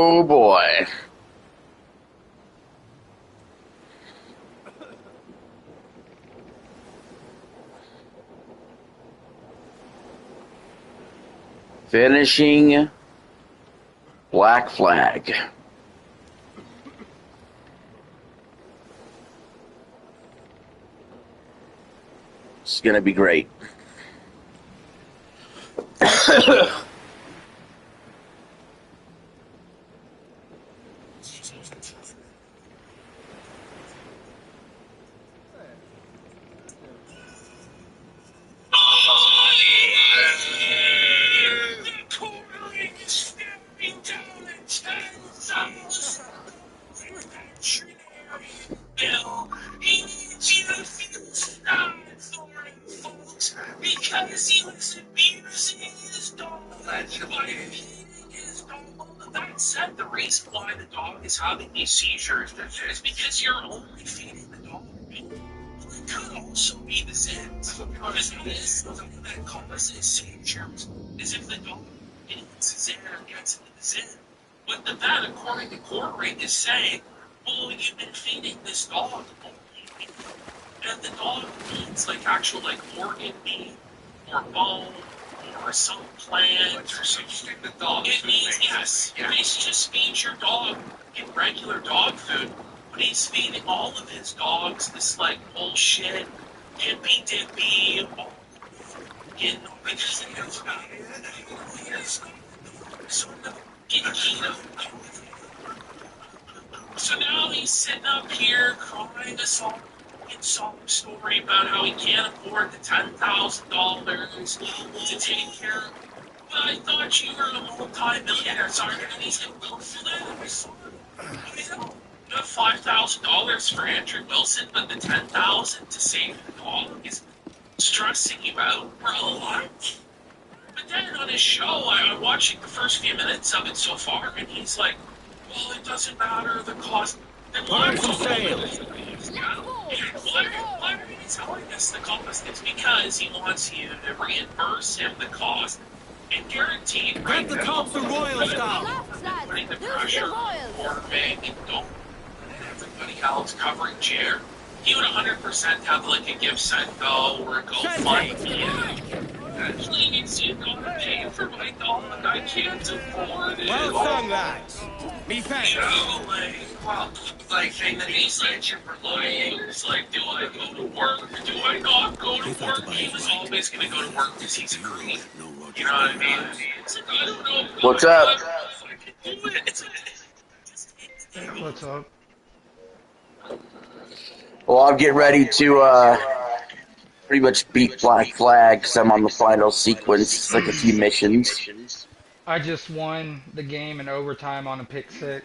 Oh boy. Finishing Black Flag. It's gonna be great. Because he was abusing his dog. That's the reason why the dog is having these seizures is because you're only feeding the dog. It could also be the Zins. Because something that causes seizures is if the dog eats Zin or gets into the Zin. But the vet, according to Corey, is saying, well, you've been feeding this dog only. And the dog needs like actual like organ meat or bone or some plant or something. The dog it needs yes. Yeah. He's just feeds your dog in regular dog food, but he's feeding all of his dogs this like bullshit hippy dippy so now he's sitting up here crying a song story about how he can't afford the $10,000 to take care of. But I thought you were a multi-millionaire, so I'm gonna need to go for that. You have $5,000 for Andrew Wilson, but the $10,000 to save the dog is stressing you out, bro. But then on his show, I'm watching the first few minutes of it so far, and he's like, well, it doesn't matter the cost. Then why are you telling us the cost? It's because he wants you to reimburse him the cost and guaranteed Get the cops the Royals down! Putting the pressure on quarterback and don't everybody else covering chair. He would 100% have like a gift set go or a GoFundMe. Actually, you gotta pay for my dog. I can't afford it. Well done, lads. Me thanks. You know, like saying that he's like for lying. It's like, do I go to work or do I not go to work? He was always gonna go to work because he's a creep. You know what I mean? It's like, I don't know. What's up? What's up? Well, I'm getting ready to pretty much beat Black Flag because I'm on the final sequence. It's like a few missions. I just won the game in overtime on a pick six.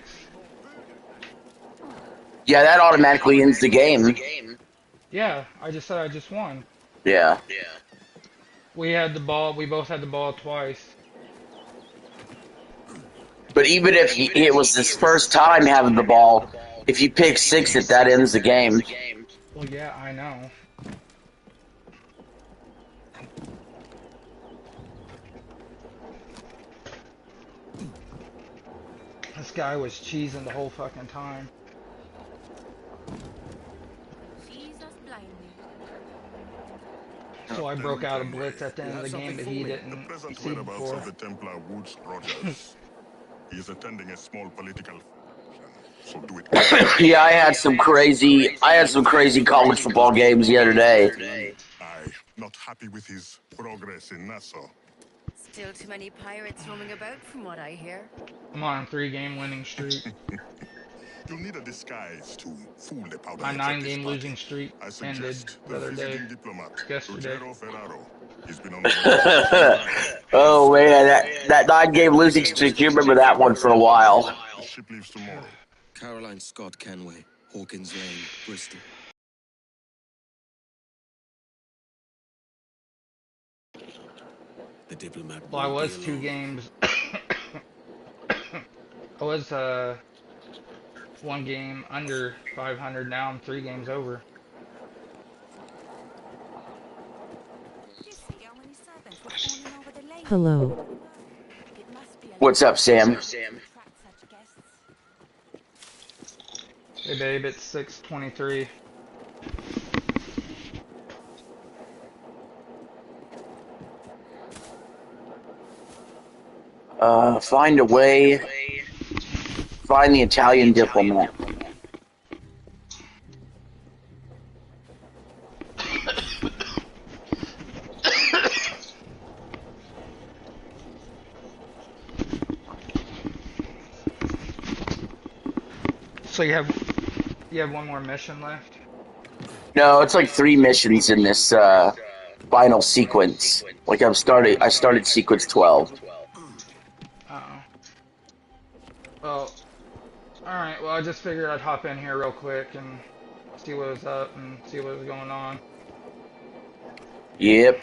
Yeah, that automatically ends the game. Yeah, I just said I just won. Yeah. We had the ball. We both had the ball twice. But even if it was his first time having the ball, if you pick six, that ends the game. Well, yeah, I know. This guy was cheesing the whole fucking time. So I broke out a blitz at the end of the game that he didn't see before. Of the Templar Woods Rogers. He is attending a small political so do it. Yeah, I had some crazy college football games the other day. I'm not happy with his progress in Nassau. Still too many pirates roaming about from what I hear. I'm on a 3-game winning streak. You'll need a disguise to fool the powder. My 9-game losing streak ended the other day. Yesterday. He's been on the Oh man, that 9-game losing streak, you remember that one for a while. The ship leaves tomorrow. Caroline Scott Kenway, Hawkins Lane, Bristol. The diplomat. Well, I was 2 games. I was 1 game under 500. Now I'm 3 games over. Hello. What's up, Sam? Hey babe, it's 6:23. Find a way. Find the Italian diplomat. So you have one more mission left? No, it's like 3 missions in this final sequence. Like I started sequence 12. Uh-oh. Well, alright, well I just figured I'd hop in here real quick and see what was up and see what was going on. Yep.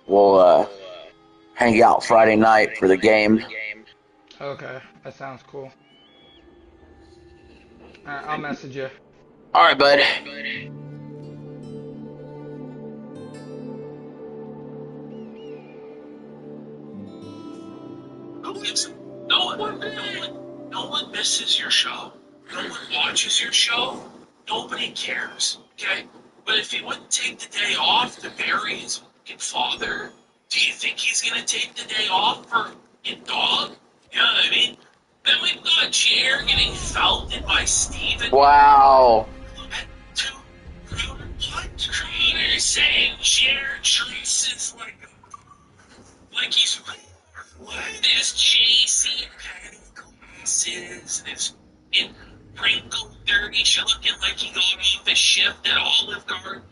We'll hang out Friday night for the game. Okay, that sounds cool. Alright, I'll message you. Alright, bud. No one misses your show. No one watches your show. Nobody cares. Okay? But if he wouldn't take the day off to bury his fucking father, do you think he's gonna take the day off for your dog? You know what I mean? Then we've got Jer getting felted by Steven. Wow. Crowder saying Jer traces like he's this JC Petty glasses, this in wrinkled, dirty shit, looking like he got off a shift at Olive Garden.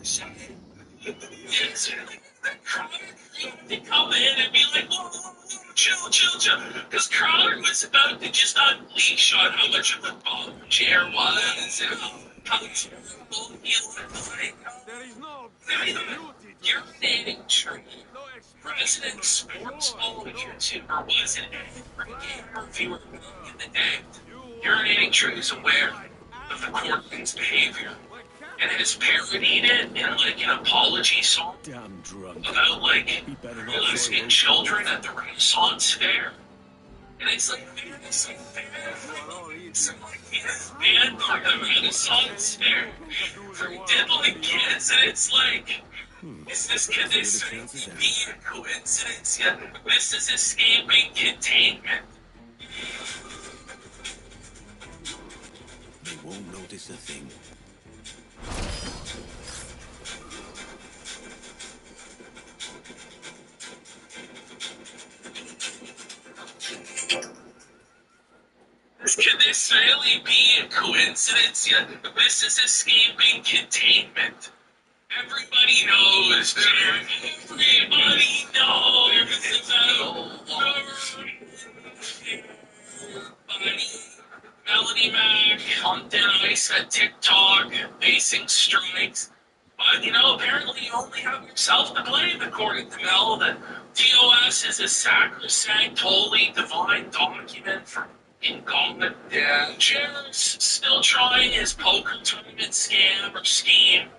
It's the Crowder to come in and be like, whoa, chill. Because Crowder was about to just unleash on how much of a bum Jer was and how terrible he looked like. You're dating tree. President Sports Ball YouTuber was an angry gamer viewer in the day. Urinating True is aware of the Corbin's behavior and has parodied it in like an apology song Damn drunk. about like Be better not molesting throw children at the Renaissance Fair. And it's like, man, it's like he's banned from the Renaissance Fair for diddling kids, and it's like, could this be a coincidence? Yeah, this is escaping containment. They won't notice a thing. Could this really be a coincidence? Yeah, this is escaping containment. Everybody knows. Everybody knows Melody Mac, Hunt and Ice at TikTok, facing strikes. But, apparently you only have yourself to blame, according to Mel, that TOS is a sacrosanct, holy, divine document from in God. Yeah. Jer's still trying his poker tournament scam or scheme.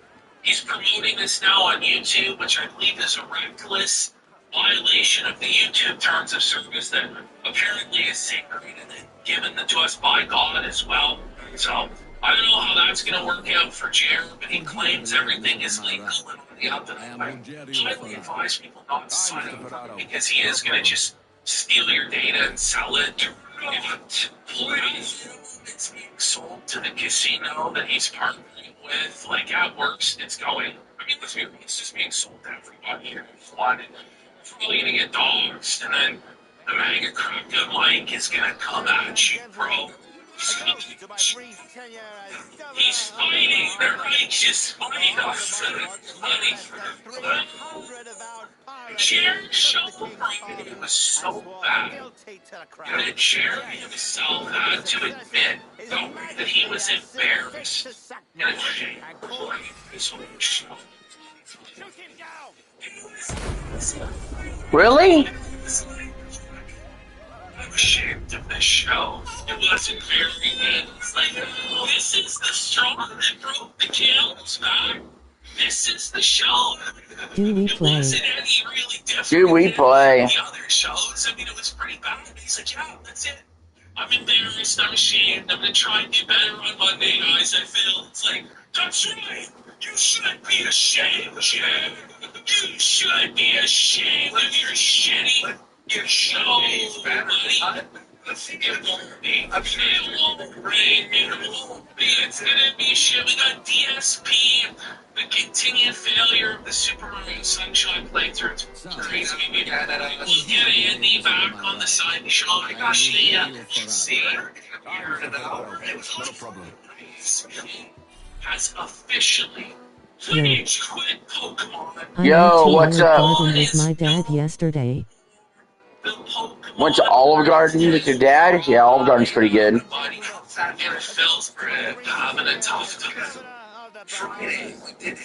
He's promoting this now on YouTube, which I believe is a reckless violation of the YouTube terms of service that apparently is sacred and given to us by God as well. So, I don't know how that's going to work out for Jer, but he claims everything is legal and on the up and I highly advise people not to sign up for it because he is going to just steal your data and sell it. It's being sold to the casino that he's partnering with. Like, at worst, it's going. I mean, let's be real, it's just being sold to everybody here. Flooded. You're probably gonna get dogs, and then the mega cracker Mike is gonna come at you, bro. He's fighting the righteous fight of Jerry Shufflebreak was so bad that Jerry himself had to admit, though, that he was embarrassed and ashamed for his own show. Really? I'm ashamed of this show. It wasn't very good. It's like, this is the straw that broke the camel's back. This is the show. Do we It play? wasn't any really Dude, we play. The other shows, I mean, it was pretty bad. He's like, yeah, that's it. I'm embarrassed. I'm ashamed. I'm gonna try and do better on Monday, guys. I feel it's like that's right. You should be ashamed, Jim. You should be ashamed of your shitty show, buddy. It won't be. It won't rain. It won't be. It's gonna be shit. We got DSP. The continued failure of the Super Mario Sunshine playthrough. It's crazy. We get Andy back on the side shot. I got see. Not a problem. Has officially finished quit Pokemon. Yo, what's up? Garden with my dad yesterday. The Pokemon. Went to Olive Garden with your dad? Yeah, Olive Garden's pretty good. Body and Phil's having a tough time.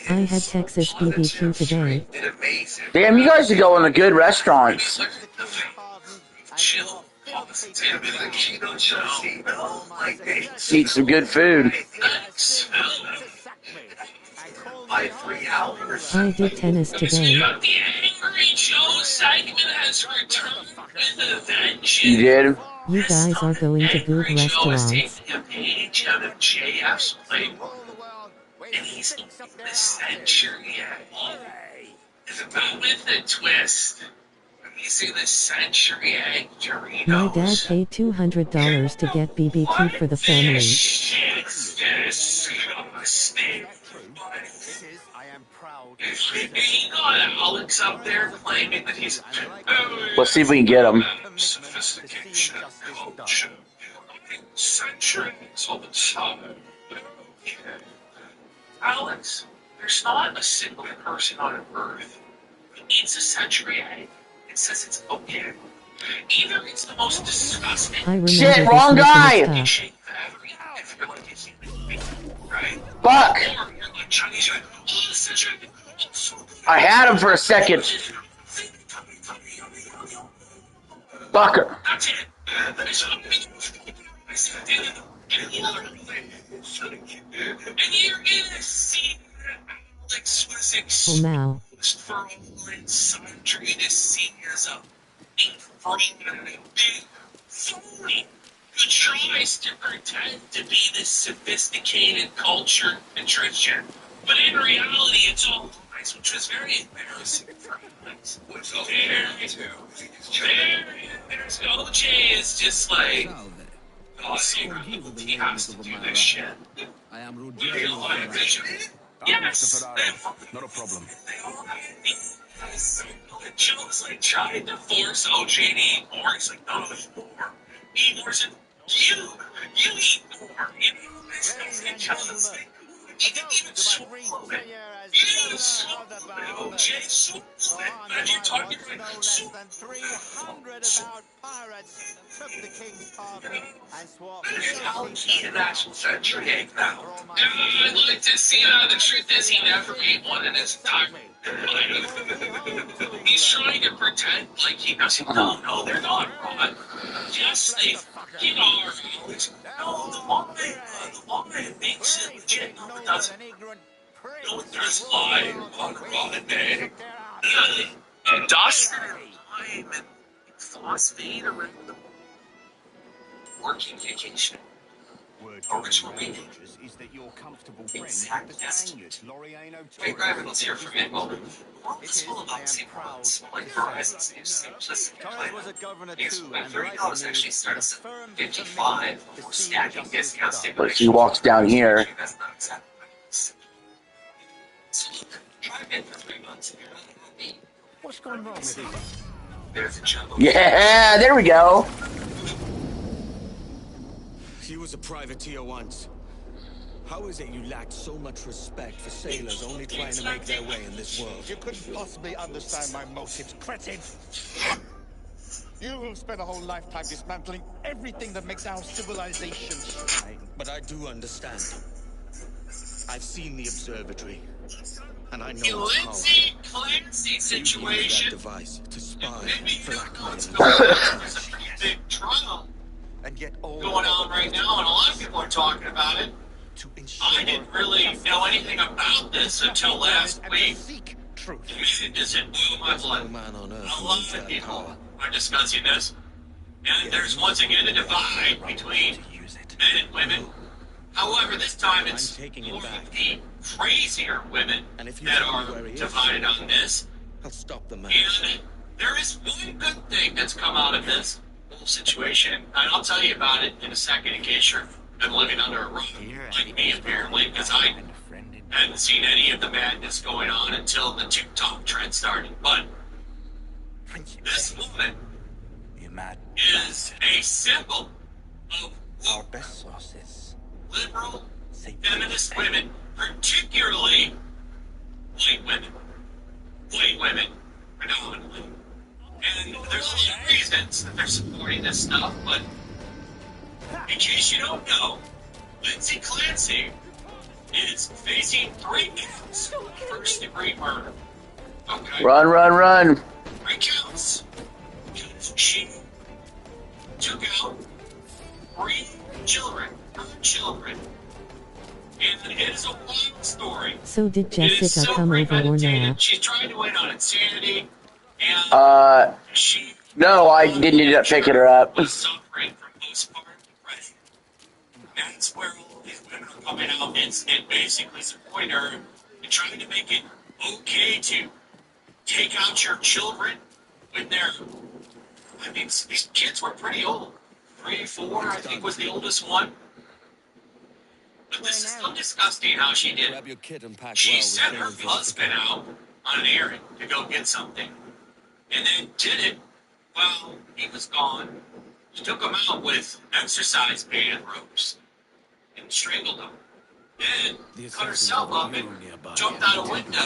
I had Texas BBQ today. Damn, you guys are going to good restaurants. Chill. Eat some good food. I did tennis today. The Angry Joe segment has returned with a vengeance. You did? You guys are going to good Angry Joe is restaurants. taking a page out of JF's playbook, and he's eating the Century Egg. But with a twist. He's in the Century Egg Doritos. My dad paid $200 to get BBQ for the family. This shit's disgusting. You got Alex up there claiming that he's Let's see if we can get him. sophistication, culture, centuries all the time. Okay. Alex, there's not a single person on Earth who eats a Century Egg and says it's okay. Either it's the most disgusting I remember Shit, this wrong guy! Nicholas stuff. shape ever eaten if you're like a human being, right? Fuck! Or you're like Chinese, you're like, oh, the Century Egg, it's so good. I had him for a second. Fucker. That's it. That's what I said. And you're gonna see Alex was Oh, now. exposed for all its sundry to see as a big phony who tries to pretend to be this sophisticated cultured patrician, but in reality it's all lies, which was very embarrassing for Alex. Which was very embarrassing. OJ is just like, oh, secretly, he has to do this shit. I am Real Rudyard. life vision. Yes! Not a problem. Joe's like trying to force OJ to eat more. He's like, no, there's more. Eat more. Said, you eat more. You know, Joe's like, he didn't even swallow it. He didn't even swallow it. OJ swallowed it. And you're talking about eat an actual Century Egg now. I'd like to see the truth is he never ate one in his entire life. He's trying to pretend like he doesn't. No, they're not wrong. Yes, they fucking are. No, the line makes it legit. No, it doesn't. No, it does lie on a rotten egg. Industrial time and phosphate around the working vacation. Original meaning. Exact estimate. Hey, Gravin, let's hear from it. Well, it's full of unseen worlds, like Horizon's new simplistic plan. Yes, $30 actually starts at 55 before stacking discounts. But she walks down here. That's not exactly right. So look, drive in for 3 months and you're not gonna be. What's going wrong with it? There's a jumbo. Yeah, there we go. He was a privateer once. How is it you lack so much respect for sailors only trying to make their way in this world? You couldn't possibly understand my motives, cretin. You will spend a whole lifetime dismantling everything that makes our civilization shine. But I do understand. I've seen the observatory, and I know You its power. Lindsay Clancy You use that situation. device to spy, Maybe blackmail, there's a pretty big trial And yet all going on right now, and a lot of people are talking about it. to ensure I didn't really know anything about this until last and week. seek truth. Man, does it boil my There's blood. no man on earth A who lot needs of that people power. are discussing this. And there's once again a divide between men and women. However, this time it's I'm taking it more back. of the crazier women And if you that tell me are where he is, divided on this. I'll stop the man. And there is one good thing that's come out of this whole situation, and I'll tell you about it in a second in case you've been living under a rock, like me apparently, because I hadn't seen any of the madness going on until the TikTok trend started. But this woman is a symbol of Our best sources. liberal feminist women, particularly white women. White women, predominantly. And there's a lot of reasons that they're supporting this stuff, but in case you don't know, Lindsay Clancy is facing 3 counts of first-degree murder. Okay? Run, run, run. 3 counts. Because she took out 3 children, her children. And it is a wild story. So did It is Jessica so come over or premeditated. not? She's trying to win on insanity, and she No, I didn't end up picking her up. was suffering from postpartum depression. That's where all these women are coming out and basically supporting her and trying to make it okay to take out your children when they're. I mean, these kids were pretty old. 3, 4, I think was the oldest one. But this is so disgusting how she did it. Grab your kit and pack She well. sent her husband out on an errand to go get something, and then did it while he was gone. She took him out with exercise band ropes and strangled him. Then cut herself up and jumped out a window,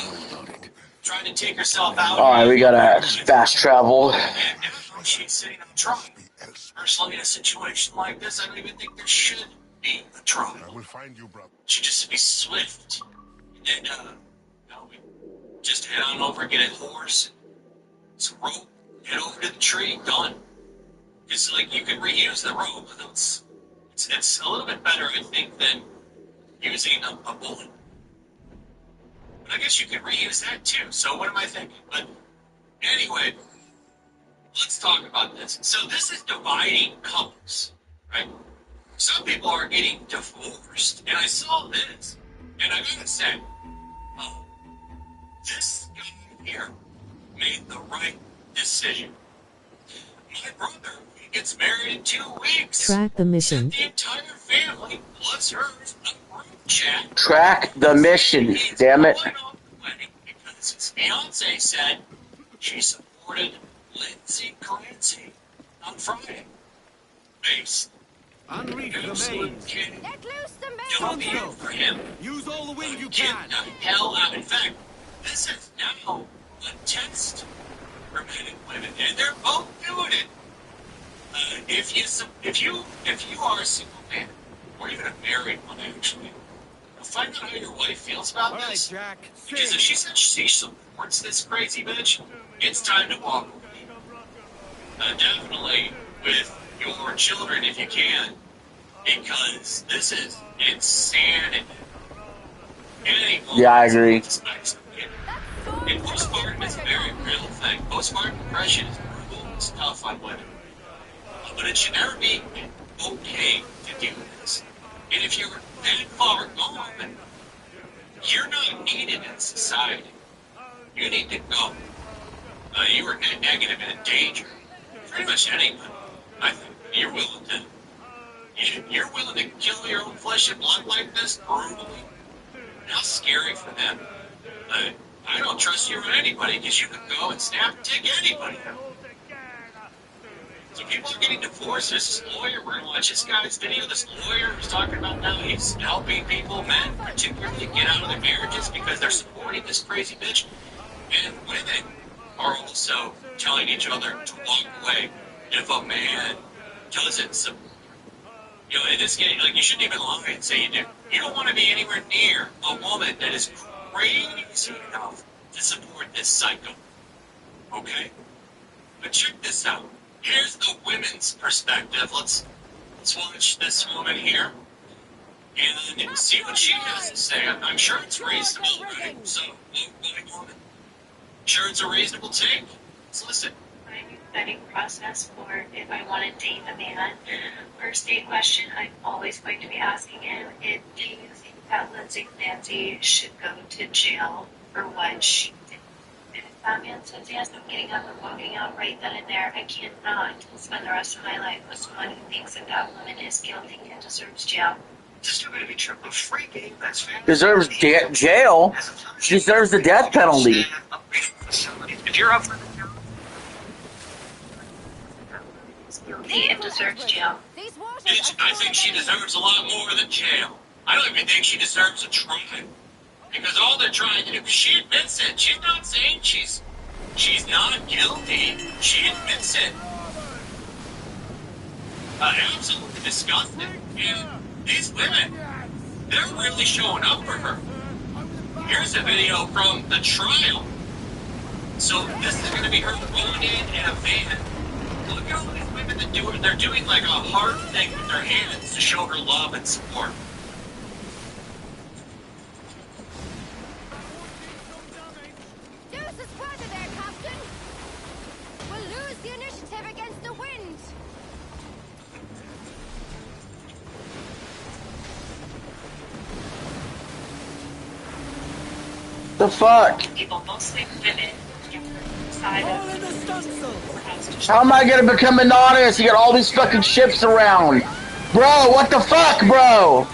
trying to take herself out. Alright, we gotta fast travel. And now she's sitting on trial. Personally, in a situation like this, I don't even think there should be a trial. I will find you, brother. Should just be swift. And we just head on over, get a horse, some rope, head over to the tree, done. Because like you can reuse the rope, but it's a little bit better, I think, than using a bullet. But I guess you could reuse that too. So what am I thinking? But anyway, let's talk about this. So this is dividing couples, right? Some people are getting divorced, and I saw this, and I gotta say, this guy here made the right decision. My brother, he gets married in 2 weeks. Track the mission. Sent the entire family, plus hers, a group chat. Track the mission, damn it. Going off the wedding because his fiance said she supported Lindsay Clancy on Friday. Based. Unreef the Absolute main. kid. Let loose the Don't main! be for him. Use all the wind you Get can. the hell out. In fact, this is now a test for men and women, and they're both doing it. If you are a single man, or even a married one, actually, find out how your wife feels about All right, this. Jack. Because if she says she supports this crazy bitch, it's time to walk away. Definitely with your children if you can, because this is insanity. Yeah, I agree. And postpartum is a very real thing. Postpartum depression is brutal. It's tough on women. But it should never be okay to do this. And if you're that far gone, you're not needed in society. You need to go. You are negative and in danger. Pretty much anyone. I think you're willing to kill your own flesh and blood like this brutally. How scary for them. I don't trust you or anybody because you can go and snap and take anybody out. So people are getting divorced. There's this lawyer. We're going to watch this guy's video. This lawyer who's talking about now he's helping people, men particularly, get out of their marriages because they're supporting this crazy bitch. And women are also telling each other to walk away if a man doesn't. You know, in this game, like, you shouldn't even lie and say you do. You don't want to be anywhere near a woman that is crazy enough to support this psycho. Okay? But check this out. Here's the women's perspective. Let's watch this woman here and see what she has to say. I'm sure it's reasonable, right? So, white woman, sure it's a reasonable take. Let's listen. My vetting process for if I want to date a man. First date question I'm always going to be asking him is, do you think that Lindsay Clancy should go to jail for what she did? And if that man says yes, I'm getting up and walking out right then and there. I cannot spend the rest of my life with someone who thinks that that woman is guilty and deserves jail. Just going to be triple freaking. That's fair. Deserves jail. She deserves the death penalty. If you're up for Guilty and deserves jail. I think she deserves a lot more than jail. I don't even think she deserves a trial. Because all they're trying to do, she admits it. She's not saying she's not guilty. She admits it. Absolutely disgusting. And these women, they're really showing up for her. Here's a video from the trial. So this is going to be her rolling in a van. Look at all these women that do it. They're doing like a hard thing with their hands to show her love and support. There's a squatter there, Captain. We'll lose the initiative against the wind. The fuck? People, mostly women, side of the courthouse. How am I gonna become anonymous? You got all these fucking ships around. Bro, what the fuck, bro?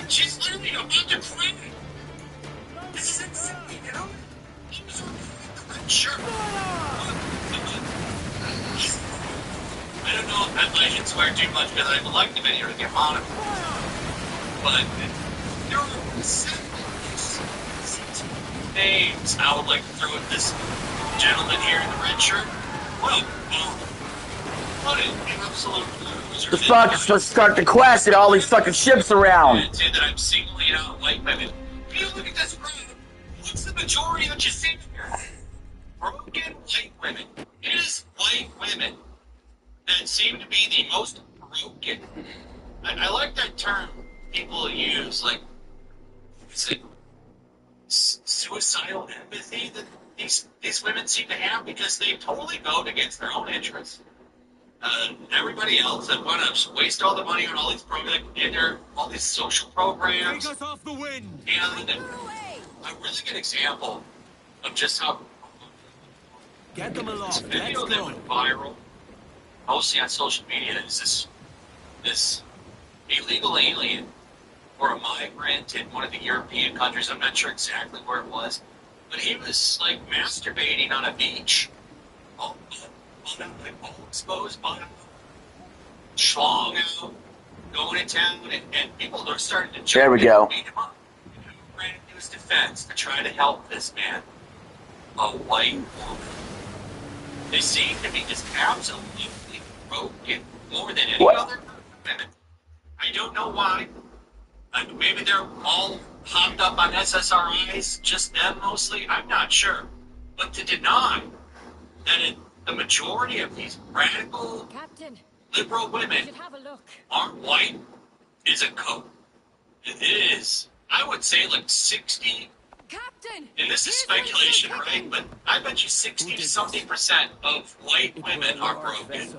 She's literally about to cry. This is insane, you know? Sure. I don't know if I should swear too much because I would like the video to get on it. But there are names I would like to throw at this gentleman here in the red shirt. What an absolute loser. The fuck? Let's start the quest and all these fucking ships around. That I'm singling out white women. Hey, look at this crowd. What's the majority that you see here? Broken white women. It is white women that seem to be the most broken. I like that term people use, like, is it suicidal empathy that these women seem to have because they totally vote against their own interests. Everybody else that want to waste all the money on all these programs, all these social programs. Take us off the wind. And a really good example of just how Get them this aloft. video Let's that go. went viral, mostly on social media, is this illegal alien or a migrant in one of the European countries. I'm not sure exactly where it was, but he was like masturbating on a beach, all exposed bottom, schlong out, going to town, and people are starting to jump There we in go. and beat him up. And who ran into his defense to try to help this man? A white woman. They seem to be just absolutely broken more than any What? other group of women. I don't know why. Maybe they're all hopped up on SSRIs, just them mostly. I'm not sure. But to deny that the majority of these radical, Captain, liberal you women should have a look. aren't white is a code. It is, I would say, like 60, Captain! and this is here's my speculation, suit, right? But I bet you 60-something% of white women are broken.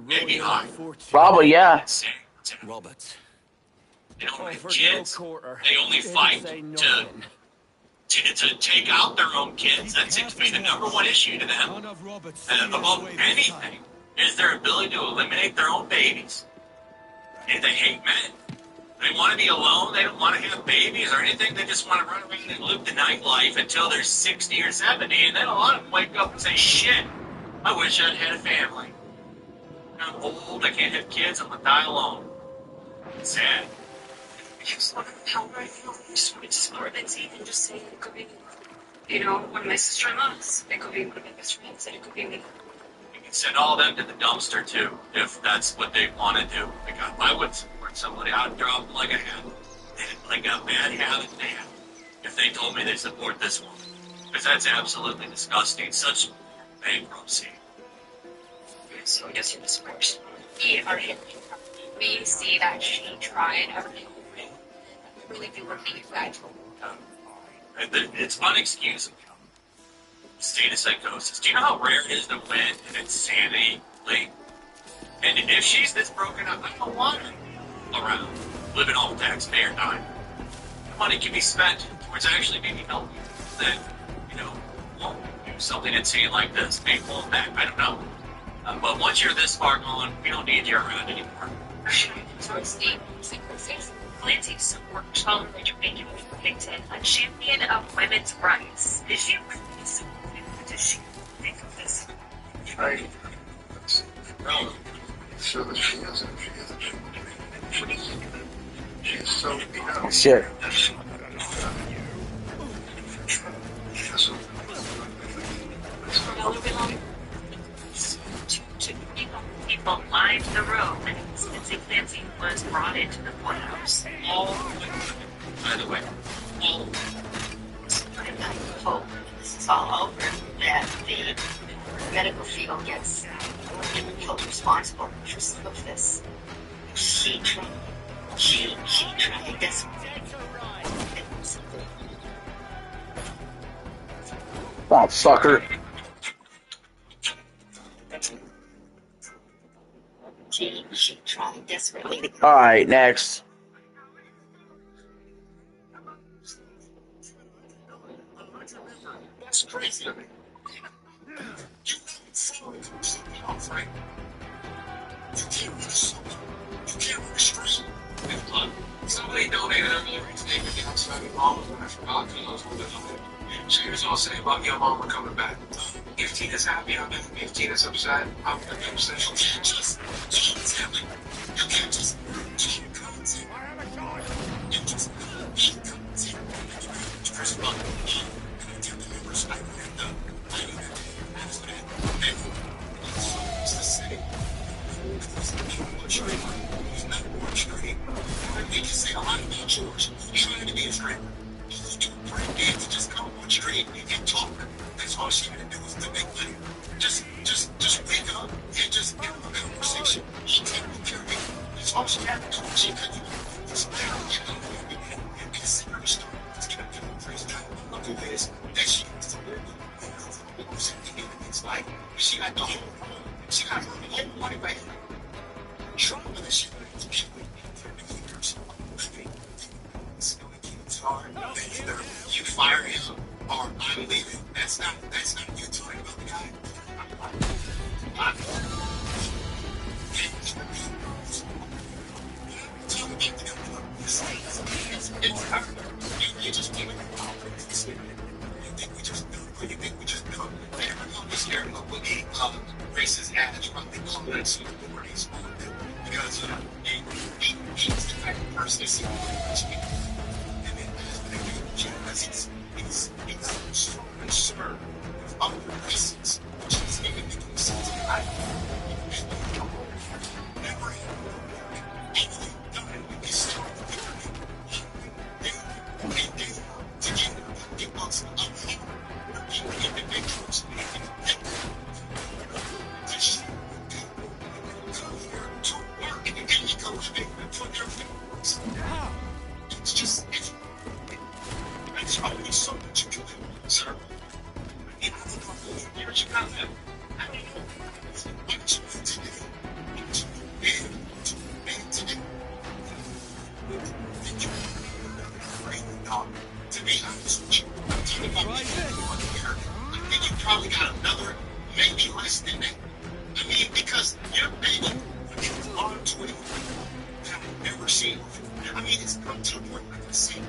Maybe high. Probably, yeah. Insane. Roberts. They don't have Over kids. no quarter. They only Didn't fight say to nothing. take out their own kids. That seems to be the number one issue to them. None of Roberts And above anything is their ability to eliminate their own babies. And they hate men. They want to be alone. They don't want to have babies or anything. They just want to run around and live the nightlife until they're 60 or 70. And then a lot of them wake up and say, shit, I wish I'd had a family. I'm old. I can't have kids. I'm going to die alone. It's sad. Just want to help right now. I just want to explore Lindsay and just say it could be, you know, one of my sister-in-laws. It could be one of my best friends, and it could be me. You can send all of them to the dumpster, too, if that's what they want to do. Like, I would support somebody. I would drop them like a habit. Like a bad habit they have. If they told me they support this one. Because that's absolutely disgusting. Such bankruptcy. So I guess you're the support. We are in. We see that she tried everything. really do work really fast. It's unexcusable. State of psychosis. Do you know how rare it is to win an insanity league? And if she's this broken up, I don't want her around, living off taxpayer dime. Money can be spent towards actually maybe helping that, won't do something insane like this. Maybe pull it back, I don't know. But once you're this far gone, we don't need you around anymore. So state psychosis. Clancy's support challenge making Whittington a champion of women's rights. Is she witness? Does she think of this? Right. No. So that she isn't. She's so beat up. Shit. To people lined the road since Clancy was brought into the courthouse. All, by the way, all. I hope this is all over, that the medical field gets held responsible for some of this. She tried desperately. Oh, sucker. She tried desperately. Alright, next. That's crazy to me. You can't restrain. Look, somebody donated her memory to take me outside of mom when I forgot to I was holding on it. She was all saying about your mama coming back. If Tina's happy, I'm happy. If Tina's upset, I'm gonna be upset. You can't just tell me. You can't just commentate. You just commentate. First of all, respect and I knew that after that, it's the same. There's not much training. There's not much training. They can say a lot about George. Trying to be a friend. He's too brave to just come on street and talk. That's all she had to do was to make money. Just wake up and just have a conversation. She take care of me. That's all she had to do. She couldn't even smile and consider the story. Just kept giving the first time. Look at this. That she was it's like she got the whole room. She got her whole money back. Trauma that she went through. It's hard. Either you fire him or I'm leaving. That's not you talking about the guy. I'm talking about the guy. It's hard. You just give it. You think we just know? Everyone was here with a racist ads from the comments of the race because he's the type of person that's and then he's strong and sure with other races, which is even making sense. Never anything done is strong. They together wants individuals to work and he goes for their families. It's just it's always something to do, sir. In other couple of years, you have them. I mean, what today? To be honest with you, I'm telling you, I think you probably got another, maybe less than that. I mean, because your baby is on Twitter that I've never seen before. I mean, it's come to the point, like I said,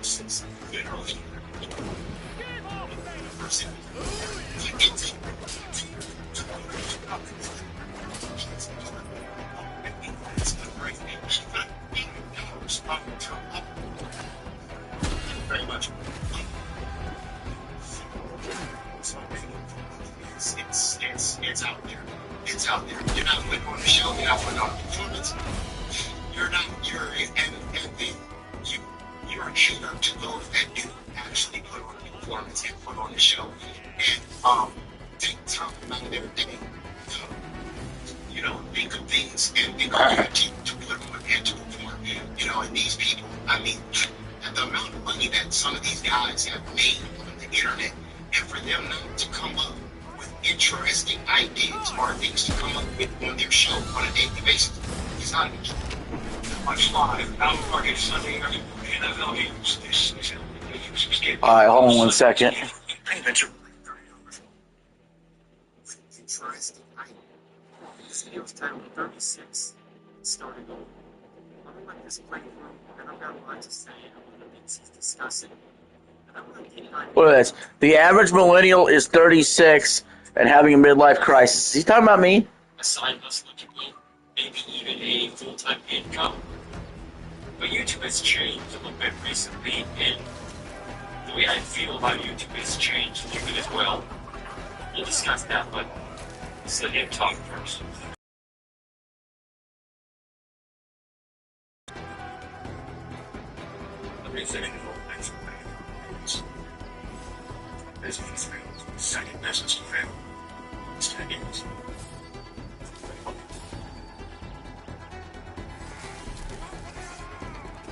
since literally person. Very much. It's out there. It's out there. You're not putting on the show. You're not putting on the performance. You're not. You're a hater to those that do actually put on the performance and put on the show and take time out of their day. Think of things and think of to put on and to perform. You know, and these people, I mean, the amount of money that some of these guys have made on the internet, and for them not to come up with interesting ideas or things to come up with on their show on a daily basis, it's not much live. Out of market Sunday, I mean, NFL games. All right, hold on one second. Interesting. This video is titled 36. Starting over. I'm gonna let this play through, and I've got a lot to say, and I'm gonna be discussing. And I'm gonna get an idea. Look at this. The average millennial is 36 and having a midlife crisis. Is he talking about me? A side hustle, if you will, maybe even a full-time income. But YouTube has changed a little bit recently, and the way I feel about YouTube has changed a little bit as well. We'll discuss that, but let's let him talk first. Business fails. Second business to fail. It's 10 years.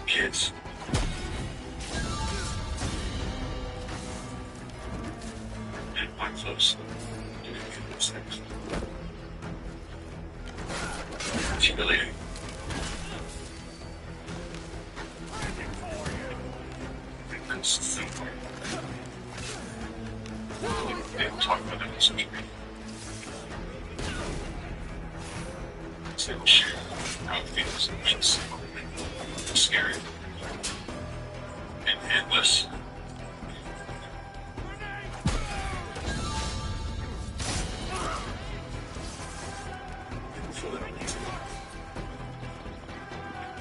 Kids. And my close. Doing those things. It's humiliating. It's so far. They will talk about that on social media. So they will share how it feels, which is scary and endless.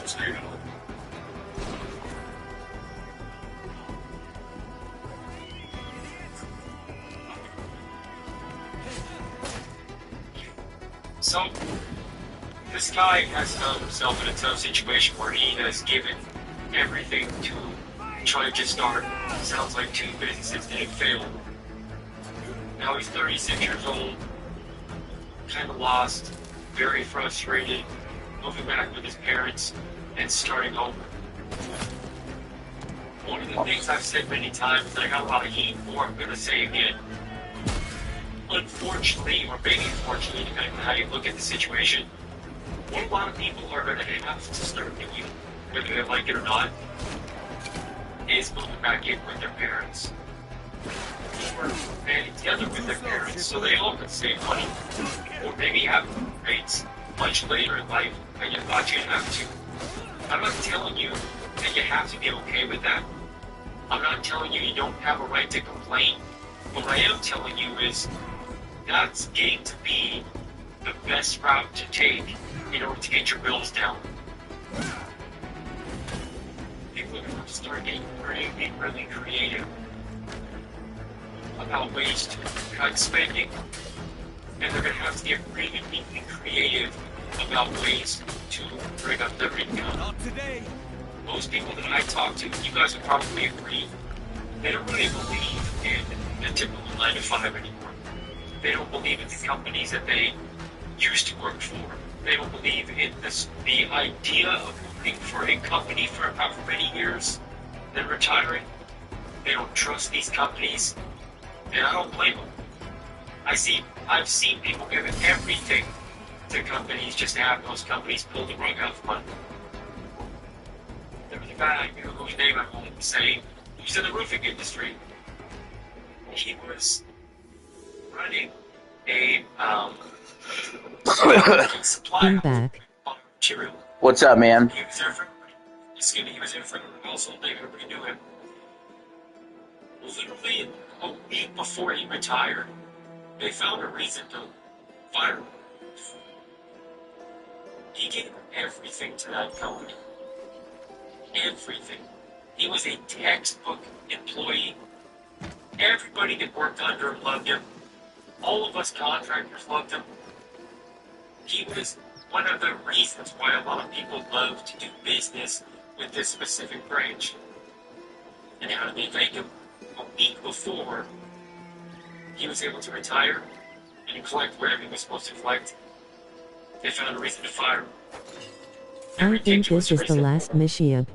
It's not even So, this guy has found himself in a tough situation where he has given everything to try to start, sounds like 2 businesses that have failed. Now he's 36 years old, kind of lost, very frustrated, moving back with his parents and starting over. One of the things I've said many times that I got a lot of heat for, I'm going to say again. Unfortunately, or maybe fortunately, depending on how you look at the situation, what a lot of people are going to have to start doing, whether they like it or not, is moving back in with their parents. Or banding together with their parents so they all can save money. Or maybe have rates much later in life than you thought you'd have to. I'm not telling you that you have to be okay with that. I'm not telling you you don't have a right to complain. What I am telling you is that's getting to be the best route to take in order to get your bills down. People are going to have to start getting really creative about ways to cut spending, and they're going to have to get really creative about ways to bring up their income. Not today. Most people that I talk to, you guys would probably agree, they don't really believe in the typical 9 to 5 anymore. They don't believe in the companies that they used to work for. They don't believe in the idea of working for a company for however many years, then retiring. They don't trust these companies, and I don't blame them. I've seen people give everything to companies just to have those companies pull the rug out from under them. There was a guy I knew whose name I won't say, who's in the roofing industry. He was running a supply I'm back. material. What's up, man? He was there for everybody. Excuse me, he was there for the household name, everybody knew him. Literally a week before he retired, they found a reason to fire him. He gave everything to that company. Everything. He was a textbook employee. Everybody that worked under him loved him. All of us contractors loved him. He was one of the reasons why a lot of people love to do business with this specific branch. And how did they thank him? A week before he was able to retire and collect whatever he was supposed to collect, they found a reason to fire him. I think this is the last mission.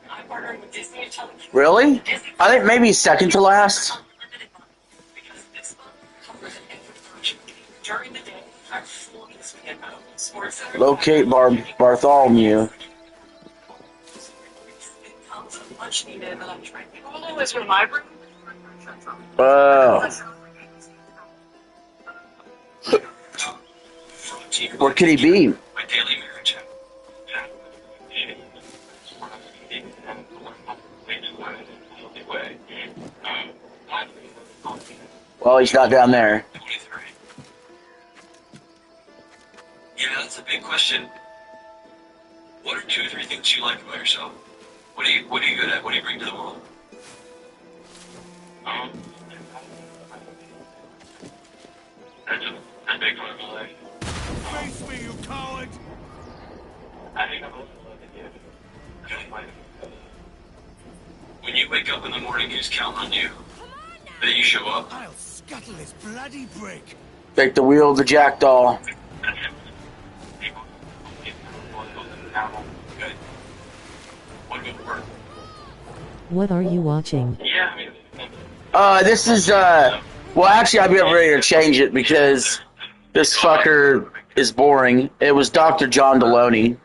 I'm partnering with Disney and Television. Really? I think maybe second to last. Because this month covers an information during the day. I'm full ESPN mode. Sports Center. Locate Bartholomew. It comes a much needed training. Hulu is from my room. Where could he be? My daily marriage. Well, he's not down there. 23. Yeah, that's a big question. What are 2 or 3 things you like about yourself? What are you good at? What do you bring to the world? That's a big part of my life. Face me, you coward! I think I'm when you wake up in the morning, who's counting on you? That you show up? I'll scuttle this bloody brick! Take the wheel of the jackdaw. Good. Want to go to work? What are you watching? Yeah, I mean... This is, well, actually, I'll be ready to change it because this fucker is boring. It was Dr. John Deloney.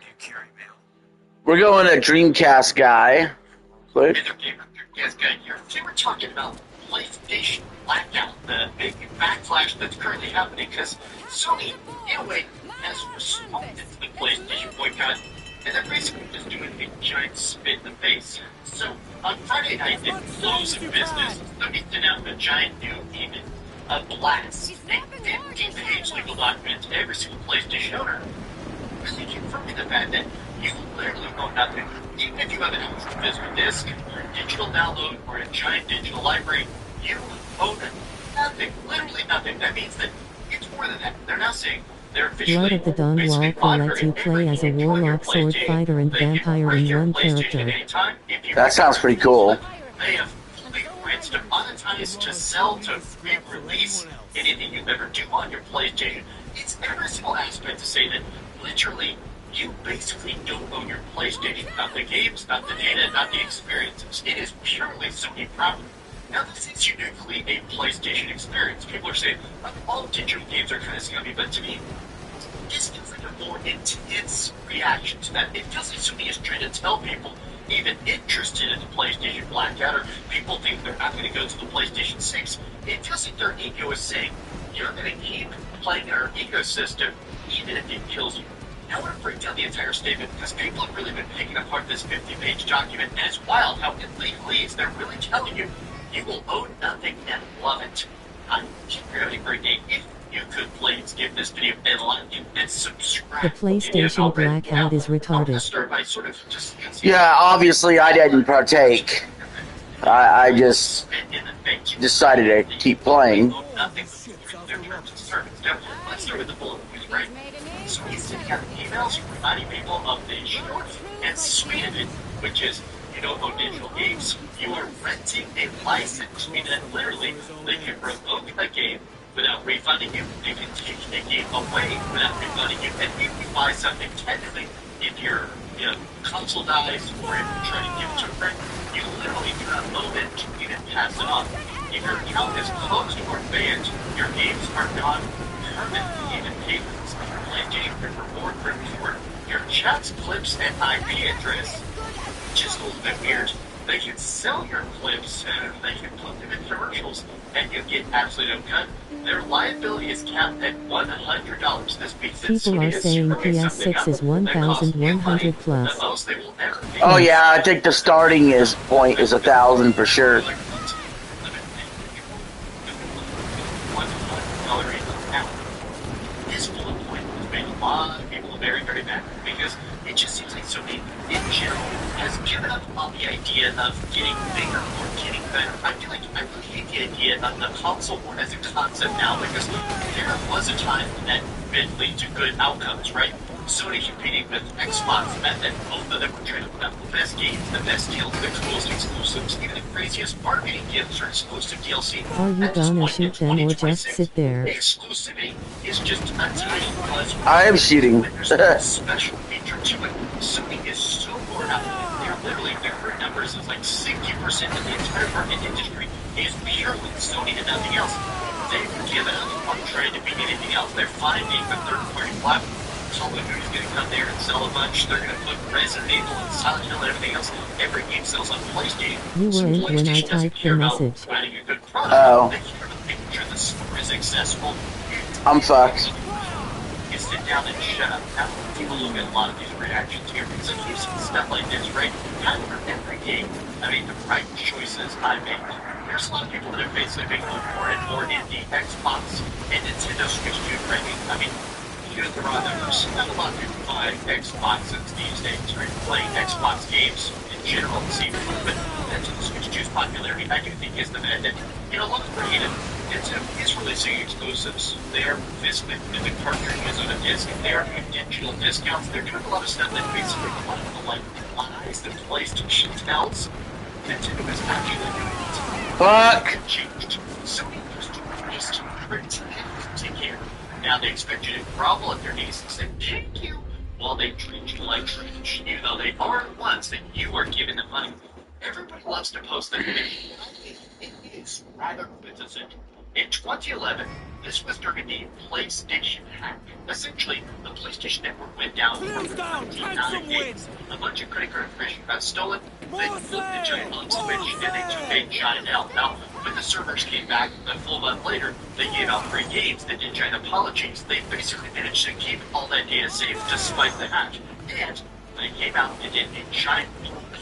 We're going to Dreamcast guy. Click. Yes, good. You were talking about PlayStation blackout, the big backlash that's currently happening because Sony, in a way, has responded to the PlayStation boycott, and they're basically just doing a giant spit in the face. So, on Friday night, at close of business, Sony sent out a giant new even a blast, a 15-page legal document to every single PlayStation owner, really confirming the fact that you literally own nothing. Even if you have an actual physical disc, or a digital download, or a giant digital library, you own nothing. Literally nothing. That means that it's more than that. They're now saying they're officially Blood of the Dawn Walker lets you play as a warlock, sword fighter, and vampire in one character. That sounds pretty cool. They have complete rights to monetize, to sell, to re-release anything you ever do on your PlayStation. It's every single aspect to say that literally you basically don't own your PlayStation. Not the games, not the data, not the experiences. It is purely Sony property. Now, this is uniquely a PlayStation experience. People are saying, all digital games are kind of scummy, but to me, this feels like a more intense reaction to that. It feels like Sony is trying to tell people even interested in the PlayStation blackout, or people think they're not going to go to the PlayStation 6. It feels like their ego is saying, you're going to keep playing our ecosystem even if it kills you. Now I want to break down the entire statement because people have really been picking apart this 50-page document, and it's wild how it legalese. They're really telling you you will own nothing and love it. I'm having a great day. If you could please give this video a like and subscribe. The PlayStation blackout is retarded. Start by sort of just Yeah, obviously I didn't partake. I just decided to keep playing. nothing but their terms of service. Now, let's start with the bullet points, right? So he's sending out emails reminding people of the short and sweet of it, which is, you don't own digital games, you are renting a license, meaning that literally they can revoke a game without refunding you, they can take a game away without refunding you, and if you buy something technically, if your console dies or if you're trying to give it to a friend, you literally do not own it, you can pass it on. If your account is closed or banned, your games are gone permanently, even payments. PlayStation can reward for your chats, clips, and IP address. Just a little bit weird. They can sell your clips, they can put them in commercials, and you get absolutely no cut. Their liability is capped at $100. This means that People are saying PS6 is 1,100 plus. the most they will ever pay. Oh yeah, I think the starting point is 1,000 for sure. This bullet point has made a lot of people very, very mad because it just seems like Sony, in general, has given up on the idea of getting bigger or getting better. I feel like I really hate the idea of the console war as a concept now because there was a time that did lead to good outcomes, right? Sony competing with Xbox meant that both of them were trying to put out the best games, the best deals, the coolest exclusives, even the craziest marketing gifts or exclusive DLC. Are you gonna shoot them or just sit there? Exclusivity is just a tiny buzz. I am shooting. There's a special feature to it. Sony is so bored out. They're literally, their current numbers is like 60% of the entire market industry is purely Sony and nothing else. They've given up on trying to be anything else. They're fine being the third-party platform. Call of Duty's going to come there and sell a bunch. They're going to put Resident Evil and Silent Hill and everything else. Every game sells on PlayStation. You So weren't when I PlayStation doesn't typed the care about message. finding a good product. Oh. They care about making sure the store is accessible. I'm fucked. You sit down and shut up. Now, people look at a lot of these reactions here because I've seen stuff like this, right? Not for every game. I mean, the right choices I make. There's a lot of people that are basically being looked more and more in the Xbox and Nintendo Switch 2 ranking. I mean, you go through our numbers, not a lot of people buy Xboxes these days, right? Playing Xbox games in general seems but Nintendo Switch 2's popularity, I do think, is the man that, you know, a lot of creative. Nintendo is releasing exclusives. They are physically putting the cartridges on a disc. They are doing digital discounts. They're doing a lot of stuff that basically a lot of the like lies that PlayStation tells. Nintendo is actually doing it. Fuck. Changed. Sony used to just pretend to care. Now they expect you to grovel at their knees and say thank you while they treat you like trash. You know they are the ones that you are giving them money. Everybody loves to post that video. It is rather quintessential. In 2011, this was during the PlayStation hack. Essentially, the PlayStation Network went down for 29 days. A bunch of credit card information got stolen. They flipped the giant on Switch, and they took a giant L. Now, when the servers came back a full month later, they gave out free games. They did giant apologies. They basically managed to keep all that data safe despite the hack. And they came out and did a giant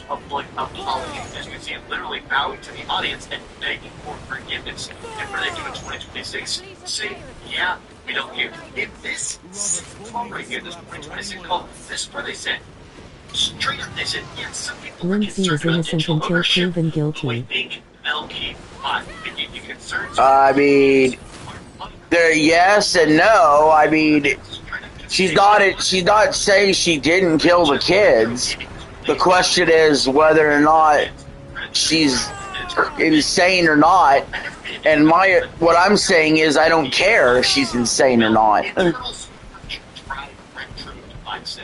public apology, as you can see, literally bowing to the audience and begging for forgiveness. And what do they do in 2026? Say, yeah, we don't care. In this call right here, this 2026 call, this is where they said, straight up, they said, yeah, some people are Lindsay is concerned about innocent digital until ownership. proven We guilty. think they'll keep on. If you concerns, I mean, there, yes and no. I mean, she's not saying she didn't kill the kids. The question is whether or not she's insane or not. And what I'm saying is I don't care if she's insane or not.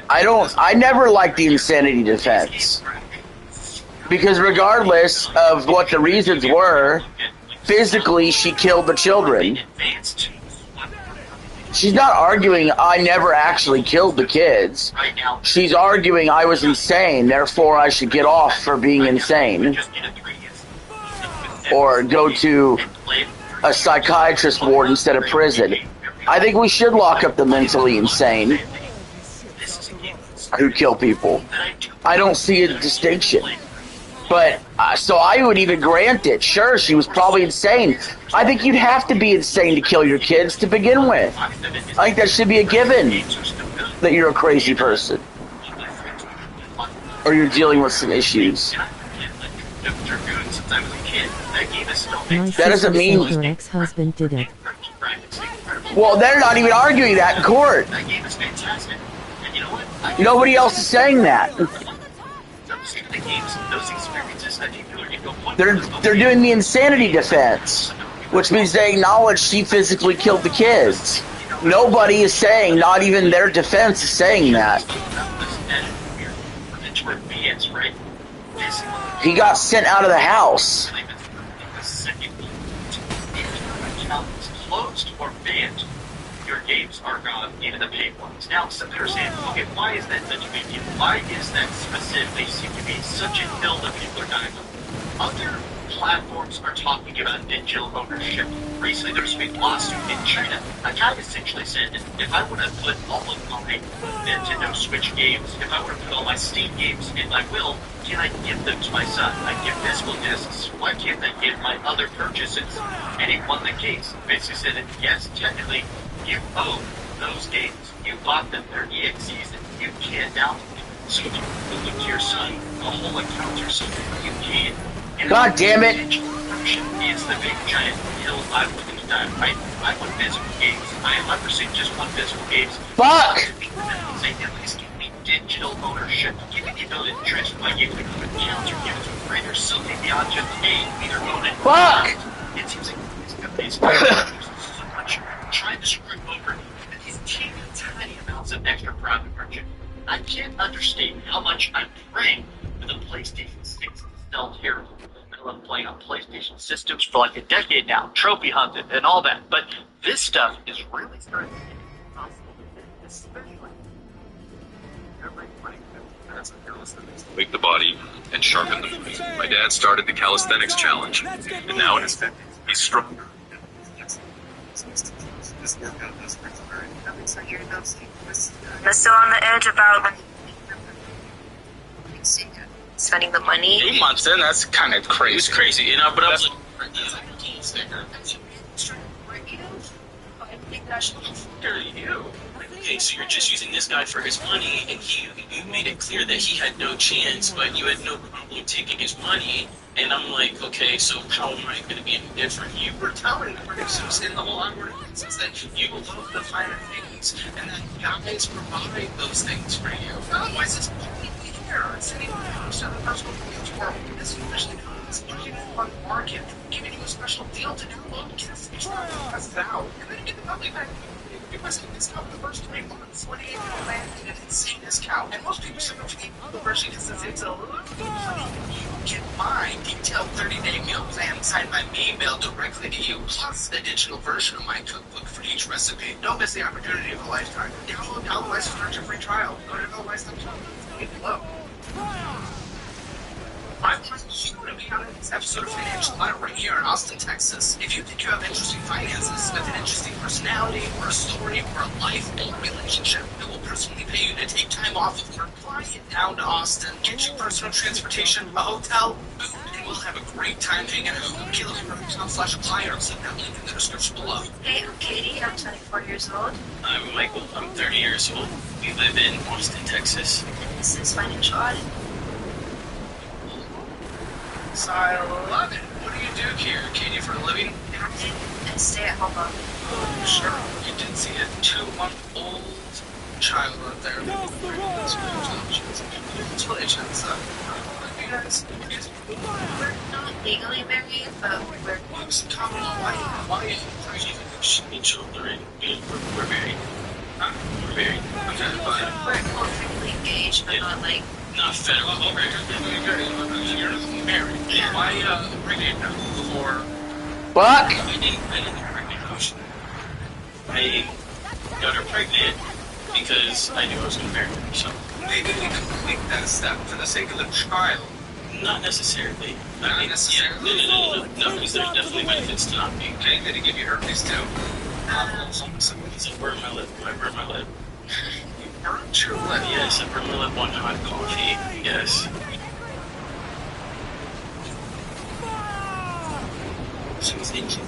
I never liked the insanity defense. Because regardless of what the reasons were, physically she killed the children. She's not arguing I never actually killed the kids. She's arguing I was insane, therefore I should get off for being insane. Or go to a psychiatrist ward instead of prison. I think we should lock up the mentally insane who kill people. I don't see a distinction. But, so I would even grant it. Sure, she was probably insane. I think you'd have to be insane to kill your kids to begin with. I think that should be a given, that you're a crazy person. Or you're dealing with some issues. My That doesn't sister mean... said her ex-husband did it. Well, they're not even arguing that in court. Nobody else is saying that. They're doing the insanity defense, which means they acknowledge she physically killed the kids. Nobody is saying, not even their defense is saying that. He got sent out of the house. Closed or banned, your games are gone, even the paid ones. Now, some people are saying, okay, why is that such a big deal? Why is that specifically seem to be such a hill that people are dying on? Other platforms are talking about digital ownership. Recently, there was a big lawsuit in China. A guy essentially said, if I want to put all of my Nintendo Switch games, if I want to put all my Steam games in my will, can I give them to my son? I give physical discs. Why can't I give my other purchases? And he won the case. Basically said that, yes, technically, you own those games. You bought them. They're EXEs and you can't download them. So if you move them to your son, a whole account or something, you can. And God damn it! Digital ownership is the big giant hill I'm looking to die. I want physical games. I 100% just want physical games. Fuck! Say, at least give me digital ownership. Give me the ability to transfer my game to accounts or give it to a friend or something beyond just paying either own it. Fuck! It seems like these companies are so much trying to screw over these teeny tiny amounts of extra profit margin. I can't understate how much I'm praying for the PlayStation 6 stealth hero. I love playing on PlayStation systems for like a decade now, trophy hunted and all that. But this stuff is really starting to get impossible, especially. Make the body and sharpen the blade. My dad started the calisthenics challenge, and now in his 50s, he's stronger. I'm still on the edge about spending the money. 2 months in, that's kind of crazy. It's crazy, you know, but I was like, you. Okay, so you're just using this guy for his money, and you made it clear that he had no chance, but you had no problem taking his money. And I'm like, okay, so how am I going to be any different? You were telling the producers in the whole advertisements that you love the finer things, and that guys provide those things for you. Otherwise, it's completely here. It's sitting on the personal deals world. This is officially it's putting it on the market, giving you a special deal to do loan kiss. It's not press it out, and then get the public back. You must get discount the first 3 months. What do you plan to get an insane discount? And most people submit to the version because it's a little money. You get my detailed 30-day meal plan signed by me, mailed directly to you, plus a digital version of my cookbook for each recipe. Don't miss the opportunity of a lifetime. Download Alloys to start your free trial. Go to Alloys.com. Get below. I want you to be on this episode of Financial Ladder right here in Austin, Texas. If you think you have interesting finances with an interesting personality or a story or a life or a relationship, I will personally pay you to take time off of work, fly you down to Austin, get you personal transportation, a hotel, food, and we'll have a great time hanging out. KaylaHammer.com/apply or send that link in the description below. Hey, I'm Katie. I'm 24 years old. I'm Michael. I'm 30 years old. We live in Austin, Texas. And this is Financial Audit. So I love it. What do you do here, Katie, for a living? And stay at home mom. Oh, sure. You did see a 2-month-old child out there. Congratulations. You guys, we're not legally married, but we're common law. Why you children? We're married. Huh? We're married. Okay, but we're technically engaged, but not like. Not federal. You're married. Yeah. Why pregnant before? Fuck! I didn't get pregnant. I got her pregnant because I knew I was going to marry her. So maybe we could make that step for the sake of the child. Not necessarily. Not necessarily. No, because there's definitely benefits to not being. Okay, did he give you herpes too? He burned my lip. I burned my lip. Burned your lip? Yes, I burned my lip on hot coffee. Yes. She was itchy.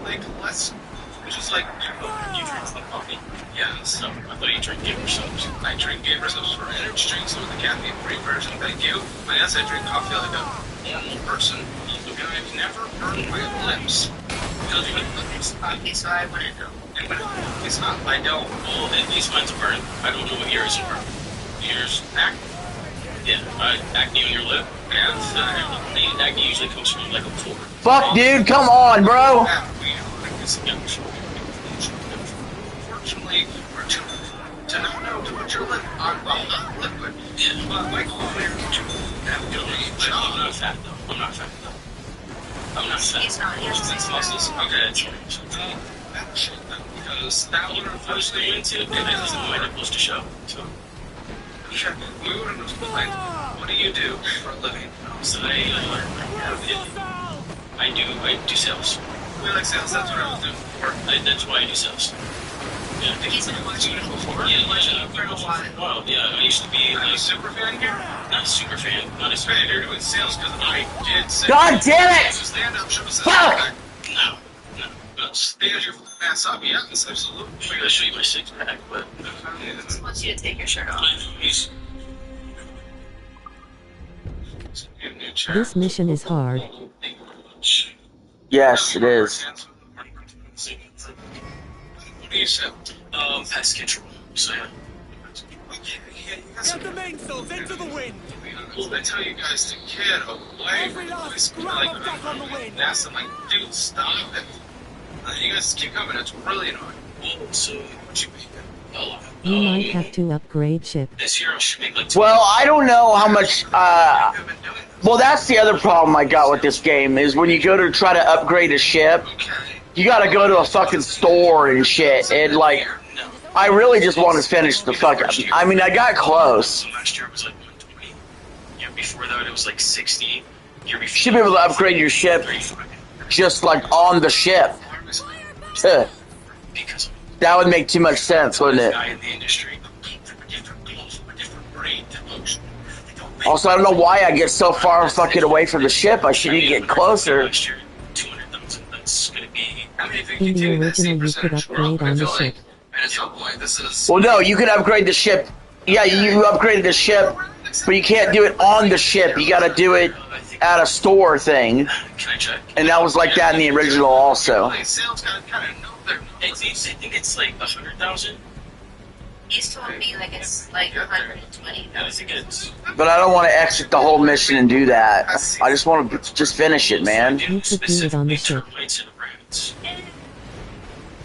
Like, less. Which is like, you drink some coffee? Yeah, so I thought you drink Gamer Subs. I drink Gamer Subs for energy drinks with the caffeine-free version. Thank you. I guess I drink coffee like a normal person. And I've never burned my lips. Okay, so I wouldn't know. It's not. I don't. Well, at least mine's burned. I don't know what yours are. Yours acne? Yeah, acne on your lip. Yeah, acne usually comes from like a pore. Fuck, dude, come on, bro. Unfortunately, to not know to put your lip on liquid. Yeah. But like earlier, to have doing a job. I'm not fat though. I'm not fat. He's not. He has these muscles. Okay. Because that would have pushed me into and I was my nipples to show. So yeah, we would have explained. What do you do for a living? So I do sales. We like sales. That's what I was doing before. That's why I do sales. Yeah, he's been watching it before. Yeah, for a while. Well, yeah, I used to be like a super fan here. Not a super fan. Not a super fan. You're doing sales because I did sales. God damn it! So stand up, show us. Fuck! No. Stand your ass up. Yeah, that's absolutely. I'm gonna show you my 6-pack, but he wants you to take your shirt off. This mission is hard. Yes, it is. What do you say? Pest control. So yeah. Get the mainsails into the wind! Well, I tell you guys to get away from this. Like, NASA, I'm like, dude, stop it. You guys keep coming, it's really annoying. Well, so, what you mean? You might have to upgrade ship. This year I should make like. Well, I don't know how much. Well, that's the other problem I got with this game is when you go to try to upgrade a ship, you got to go to a fucking store and shit. And like, I really just want to finish the fuck. I mean, I got close. Last year it was like 120. Year before that it was like 60. Year before You should be able to upgrade your ship just like on the ship. Huh. because That would make too much sense, wouldn't it? guy in the industry, different goals, different brain. Also, I don't know why I get so far fucking away from the ship. I should get closer. Last year, 200,000. That's gonna be. I mean, if you In the continue that original, same you could percentage growth, upgrade on I the feel ship. like at some point this is. Well, no, you can upgrade the ship. Yeah, you upgraded the ship, but you can't do it on the ship. You got to do it at a store thing. Can I check? And that was like that in the original also. Sales kind of know their. I think it's like 100,000. He's told me like it's like 120. I think it's. But I don't want to exit the whole mission and do that. I just want to just finish it, man. You could do it on the ship. Termites and rats.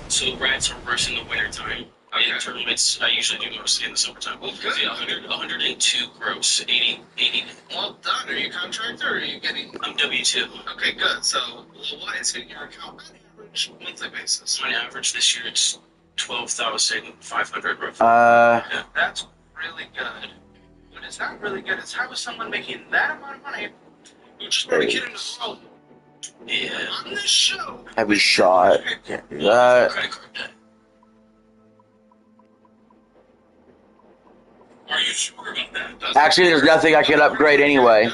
So rats are worse in the wintertime. And termites, I usually do mostly in the summertime. Well, good. Yeah, 102 gross, 80. Well done. Are you a contractor or are you getting? I'm W-2. Okay, good. So, what is it your account on average monthly basis? On average this year, it's 12,500 roughly. Yeah, that's really good. What is not really good is how is someone making that amount of money who just brought a kid into the world? Yeah. On this show. Heavy shot. Can't do that. Credit card debt. Are you sure about that? Actually, there's nothing I can upgrade anyway.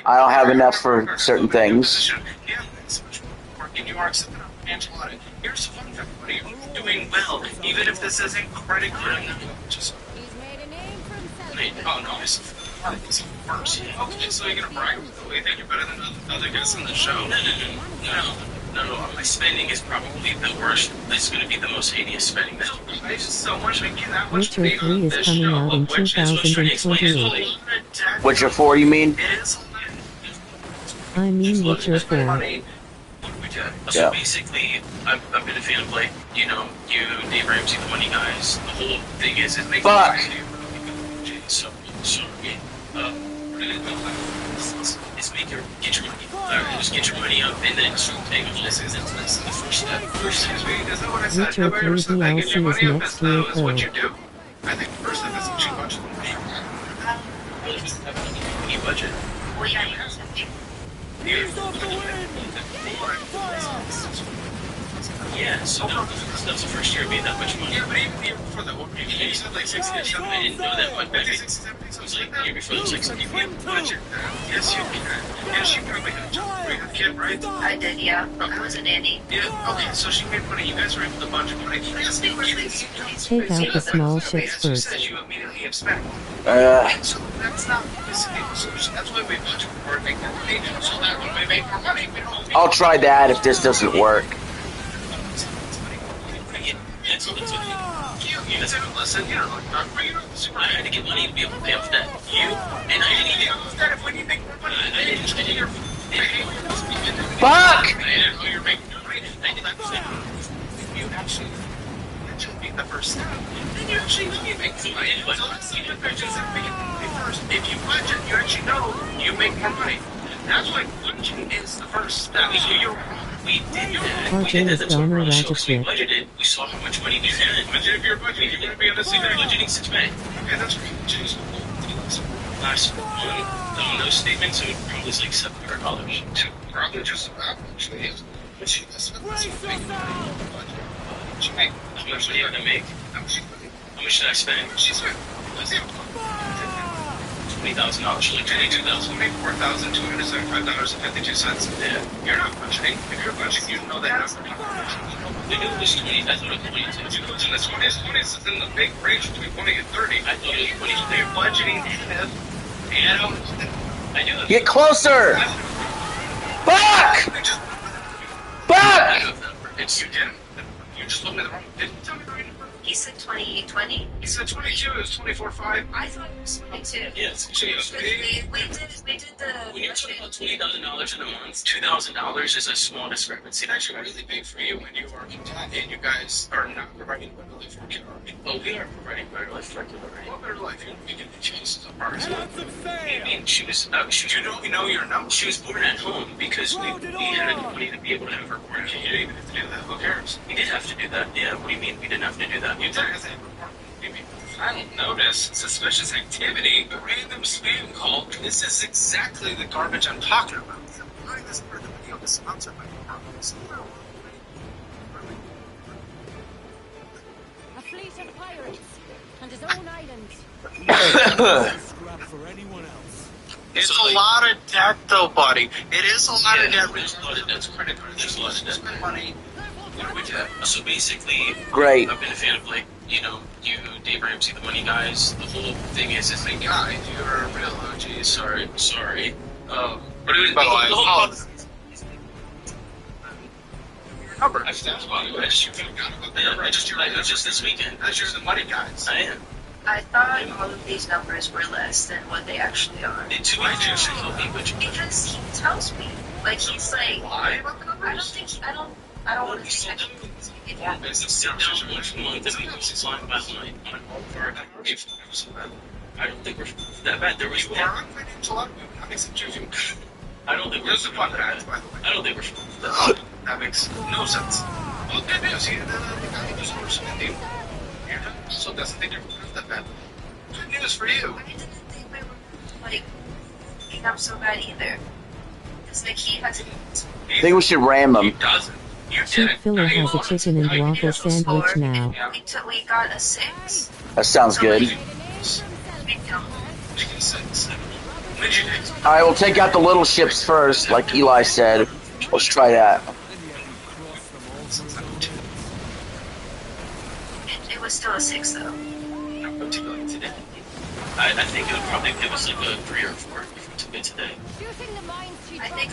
I don't have enough for certain things. Yeah, it's much more work and you are accepting a financial audit. Here's the fun fact, buddy. You're doing well, even if this isn't credit card. Just. Oh no, it's first. Okay, so you're gonna brag with the way that you're better than other guys on the show? No. My spending is probably the worst. It's going to be the most hideous spending. I just so much making that much Witcher 3 is coming out in 2028. Witcher 4, you mean? I mean Witcher 4. So basically, I've been a fan of like, you, Dave Ramsey, the Money Guys. The whole thing is it makes Fuck! So it's make your get your money. Just get your money up and then take it. That's the first step. Excuse me, is that what I said? Witcher 3 DLC is next year Is what you code. do? I think the first step is too much. Any budget. Well, yeah, you have something. Yeah, so that's the first year made that much money. Yeah, but even the year before that, you said like 60 or something. I didn't know that much back. It was like the year before, it was like 60. Budget. Yes, you can. Yes, you probably had a kid, right? I did, yeah. I was a nanny. Yeah, okay, so she made money. You guys were able to budget money. Take out the small ships first. You immediately have spent. So that's not the solution. That's why we budget for make more money. So that when we make more money, we don't. I'll try that if this doesn't work. Listen, I had to get money to be able to pay off that. And I didn't even know that if when you make more money, I didn't Fuck! I didn't know you were making more money. I did not say you actually be the first step. Then you actually know you make more money. So let's see the pictures that make it first. If you budget, you actually know you make more money. That's why budgeting is the first step. We did that. RJ is Donor We Ragic. budgeted. We saw how much money we had. Budget if you're budgeting, you're going to be on the same budgeting 6 minutes. Okay, that's great. Budgeting's last one. On those statements, it would probably like $700. Probably just about, actually. But she was how much did you have to make? How much did I spend? She spent $20,000, like $22,000, maybe $4,275.52. Yeah, you're not budgeting. If you're budgeting, you know that number. I knew it was 20. I thought it was 22. It's in the 20s. 20s is in the big range between 20 and 30. I thought it was 20. They're budgeting and I knew it. Get closer! Fuck! Fuck! You didn't. You just looked at the wrong. Didn't you tell me the right number? He said 2820. He said 22. It was 24.5. I thought it was 22. Yes. We did the. When you're talking about $20,000 in a month, $2,000 is a small discrepancy. It's actually really big for you when you are content and you guys are not providing better life for your army. Well, we are providing better life for your army. What better life? You're making the chances of ours. I mean, she was you know your number. She was born at home because we had the money to be able to have her born. You didn't even have to do that. Who cares? We did have to do that. Yeah. What do you mean we didn't have to do that? You did have to have her born. I don't notice suspicious activity, a random spam call. This is exactly the garbage I'm talking about. Why this part of the video is sponsored by A fleet of pirates and his own island. Scrap for anyone else. It's a lot of debt, though, buddy. It is a lot of debt. There's a lot of debt's credit card. There's a lot of debt. Spend money. So basically, Great. I've been a fan of, like, you know, you, Dave Ramsey, the Money Guys. The whole thing is like, guy, you're a real OG. Sorry. But it was, by the way, I forgot about it. I just this weekend. Because you're the Money Guys. I am. I thought all of these numbers were less than what they actually are. To me, just because he tells me, like, he's like, why? I don't want to think I don't think we're that bad. There was one. I don't think we're that bad. I don't think we're that bad. That makes no sense. Well, good news. The guy just works in the team. So doesn't think you're that bad. Good news for you. I didn't think we were, like, being up so bad either. Because, like, he has... I think we should ram them. He doesn't. Chief Filler has a chicken and waffle sandwich now. We got a 6. That sounds good. Alright, we'll take out the little ships first, like Eli said. Let's try that. It was still a 6, though. I think it would probably give us like a 3 or 4 if we took it today. I think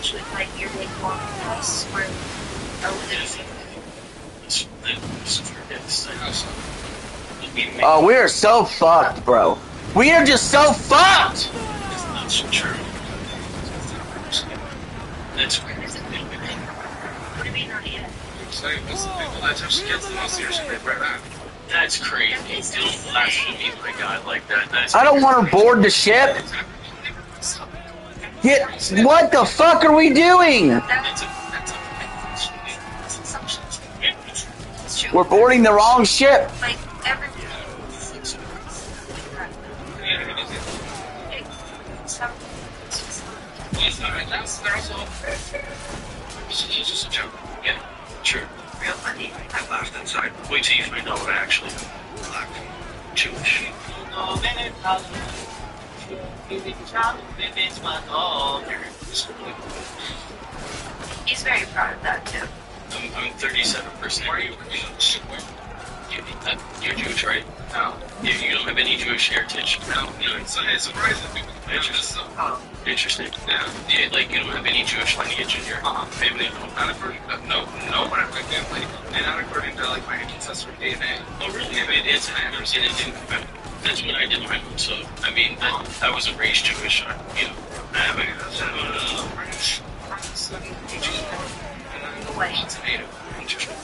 should like your big one price or a little. Oh, we are so fucked, bro. We are just so fucked! It's not so true. That's weird. What do you mean, not yet? That's crazy. Don't blaspheme my god like that. I don't want to board the ship. What the fuck are we doing? We're boarding the wrong ship. Like every. He's just a joke. Yeah, sure. Real money. I laughed inside. Wait till you find out what I actually black. Jewish. He's very proud of that too. I'm 37%. Why are you you're Jewish, right? No. You don't have any Jewish heritage? No. It's surprising. Interesting. Interesting. Yeah, like you don't have any Jewish lineage in your family? Not according to no one in my family, and not according to like my ancestry DNA. Oh really? Yeah, it's that's what I did find out. So I mean, I wasn't raised Jewish. You know, I have a British, and then White. Native. Interesting.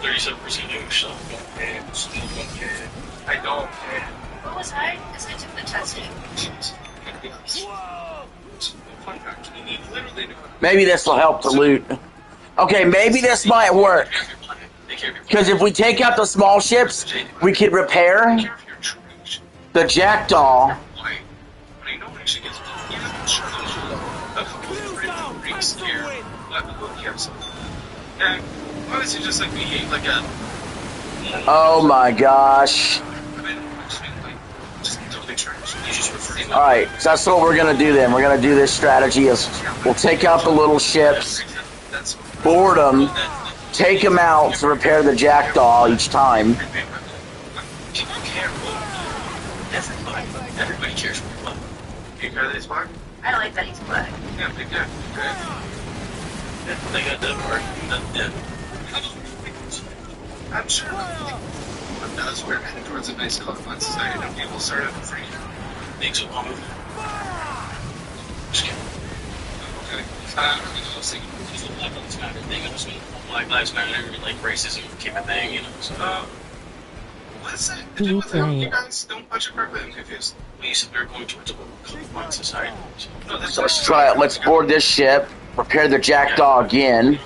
37% Jewish. So I don't. What was I? Because I took the testing. Maybe this will help the loot. Okay, maybe this might work. Because if we take out the small ships, we could repair the Jackdaw. Obviously, just like we like a. Oh my gosh. Alright, so that's what we're gonna do then. We're gonna do this strategy is we'll take out the little ships, board them, take them out to repair the Jackdaw each time. Everybody cares for blood. You care that he's black? I like that he's black. Yeah, big guy. They got that part. Yeah. I'm sure what does we're heading towards a nice colorblind society and people start having freedom. Thanks, Obama. Just kidding. Okay. I was thinking the Black Lives Matter thing. I was when Black Lives Matter, like racism became a thing, you know. So, what is that to do with it? You guys don't watch it correctly. I'm confused. We said we were going towards a colorblind society. So let's try it. Let's board this ship. Prepare the jackdaw again.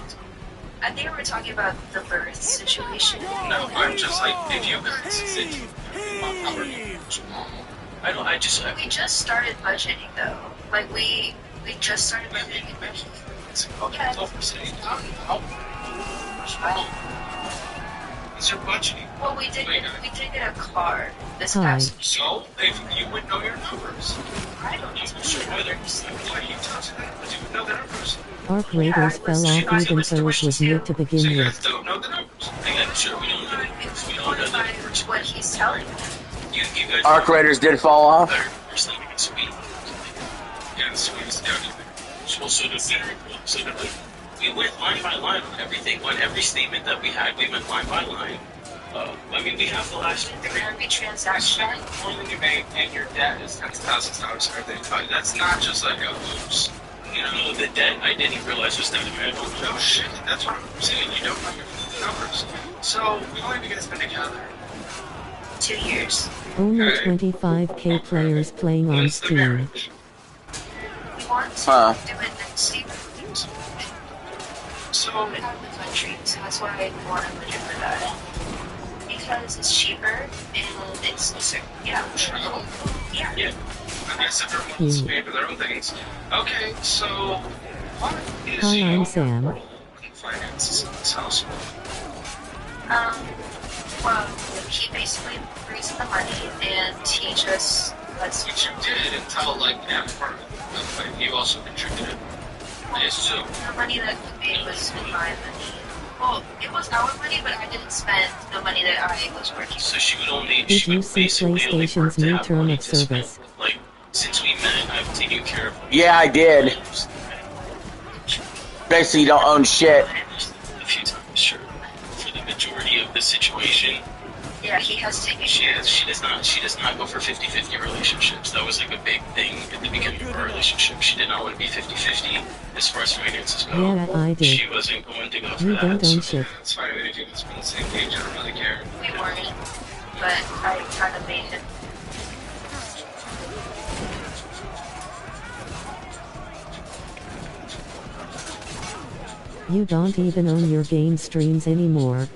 I think we were talking about the birth situation. No, I'm just like, if you guys think we just started budgeting though. Like we just started budgeting. Yeah. What's wrong? Is your budgeting? Well, we did get a car this Hi. past week. So, if you would know your numbers. I don't know. Why you touch that? Because you would know the numbers. Arc Raiders fell off even Surge was new to begin So you with. guys don't know the numbers. And sure, we don't know the numbers. We don't know the numbers. What he's telling me. You guys Arc Raiders did fall off. You're sleeping in Sweden. Yeah, the Sweden's down here. Well, so did we. So did we. We went line by line on everything. On every statement that we had, we went line by line. I mean, we have the last Every transaction. More than you made, and your debt is $10,000 for everything. That's not just like a oops. You know, the debt I didn't realize was that amount. No shit, that's what I'm saying. You don't know your numbers. So, how long have you guys been together? 2 years. Only 25k players playing on Steam. We want to do it next year. So, out of the country, so that's why I want to budget for that. Because it's cheaper and it's yeah. Yeah. I guess everyone wants to pay for their own things. Okay, so what is Hi, I'm your Sam. finances in this house? Well, he basically brings in the money and he just lets. Which you did until like after part of it. But you also contributed. I assume. The money that he paid was my money. Well, it was our money, but I didn't spend the money that I was working. So she would only. Did you see PlayStation's new term of service? Like since we met, I've taken care of. Yeah, I did. Basically, you don't own shit. A few times, sure. For the majority of the situation. Yeah, he has taken. She does not go for 50-50 relationships. That was like a big thing at the beginning of our relationship. She did not want to be 50-50 as far as finances go. Yeah, I did. She wasn't going to go for You that. don't own shit. That's fine. I mean, if you guys are on the same page, I don't really care. We weren't, but I kind of made him. You don't even own your game streams anymore.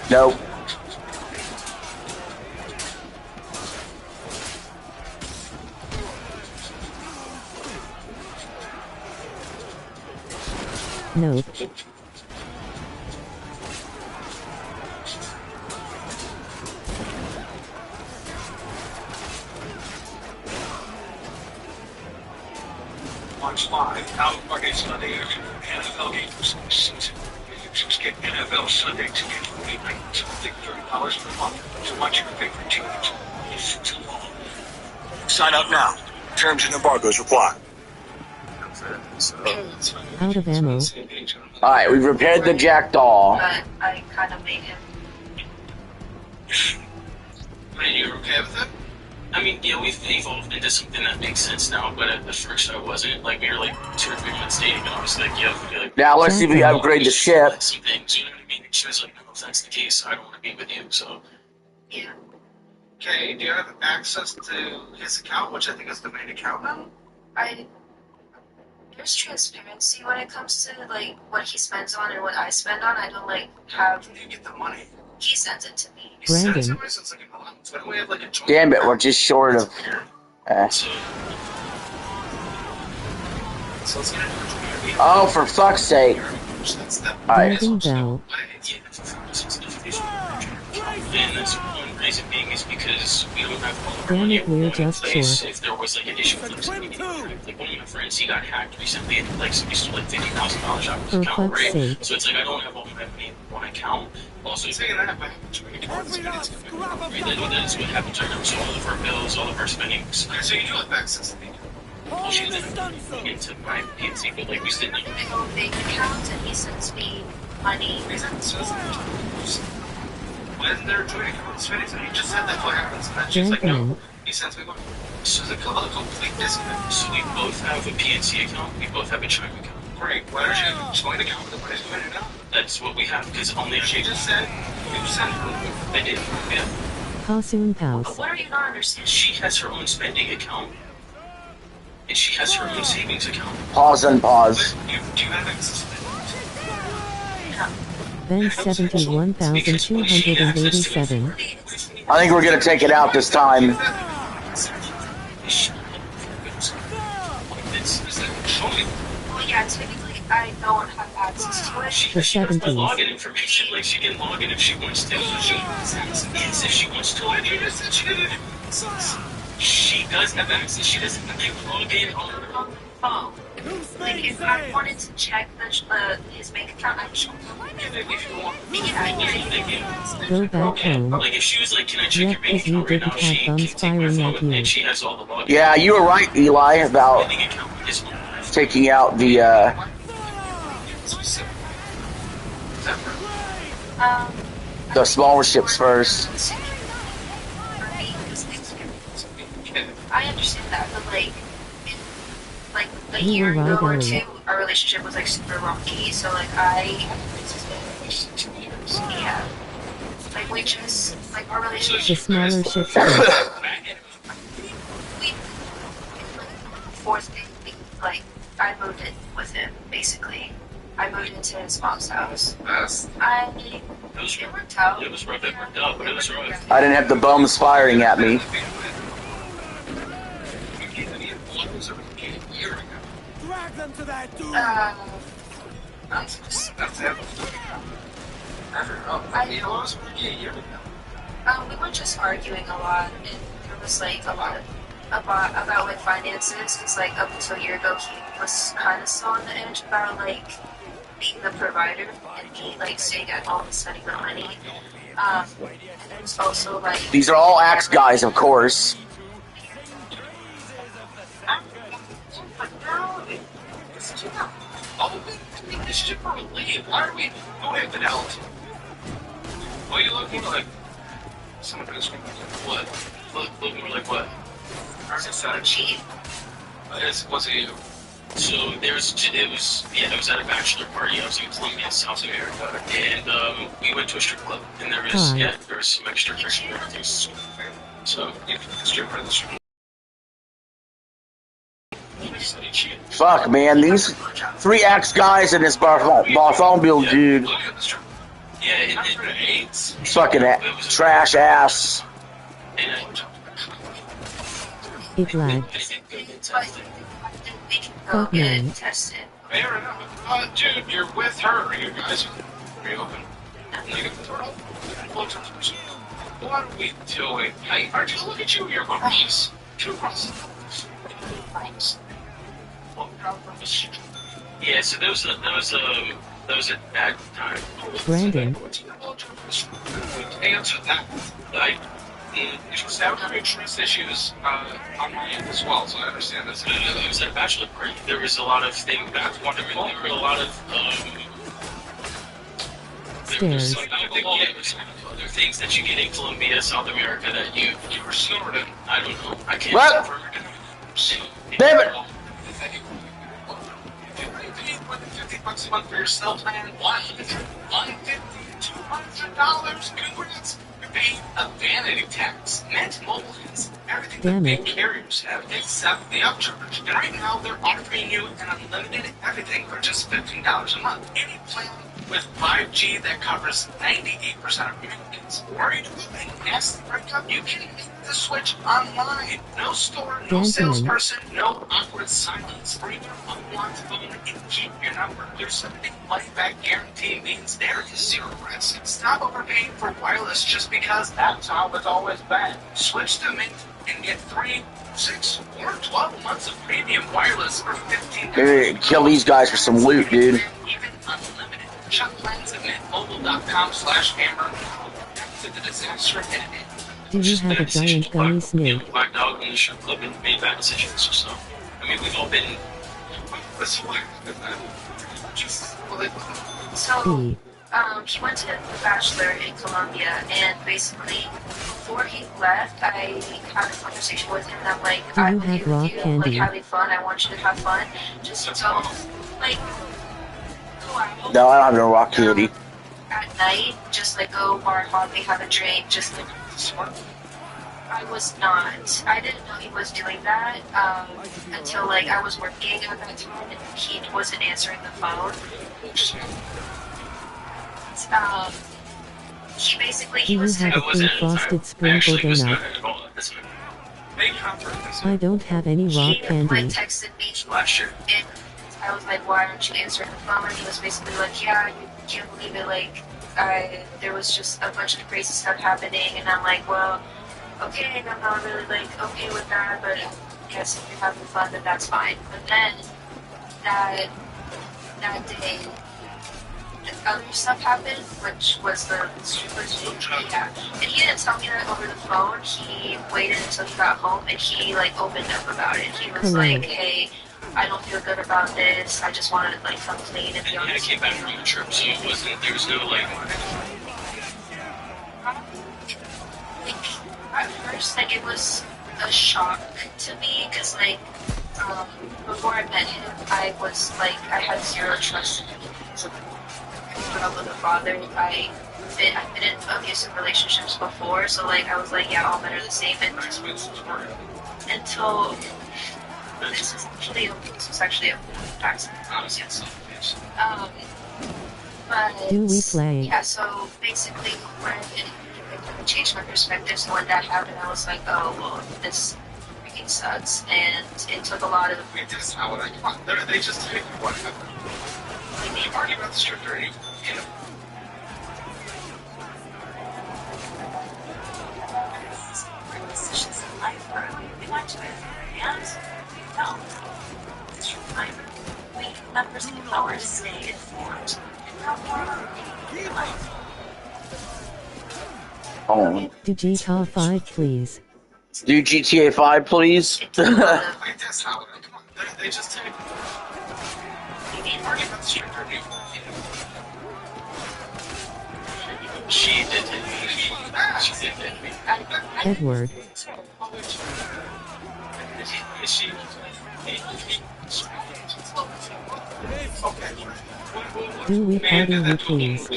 Nope. Nope. Watch live out Monday, Sunday after NFL games. Users get NFL Sunday to get free nights. I think $30 per month to watch your favorite teams. It's too long. Sign up now. Terms and embargoes apply. Out of ammo. Alright, we've repaired the jackdaw. But I kind of made him. Are you okay with it? I mean, yeah, we've evolved into something that makes sense now, but at the first I wasn't. Like, we were like 2 or 3 months dating, and I was like, yeah, like, Now let's see if we can upgrade the ship. some things, you know what I mean? And she was like, no, if that's the case, I don't want to be with you, so. Yeah. Okay, do you have access to his account, which I think is the main account now? There's transparency when it comes to like what he spends on and what I spend on. I don't like have. Where do you get the money? He sends it to me. Brandon. So it's like a allowance. Why don't we have like a joint Damn it, account? we're just short of. So let's get into the Oh, for fuck's sake. Alright. Golden Bell. And that's one reason being is because we don't have all the Damn money it, we're in just place. short. If there was like an issue with somebody getting hacked, like one of my friends, he got hacked recently, and like somebody stole like $50,000 out of his For account, fuck's right? sake. So it's like I don't have all my money in one account. Also, taking that back to my account, that's what happens right now. So all of our bills, all of our spendings. So you do have access to me. Well, she didn't into my PNC, but like we still My own bank account, and he sends me money. When they're joining spending, so he just said that what happens, and then she's like, no. He sends me money. So the complete disconnect. So we both have a PNC account, we both have a chime account. Great. Why don't you have a joint account with the money's going to go? That's what we have, because only she just said, you sent her. They didn't. Yeah. How soon pause? But what are you not understanding? She has her own spending account. And she has her own savings account. Pause and pause. But do you have access to that? Ben 71,287. I think we're gonna take it out this time. Well, yeah, typically I don't have access to it. The 70s. Login information, like she can log in if she wants to. Yes, if she wants to. She does have access. She doesn't have to log in on her phone. Like, if I wanted to check his bank account, I should. If you want. Go back home. Like, if she was like, can I check your bank Yes, you account right didn't now? have thumbs firing at you. And she has all the login. Yeah, you were right, Eli, about taking out the smaller ships first. I understand that, but like a year ago or two, our relationship was like super rocky. So like it's been 2 years. Yeah, like we just like our relationship. The smaller ships. We forced it. Like I moved in with him basically. I moved into his mom's house. It worked out. It was rough, it worked out, but it was rough. I didn't have the bums firing at me. Drag them to that dude! We were just arguing a lot, and there was like a lot about with finances. It's like up until a year ago, he was kind of still on the edge about like being the provider and me like staying at home and spending my money. It was also like These are all Axe guys, of course. Why are we going fidelity? Why are you looking like someone who's what? Look more like what? cheap. Was it? So it was at a bachelor party. I was in Colombia, South America, and we went to a strip club, and there was some extracurricular things. So you can strip for the strip. Fuck, man, these 3 Axe guys in this Bartholomew dude. Yeah, it's Fucking trash ass. It lagged. Fuck man. Fair enough. Dude, you're with her. You guys are you open? What are we doing? Hey, aren't you look at you? You're cross. 2 crosses. Yeah, so that was a bad time. Brandon. Answer that. That was having trust issues on my end as well, so I understand this. It was at a bachelor party. There was a lot of things that there were a lot of Stairs. other things that you get in Colombia, South America that you were sort of, I don't know, I can't What? Damn it! $50 a month for your cell plan, $150, $200. Congrats! You're paying a vanity tax. Mint Mobile has everything Damn that it. big carriers have except the upcharge. And right now they're offering you an unlimited everything for just $15 a month. Any plan with 5G that covers 98% of Americans. Worried about a nasty breakup? You can make the switch online. No store, no salesperson, no awkward silence. Bring your unlocked phone and keep your number. Their 7-day money-back guarantee means there is zero risk. Stop overpaying for wireless just because that's how it's always been. Switch to Mint and get 3, 6, or 12 months of premium wireless for $15. Maybe kill these guys for some loot, dude. Even unlimited. Shop plans at mintmobile.com/hammer. To the disaster ahead. Do you have a giant gummy snake? Blacked out in the strip club and made bad decisions or so. I mean, we've all been So, he went to The Bachelor in Colombia, and basically, before he left, I had a conversation with him, and I'm like, Do you I'm have okay raw with you, candy? like, having fun, I want you to have fun, just don't, like, go out. No, I don't have no rock candy. At night, just, like, go bar hopping, have a drink, just, like, I was not. I didn't know he was doing that until, like, I was working at that time, and he wasn't answering the phone. He basically, Do he you was have a free frosted sprinkle donut? I don't have any raw he candy. like texted me last year, and I was like, "Why aren't you answering the phone?" And he was basically like, "Yeah, you can't believe it. Like, there was just a bunch of crazy stuff happening." And I'm like, "Well, okay, I'm not really like okay with that, but I guess if you're having fun, then that's fine." But then that day, other stuff happened, which was the stripper scene. Yeah, and he didn't tell me that over the phone. He waited until he got home, and he like opened up about it. He was like, "Hey, I don't feel good about this. I just want to like come clean and be honest." I came back from the trip, so it wasn't. There was no like. At first, like, it was a shock to me, because, like, before I met him, I was, like, I had zero trust in him. So, I grew up with a father. I've been in abusive relationships before, so, like, I was like, yeah, all men are the same. And until this was actually a accident. But, Do we play? Yeah, so, basically, when it changed my perspective, so when that happened, I was like, oh, well, this freaking sucks, and it took a lot of... Wait, this is how I come on, they just take what happened. Like, you argue about the script already, you know. Decisions in life where we want to, and no. It's your life. We members of the power to stay informed and come forward in life. Oh. Do GTA 5, please. Do GTA 5, please. Wait, that's how I come on, they just take... You argue about the script already, you know. She did me. Edward. Do we party you, please?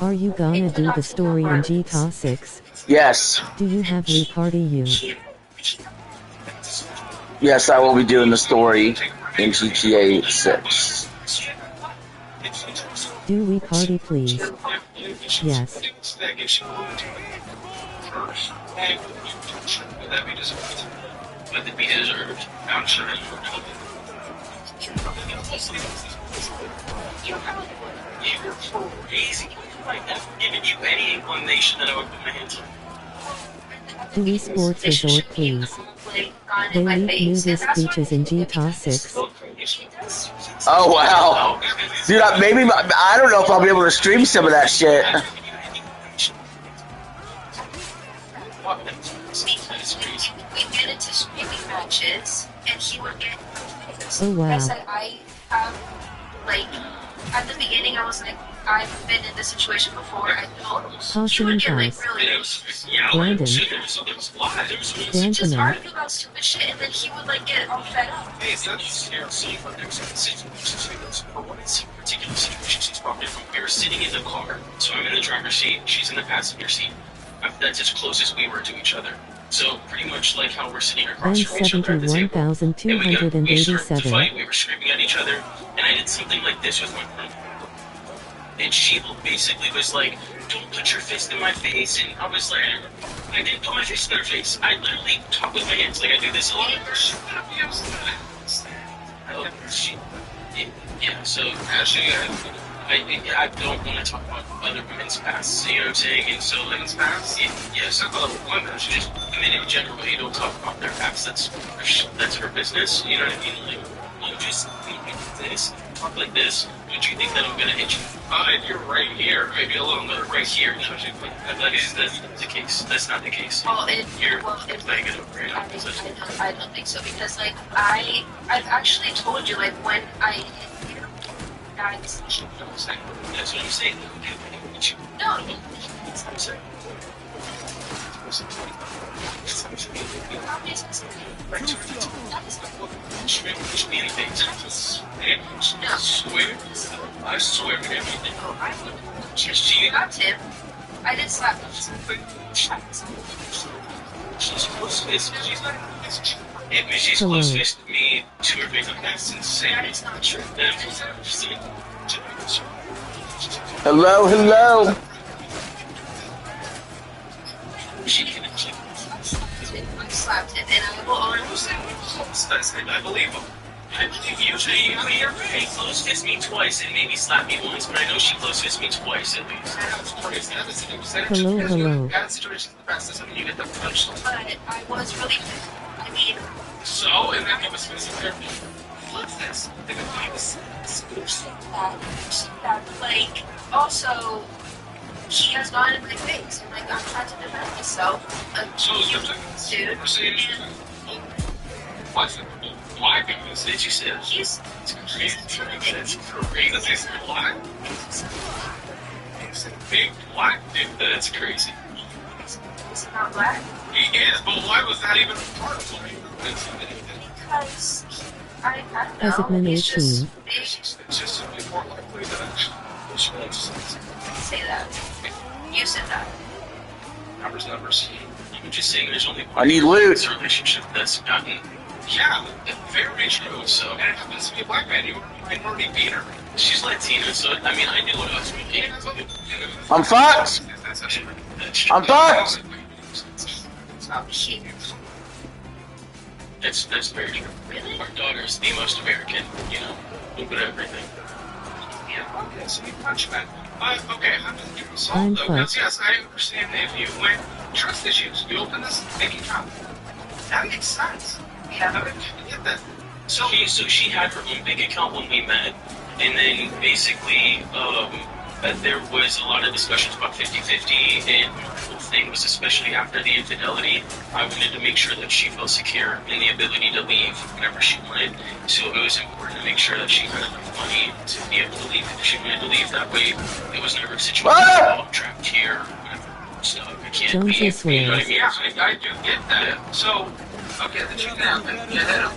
Are you gonna do the story in GTA 6? Yes. Do you have we party you? Yes, I will be doing the story in GTA 6. Do we party, please? Yes. But the be deserved. I'm sure you're crazy. Like, I've given you any inclination that I would put my hands on. Do we sports resort, please? They leak nudist beaches in GTA 6. Oh, wow. Dude, maybe, I don't know if I'll be able to stream some of that shit. We get into streaming matches, and he would get... Oh, wow. I said, like, at the beginning, I was like, I've been in this situation before. I felt he would get, like, really... Brandon. Just argue about stupid shit, and then he would, like, get all fed up. Hey, so that's there's for one particular situation she's brought me from. We were sitting in the car, so I'm in the driver's seat, she's in the passenger seat. That's as close as we were to each other. So pretty much like how we're sitting across from each other at the table. And we started to fight, we were screaming at each other, and I did something like this with my friend. And she basically was like, don't put your fist in my face, and I was like, I didn't put my fist in her face. I literally talk with my hands like I do this a lot. Yeah, so actually, I don't want to talk about other women's pasts, you know what I'm saying? And so, like, yes, I love women, just, I mean, in general, you don't talk about their past, that's her business, you know what I mean? Like, just like this, talk like this, would you think that I'm gonna hit you? If you're right here, maybe a little bit right here. That's not the case. That's not the case. Well, You're if playing it over here. I don't think so, because like I've actually told you, like when I hit you, guys. That's what I'm saying. No. That's what I'm saying. I swear to everything. Oh, I would just slapped him. I didn't slap him. She's close faced to me to her face. That's insane. That is not true. Hello, hello. I slapped him, and I will almost I believe him. I believe you. She close fist me twice and maybe slapped me once, but I know she close fist me twice at least. Hello, hello. But I was really, I mean. So, and then he was physical therapy. What's this? Like, also, he has gone in my face, and like, I'm trying to defend myself. Dude. What's it? Why? Because did you say that? He's intimidating. That's crazy. He's black? He's a big black dude. That's crazy. He's not black? He is, but why was that even a part of what he Because I don't know. Husband He's just 18. big. It's just simply more likely that she wants to Say that. You said that. numbers. You can just say there's only one I need loot. relationship that's gotten. Yeah, very true. So, and it happens to be a black man. You already beat her. She's Latina, so I mean, I knew what I was doing. I'm fucked. I'm fucked. That's very true. Really? Our daughter's the most American, you know, look at everything. Yeah, okay, so you punch back. Okay, how does it resolve I'm though? Because yes, I understand if you went trust issues, you open this bank account. That makes sense. Yeah. I get that. So she had her own bank account when we met, and then basically, there was a lot of discussions about 50-50, and the whole thing was, especially after the infidelity, I wanted to make sure that she felt secure in the ability to leave whenever she wanted. So it was important to make sure that she had enough money to be able to leave if she wanted to leave. That way, it was never a situation where I'm trapped here, whatever stuff. I can't leave. You know what I mean? Yeah, I do get that. So, okay, the truth happened. You had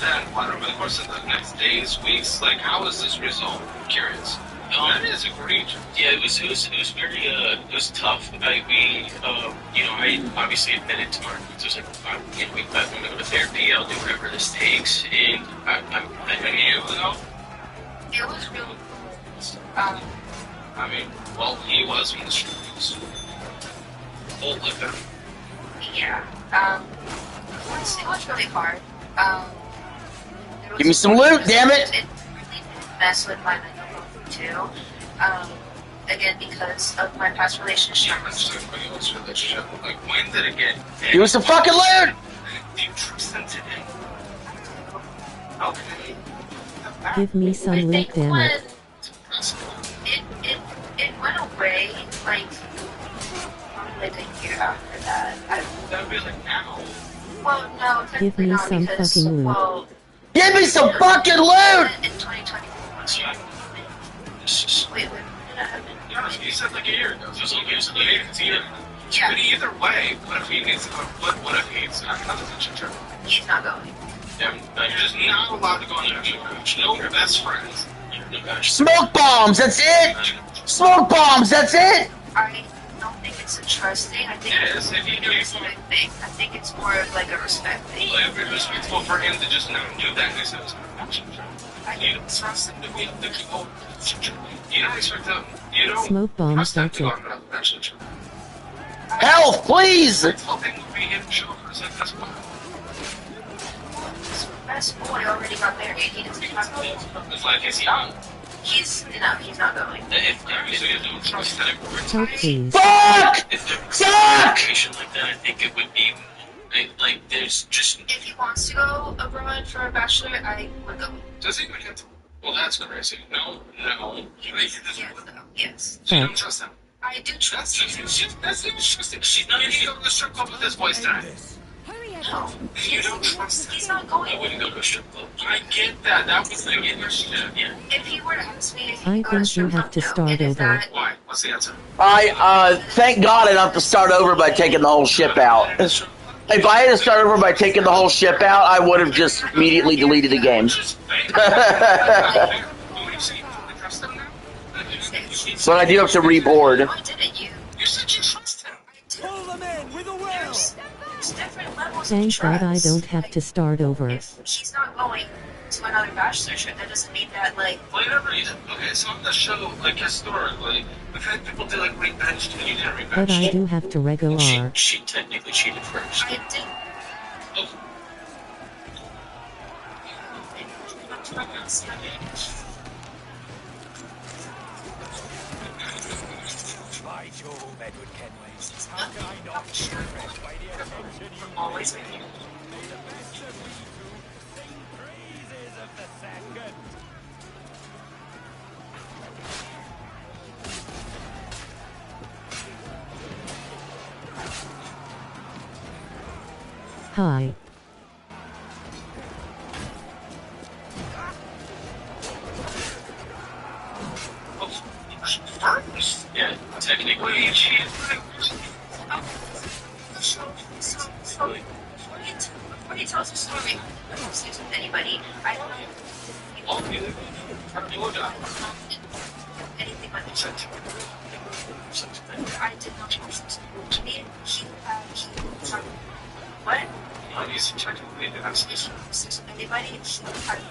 then over the course of the next days, weeks, like how was this resolved? I'm curious. That is egregious. Yeah, it was very, it was tough. I obviously admitted to Mark. It was like, I'm going to go to therapy. I'll do whatever this takes. And I knew, though. It was real. I mean, well, he was on the streets. Old liquor. Yeah. It was really hard. Give me some loot, damn it! It really messed with my mental health too. Again, because of my past relationship. Yeah, that's everybody else's relationship. Like, when did it get? Give me some fucking loot! Do you trust them today? Okay. Give me some I loot, think damn when it. it went away, like probably like a year after that. That'd be like now. Well, no, Give me not some because, fucking loot. well, Give me some fucking loot! in 2020. Wait, when did that happen? Yeah, you said like a year ago. So it was like it's a year. Yeah. But either way, what if he needs to go? What if he's not on the trip? He's not going. Yeah, you're just not allowed to go on the trip. No, your best friends. Smoke bombs, that's it! Smoke bombs, that's it! I don't think it's a trust thing. I think it is. If you do it's a big thing. I think it's more of like a respect thing. Well, it would be respectful for him to just not do that because it was you don't trust him to be able to go. You don't expect him. You don't Smoke bombs, that's it. Health, please! The thing would be him showing us like this one. Best boy already got married. He doesn't have to. It's like, is he young? He's not going. So you don't trust that Help, please. Fuck! If there was a situation like that, I think it would be Like, there's just... If he wants to go abroad for a bachelor, I would go. Does he even have to... Well, that's crazy. No. Yes. So you don't trust him? I do trust him. That's interesting. She's not even going to the strip club with this boy's dad. No. You don't trust him? He's not going. I wouldn't go to a strip club. I get that. That was the interesting. Yeah. If he were to ask me if he I would go to a think you strip have club, to no. start And if over. that- Why? What's the answer? Thank God I don't have to start over by taking the whole ship out. If I had to start over by taking the whole ship out, I would have just immediately deleted the game. But I do have to reboard. Why didn't you? You said you trust him. Pull them in with a will. There's different levels Thank of God trust. I don't have to start over. If he's not going to another bachelor trip, that doesn't mean that, like... Whatever reason. Okay, so on the show, like, historically, we've had people do, like, revenge, and you didn't revenge. But I do have to regular. She technically cheated first. I did. Oh. By Jove, Edward Kenway. How can I not be impressed by the attention you Always pay? with you. May the best of we two sing praises of the second. Hi. First? Yeah, technically, she is. So, before he tells the story, I don't have sex with anybody. I don't know anything but the church. I did not have sex with me. What? He's technically not Sex with anybody.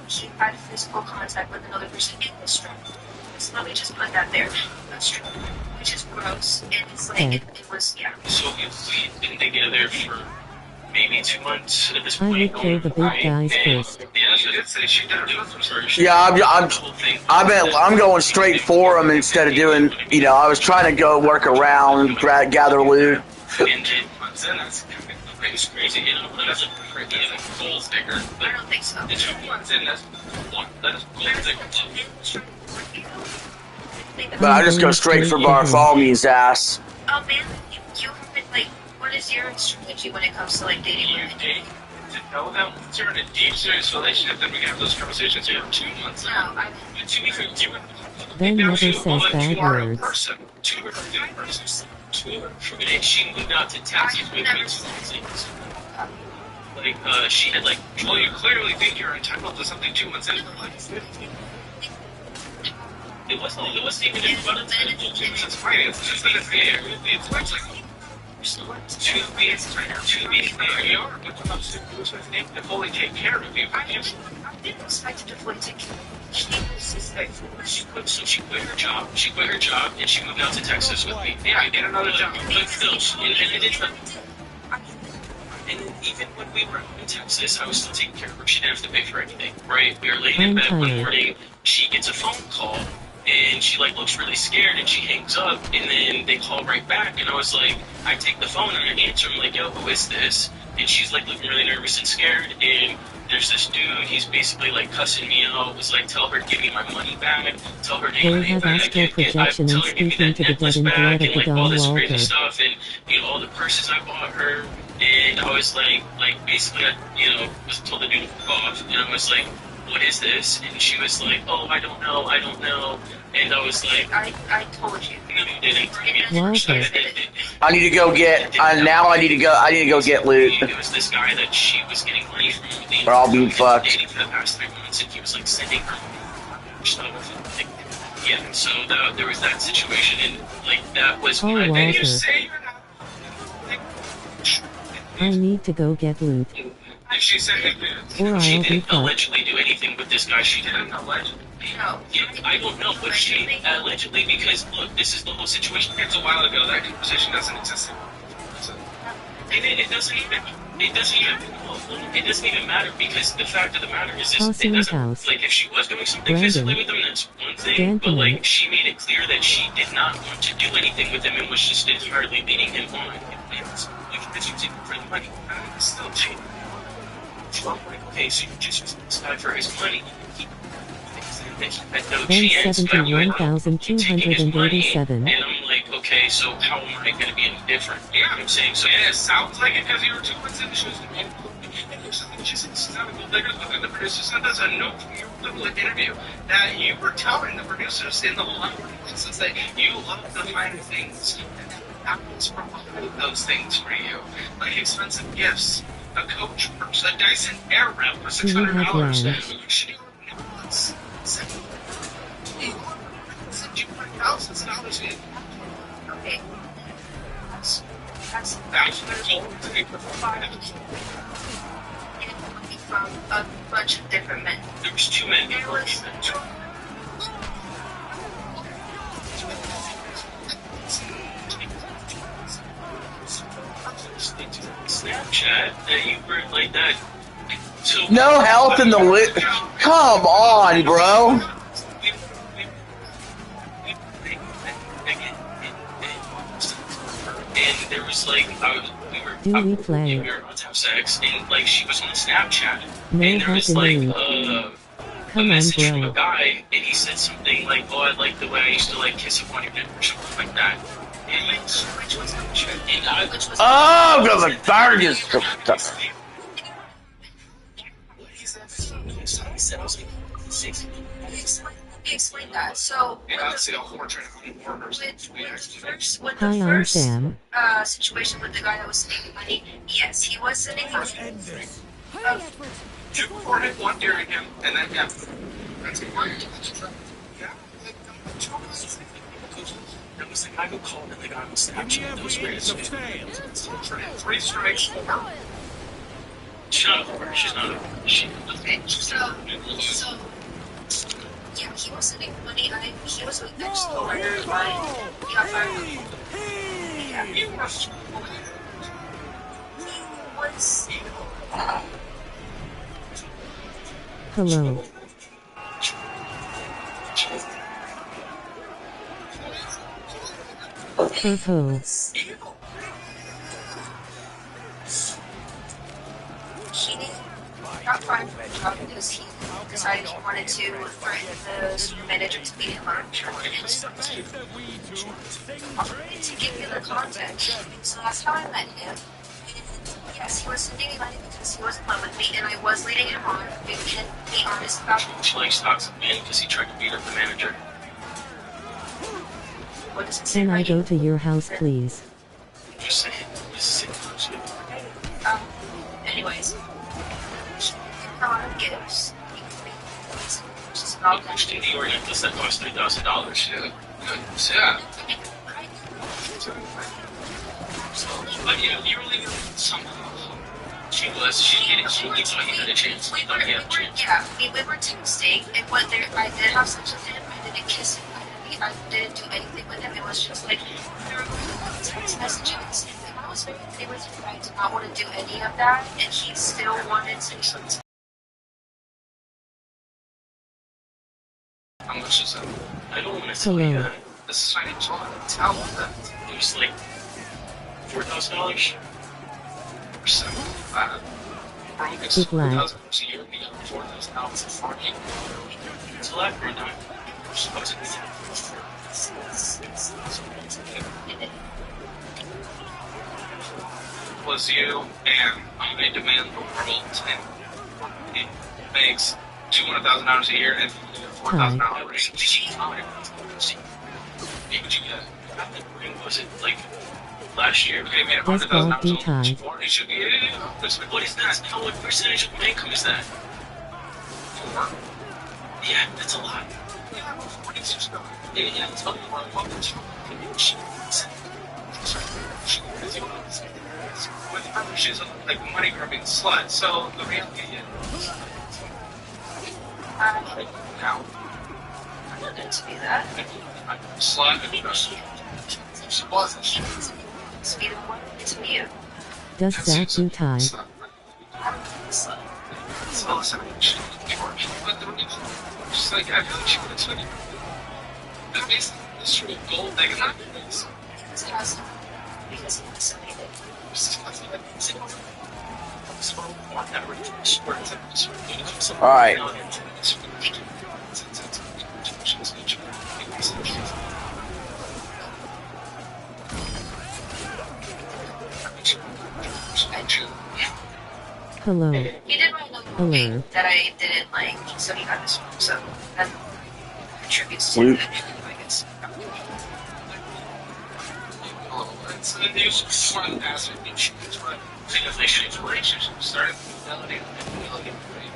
He had physical contact with another person in the strip. So let me just put that there. That's true. Which is gross. And it's like, it was, yeah. So we've been together for maybe 2 months at this I point. would kill the big guys first. Yeah, she did say she did do it first. Yeah, I'm going straight for him instead of doing, I was trying to go work around, gather loot. And then months in, that's crazy, that's a freaking gold digger. I don't think so. And 2 months in, that's gold digger. But I just go straight for Bartholomew's ass. Oh man, you haven't, like, what is your strategy when it comes to, like, dating women? To know them, once you're in a deep, serious relationship, then we can have those conversations here 2 months. No, I... To be fair, you would... Then never says bad words. Two were from different persons. Two were from it. She moved out to Texas with me 2 months ago. Like, she had, like, well, you clearly think you're entitled to something 2 months in. It wasn't even about it's finance. It's just that it's there. It's like to be fair, you are to fully take care of you. I didn't expect her to fully take care of me. She quit her job. She quit her job and she moved out to Texas with me. Yeah, I did another job. But still, and even when we were in Texas, I was still taking care of her. She didn't have to pay for anything, right? We were laying in bed one morning. She gets a phone call. And she, like, looks really scared, and she hangs up, and then they call right back, and I was like, I take the phone, and I answer, I'm like, yo, who is this? And she's, like, looking really nervous and scared, and there's this dude, he's basically, like, cussing me out, was like, tell her to give me my money back, tell her to give me They have astral projection and speaking to the dead and blood of the Don all this crazy Walker. stuff, and, all the purses I bought her, and I was like, basically, I, was told the dude to fuck off, and I was like, what is this? And she was like, oh, I don't know. And I was like, I told you. No, you didn't. Walter. I need to go get, I need to go get loot. It was this guy that she was getting money from. Or I'll be fucked. Dating for the past 3 months, and he was like sending her stuff. Yeah, and so there was that situation, and like that was Oh, when Walter. you say you're not. I need to go get loot. And she said Or she I'll be didn't fucked. allegedly do anything with this guy. She didn't allegedly. No. Yeah, I don't know, but she allegedly, because look, this is the whole situation. It's a while ago. That conversation doesn't exist. And it doesn't even matter, because the fact of the matter is this, House it in doesn't, house. like, if she was doing something Brandon. physically with him, that's one thing, but Gentlemen. like, she made it clear that she did not want to do anything with him and was just entirely leading him on. because you did it for the money. It's still cheap. So I'm like, okay, so you just use this guy for his money. He had no chance, but you were taking his money. 71,287. And I'm like, okay, so how am I going to be any different? Yeah, I'm saying, so yeah, it sounds like it because you were 2 months in the shows. The producer sent us a note from your little interview that you were telling the producers in the line instance that you love the finer things. And that Apple's provided those things for you. Like expensive gifts, a coach, a Dyson Airwrap for $600. You should know this. $1,000 in. Okay. That's from a bunch of different men. There was 2 men. There was Snapchat that you were like that. So No health in the lit. Come on, bro. And there was like, Do we play? we were about to have sex, and like she was on Snapchat, No and there was like a Come on, message from a bro. guy, and he said something like, "Oh, I like the way I used to like kiss up on your neck" or something like that. And like, which was Snapchat, and I which was Oh, because the dog is. explain that. So yeah, I'd say a whore trying to find partners. with Hi, the I'm first Sam. situation with the guy that was sending money, yes, he was sending money. Two recorded, one during him, and then yeah. That's one. Yeah. That was the guy who called and the guy on Snapchat. That was weird. 3 strikes, 4. She's not a whore. She's not a whore. So yeah, he was sending money. He was with next coworker of mine. He got fired. Yeah, he was. Hello. Ho. He got fired from the job because he decided he wanted to threaten the manager to beat him on to give you the context. So that's how I met him. And yes, he was sending me money because he was in love with me, and I was leading him on. We can be honest about it. She likes toxic men because he tried to beat up the manager. What does it say? Can I go to your house, please? Just saying. This is sick. Anyways, a lot of gifts. Which New York necklace that cost $3,000. Yeah. Yeah. But yeah, you really somehow. She thought he had a chance. We were texting, and I did have sex with him. I didn't kiss him. I didn't do anything with him. It was just like we were text messages. And I was very clear with him. I did not want to do any of that, and he still wanted to. How much is that? I don't want to tell you that. This is financial. Tell me that. It was like $4,000 or something. Broke is $4,000 a year. We got $4,000 for me. It's a lot for a dime. We're supposed to be was you, and I demand the world, and it makes $200,000 a year and $4,000. Was it like last year? Okay, made $100,000. What is that? How what percentage of income is that? 4? Yeah, that's a lot. Yeah, it's a with she's like money grubbing slut. So the reality is, now I wanted to be that. Slut and she wasn't. To be the one to you. Does that do time? So listen, but the reason, she's like, I feel like she would have took it. But basically, this sort of gold thing is not this. It has to, because he was so hated. Alright. Hello. He did my little Hello. movie that I didn't like, so he got this one. So that contributes to Luke. it, I guess. It's an use one of the acid issues, but if they change relationships, started fidelity, and looking great.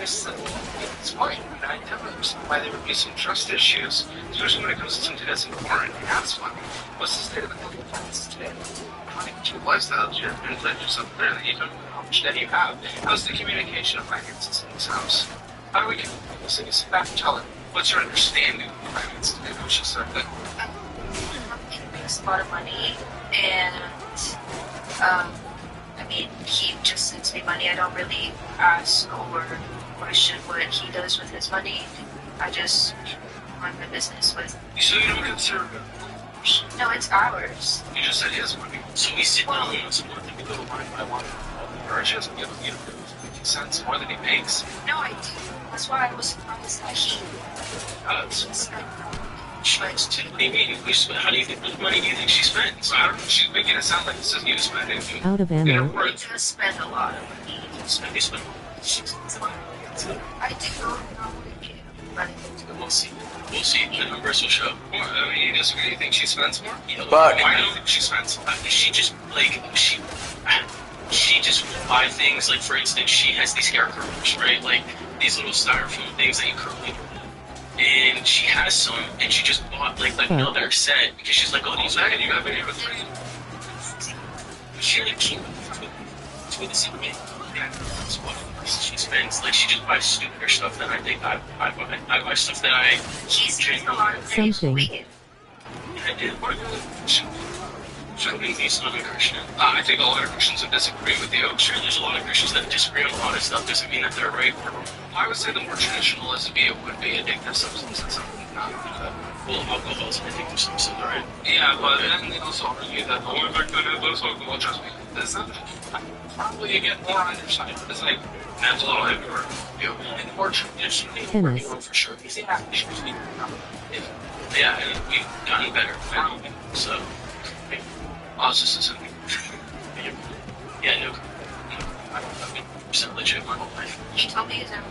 It's fine. I never understand why there would be some trust issues, especially when it comes to something that's important. That's why. What's the state of the health plans today? Your lifestyle, your influence, yourself clearly. You don't know how much debt you have. How's the communication of finances in this house? How do we get this thing? Sit back and tell her. What's your understanding of finances today? We should start that. He makes a lot of money, and I mean, he just sends me money. I don't really ask or question what he does with his money. I just run the business with. So you don't consider it? No, it's ours. You just said his money. So we sit down once a month and we go line by line. Or just give him 50 cents more than he makes. No, I do. That's why I was surprised that he does. What do you mean? How do you think? What money do you think she spends? I don't know. She's making it sound like this is you spending. Out of ammo. I do spend a lot of money. You spend I do. But we'll see. We'll see. The numbers will show. I mean, you disagree? You think she spends more? But why do you think she spends? She just she just will buy things. Like for instance, she has these hair curlers, right? Like these little styrofoam things that you curl. And she has some, and she just bought like another set because she's like, oh, these are you have any with me? She like came to the same way. That's what she spends. Like she just buys stupider stuff than I think I buy. I buy stuff that I Something. I did. Shouldn't be Southern Christian. I think a lot of Christians would disagree with you. Sure, there's a lot of Christians that disagree on a lot of stuff. Doesn't mean that they're right. I would say the more traditional lesbian would be addictive substances. Well, alcohol is an addictive substance, right? Yeah, but then they also argue that the only victim of those alcohol just because probably you get more on your side. It's like that's a little heavier. And the more traditionally, for sure. Yeah, and we've gotten better. So. I was just assuming. Yeah, no. I've been percent legit my whole life. he told me his own.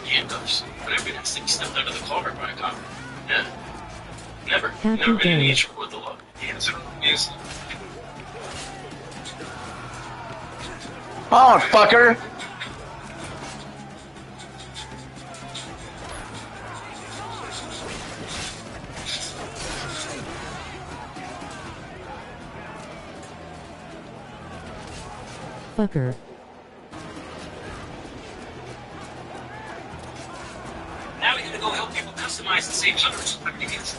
Handcuffs. Whenever he stepped out of the car by a cop. Yeah. Never. Happy Never been in day. any trouble with the law. The answer is. oh, fucker. Fucker. Now we gotta go help people customize and save hundreds of tickets.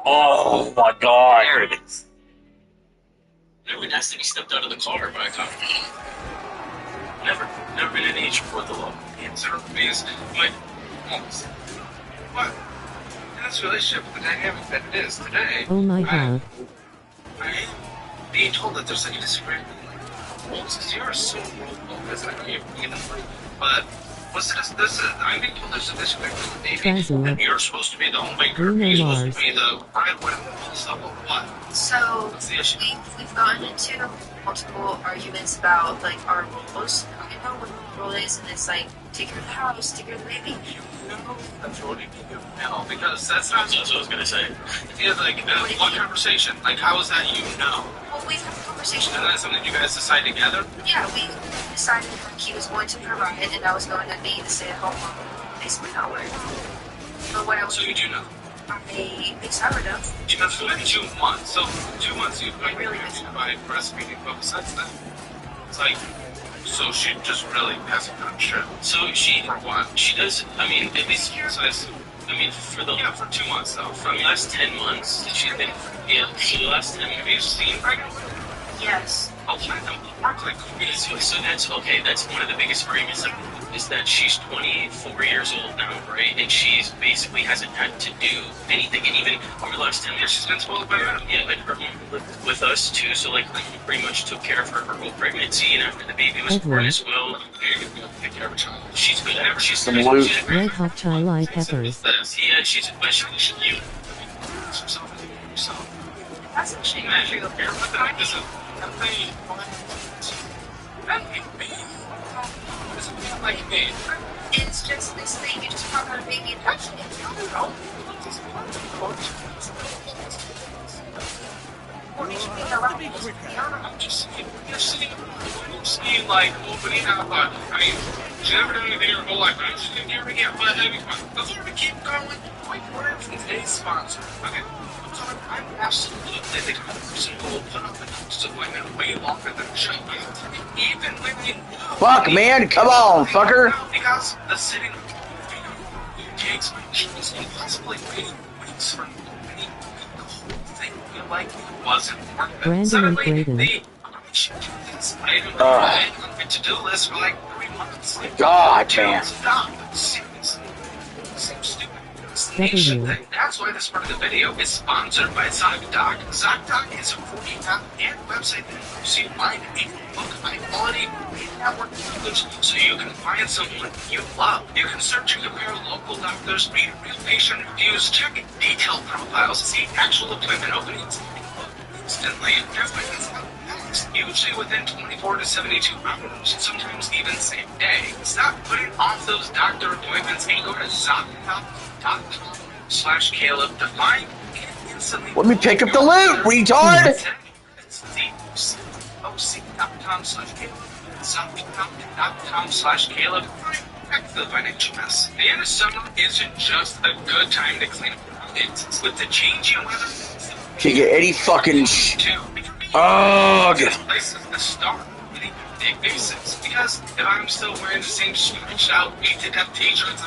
Oh my god. There it is. Never been asked to be stepped out of the car by a cop. Never been in any trouble with the law. The answer is my almost. What? In this relationship, the dynamic that it is today. Oh my god. I am being told that there's like a disagreement. Well, since you're so because I know you're bringing them money, but what's this? I'm being told there's a disagreement with the baby, Trazula. and you're supposed to be the homemaker. Bruno You're supposed Mars. to be the breadwinner and all stuff. What? So What's the issue? we've gotten into multiple arguments about like our roles. I know what the role is, and it's like take care of the house, take care of the baby. No, that's what you do now, because that's not what I was gonna say. Yeah, like one conversation. Like, how is that you know? Well, we've had a conversation. Isn't that something you guys decide together? Yeah, we decided that he was going to provide, and I was going to be the stay-at-home mom. Basically, not work. But what I was So you do know. I sourdough. You know, it's been 2 months. So 2 months you've been really by breastfeeding, but besides that, it's like. So she just really hasn't done shit. So she, for what? She does. I mean, at least besides. I mean, for the for 2 months though. For the last 10 months, she's been. Yeah. So the last 10, have you seen pregnant? Yes. Oh, platinum. Mark, so that's okay. That's one of the biggest arguments is that she's 24 years old now, right? And she's basically hasn't had to do anything. And even over the last 10 years, she's been spoiled by that. Yeah, but her mom lived with us too, so like pretty much took care of her whole pregnancy, and after the baby was born as well, take care of her child. She's good at it. She's some loot. Red hot chili peppers. Yeah, she's a question. You. That's actually Man, true. It's just this thing, you just talk about a baby and touch it. Or you should be allowed. I'm just saying, you're sitting saying like, oh, but you have she's never done anything in her whole life. She's never get butt heavy. Before we keep going, quick word from today's sponsor. Okay. I'm absolutely the kind of person who will put up with disappointment way longer than a show. Even when they know. Fuck, man, come on, fucker. Because the sitting takes my choice and possibly waiting weeks for any thing feel like it wasn't worth it. Brandon and Suddenly, Braden. this item on my to-do list for like 3 months. God, man. Stop. Seriously. Seems stupid. W. That's why this part of the video is sponsored by ZocDoc. ZocDoc is a 40-app and website that helps you find and book high-quality network doctors so you can find someone you love. You can search and compare local doctors, read real patient reviews, check detailed profiles, see actual appointment openings, and book instantly. Appointments happen fast, usually within 24 to 72 hours, sometimes even same day. Stop putting off those doctor appointments and go to ZocDoc.com/Caleb to find and instantly. Let me pick up the loot, retard! ZocDoc.com/Caleb. ZocDoc.com/Caleb. Back to the financial mess. The end of summer isn't just a good time to clean up. It's with the changing weather. Can't get any fucking Ugh. This is the start. Big basis. Because if I'm still wearing the same stretched out, beat to death t-shirts,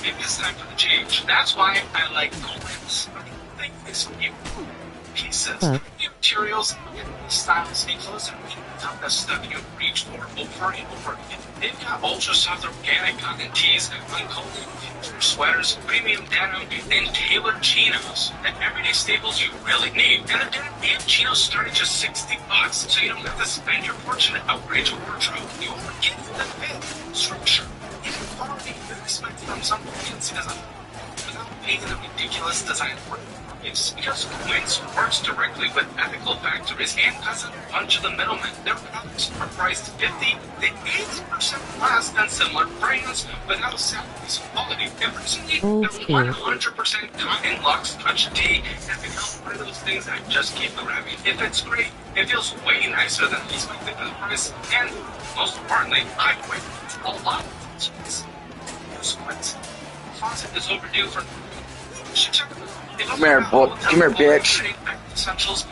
maybe it's time for the change. That's why I like Corinths. They think this new pieces, new materials, and styles, and clothes, and the stuff you reach for over and over again. They've got ultra soft organic cotton tees, uncoated sweaters, premium denim, and tailored chinos. The everyday staples you really need. And the denim and chinos start at just $60, so you don't have to spend your fortune to upgrade your wardrobe. You will get the fit, structure, and quality you expect from some fancy design without paying the ridiculous design for it. It's because Quince works directly with ethical factories and doesn't bunch of the middlemen. Their products are priced 50 to 80% less than similar brands without sacrificing quality. And recently, their 100% cotton Luxe Touch Tea has become one of those things that just keep grabbing. If it's great, it feels way nicer than the expected price, and most importantly, I wait a lot of Quince. Quince. Closet is overdue for. Come here, bitch. Essentials.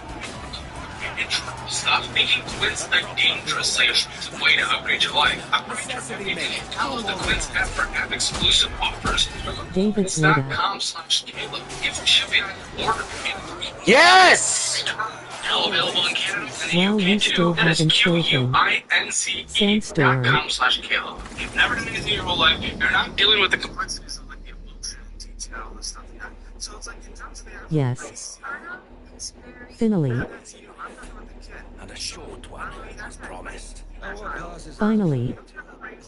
Stop making Quince a dangerously expensive way to upgrade your life. Upgrade your everything. Download the Quince app for app exclusive offers. Quince.com/Caleb. Give shipping on your order. Yes! Now available in Canada and the Well, we UK still too. That is haven't spoken. QUINCE.com/Caleb. You've never done anything in your whole life. You're not dealing with the complexities of like detail and stuff like that. So it's like in terms of the Yes. Finally. And a short one, as promised. Finally.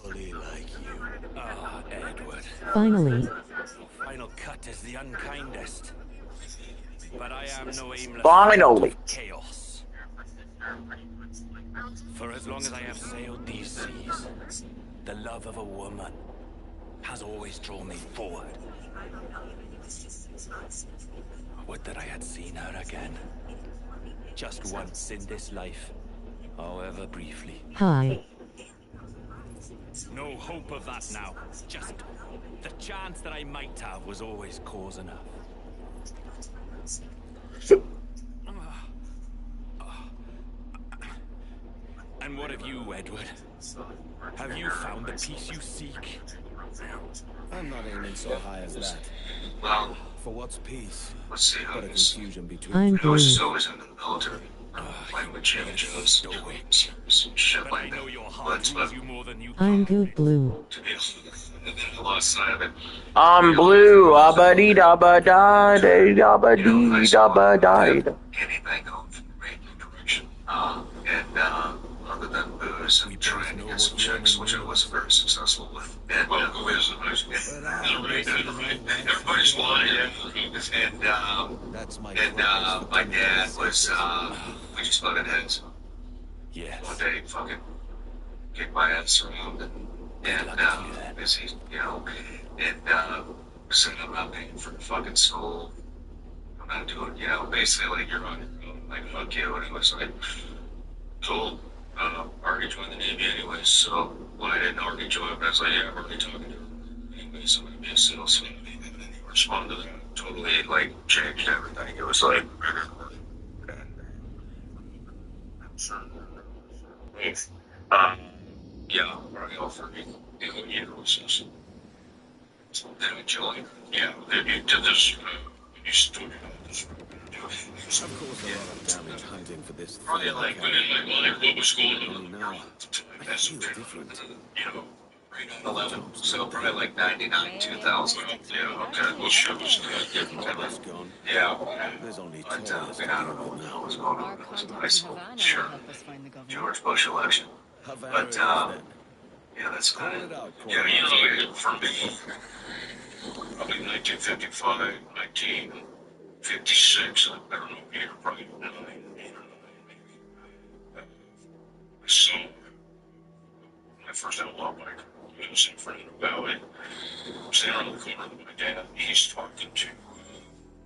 Bully like you. Ah, Edward. Finally. Final cut is the unkindest. But I am no aimless. Finally. Chaos. For as long as I have sailed these seas, the love of a woman has always drawn me forward. Would that I had seen her again. Just once in this life, however briefly. Hi. No hope of that now. Just the chance that I might have was always cause enough. And what of you, Edward? Have you found the peace you seek? I'm not aiming so high as that. Well, for what's peace? Let's see how But a this. confusion between. I'm I was blue. always in the military. Playing with changes, some shit like that. But I'm good blue. and then I lost sight of it. I'm blue. Abba dee da ba da dee da ba dee da ba da. Anything going from the right direction. Other than booze and trying to get some chicks, which I wasn't very successful with. And, who isn't? Everybody's lying. And my dad was, we just butted heads. Yes. One day, fucking kicked my ass around and busy, you know, and said I'm not paying for the fucking school. I'm not doing, you know, basically like you're on your own, like fuck you. And I was like, cool. Already joined the Navy anyway, so I didn't already join, but I was like, yeah, I'm already talking to him. Anyway, so I'm gonna be a SEAL, so and then he responded to that. Totally, like, changed everything. It was like, yeah, already offered me, you know, universals. Then I joined. Yeah, then you did this, you stood this. Of course, a lot of damage hunting for this. Probably like when in my mind, what was going on? Now, I feel different. You know, right on 11, so probably like 99, 2000. Yeah, okay, well, shit was good. Yeah, There's only but, I don't know what was going on. It was in high school, sure. George Bush election. But, yeah, that's about it. Yeah, you know, for me, probably 1955, 1956, I don't know, here, probably 9, 8 or 9. So, my first outlaw bike was in Fernando Valley. I was there on the corner with my dad. He's talking to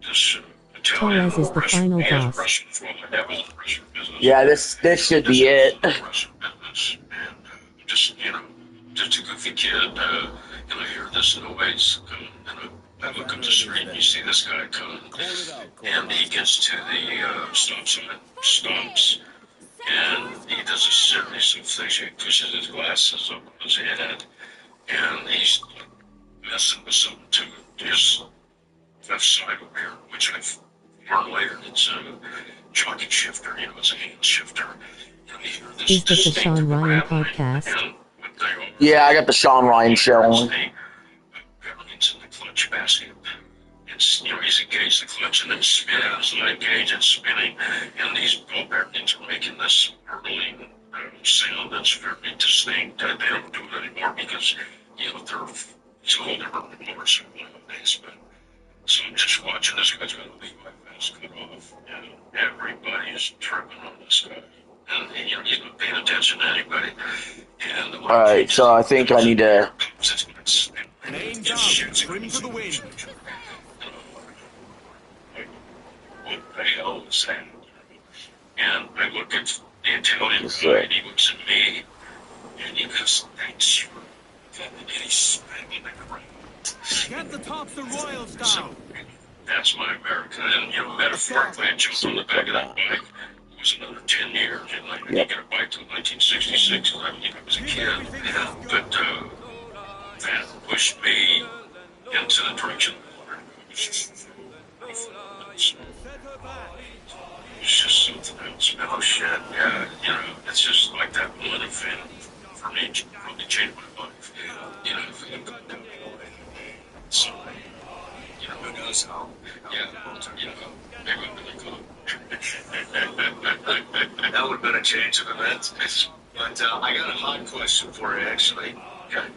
this Italian Torres is the final boss. Russian from my dad was in the Russian business. Yeah, this should be it. Russian business. And just, you know, just a goofy kid. And I hear this noise. And I look up the street and you see this guy coming. And he gets to the stop sign, stops. And he does a series of things. He pushes his glasses up on his head, and he's messing with something to his left side over here, which I've learned later. It's a jockey shifter, you know, it's a hand shifter. And I hear this Is this the Sean Ryan podcast? Yeah, I got the Sean Ryan show on. It's in the clutch basket. It's, you know, he's engaged the clutch and then spinning. It's not engaged, it's spinning. And these ball bearings are making this hurtling sound that's very distinct. They don't do it anymore because, you know, it's a whole different motorcycle nowadays. But, so I'm just watching this guy's going to leave my vest cut off. And everybody is tripping on this guy. And, you know, he's not paying attention to anybody. And Alright, so I think I need to... Names up, trim for the wind. What the hell is that? And I look at the Italian guy, and he looks at me, and he goes, thanks you. And he's smacking the ground. Get the tops of Royals down. So, that's my American. And, you know, metaphorically, I jumped on the back of that bike. It was another 10 years, and I didn't get a bike till 1966, when I was a kid. But that pushed me into the direction of water. It's just something else. Oh shit, yeah, you know, it's just like that one event for me really changed my life. You know, if it had gone down the way. So, you know, who knows how, yeah, you know, maybe I'm really cool. That would have been a change of events. But I got a hot question for you, actually. Okay.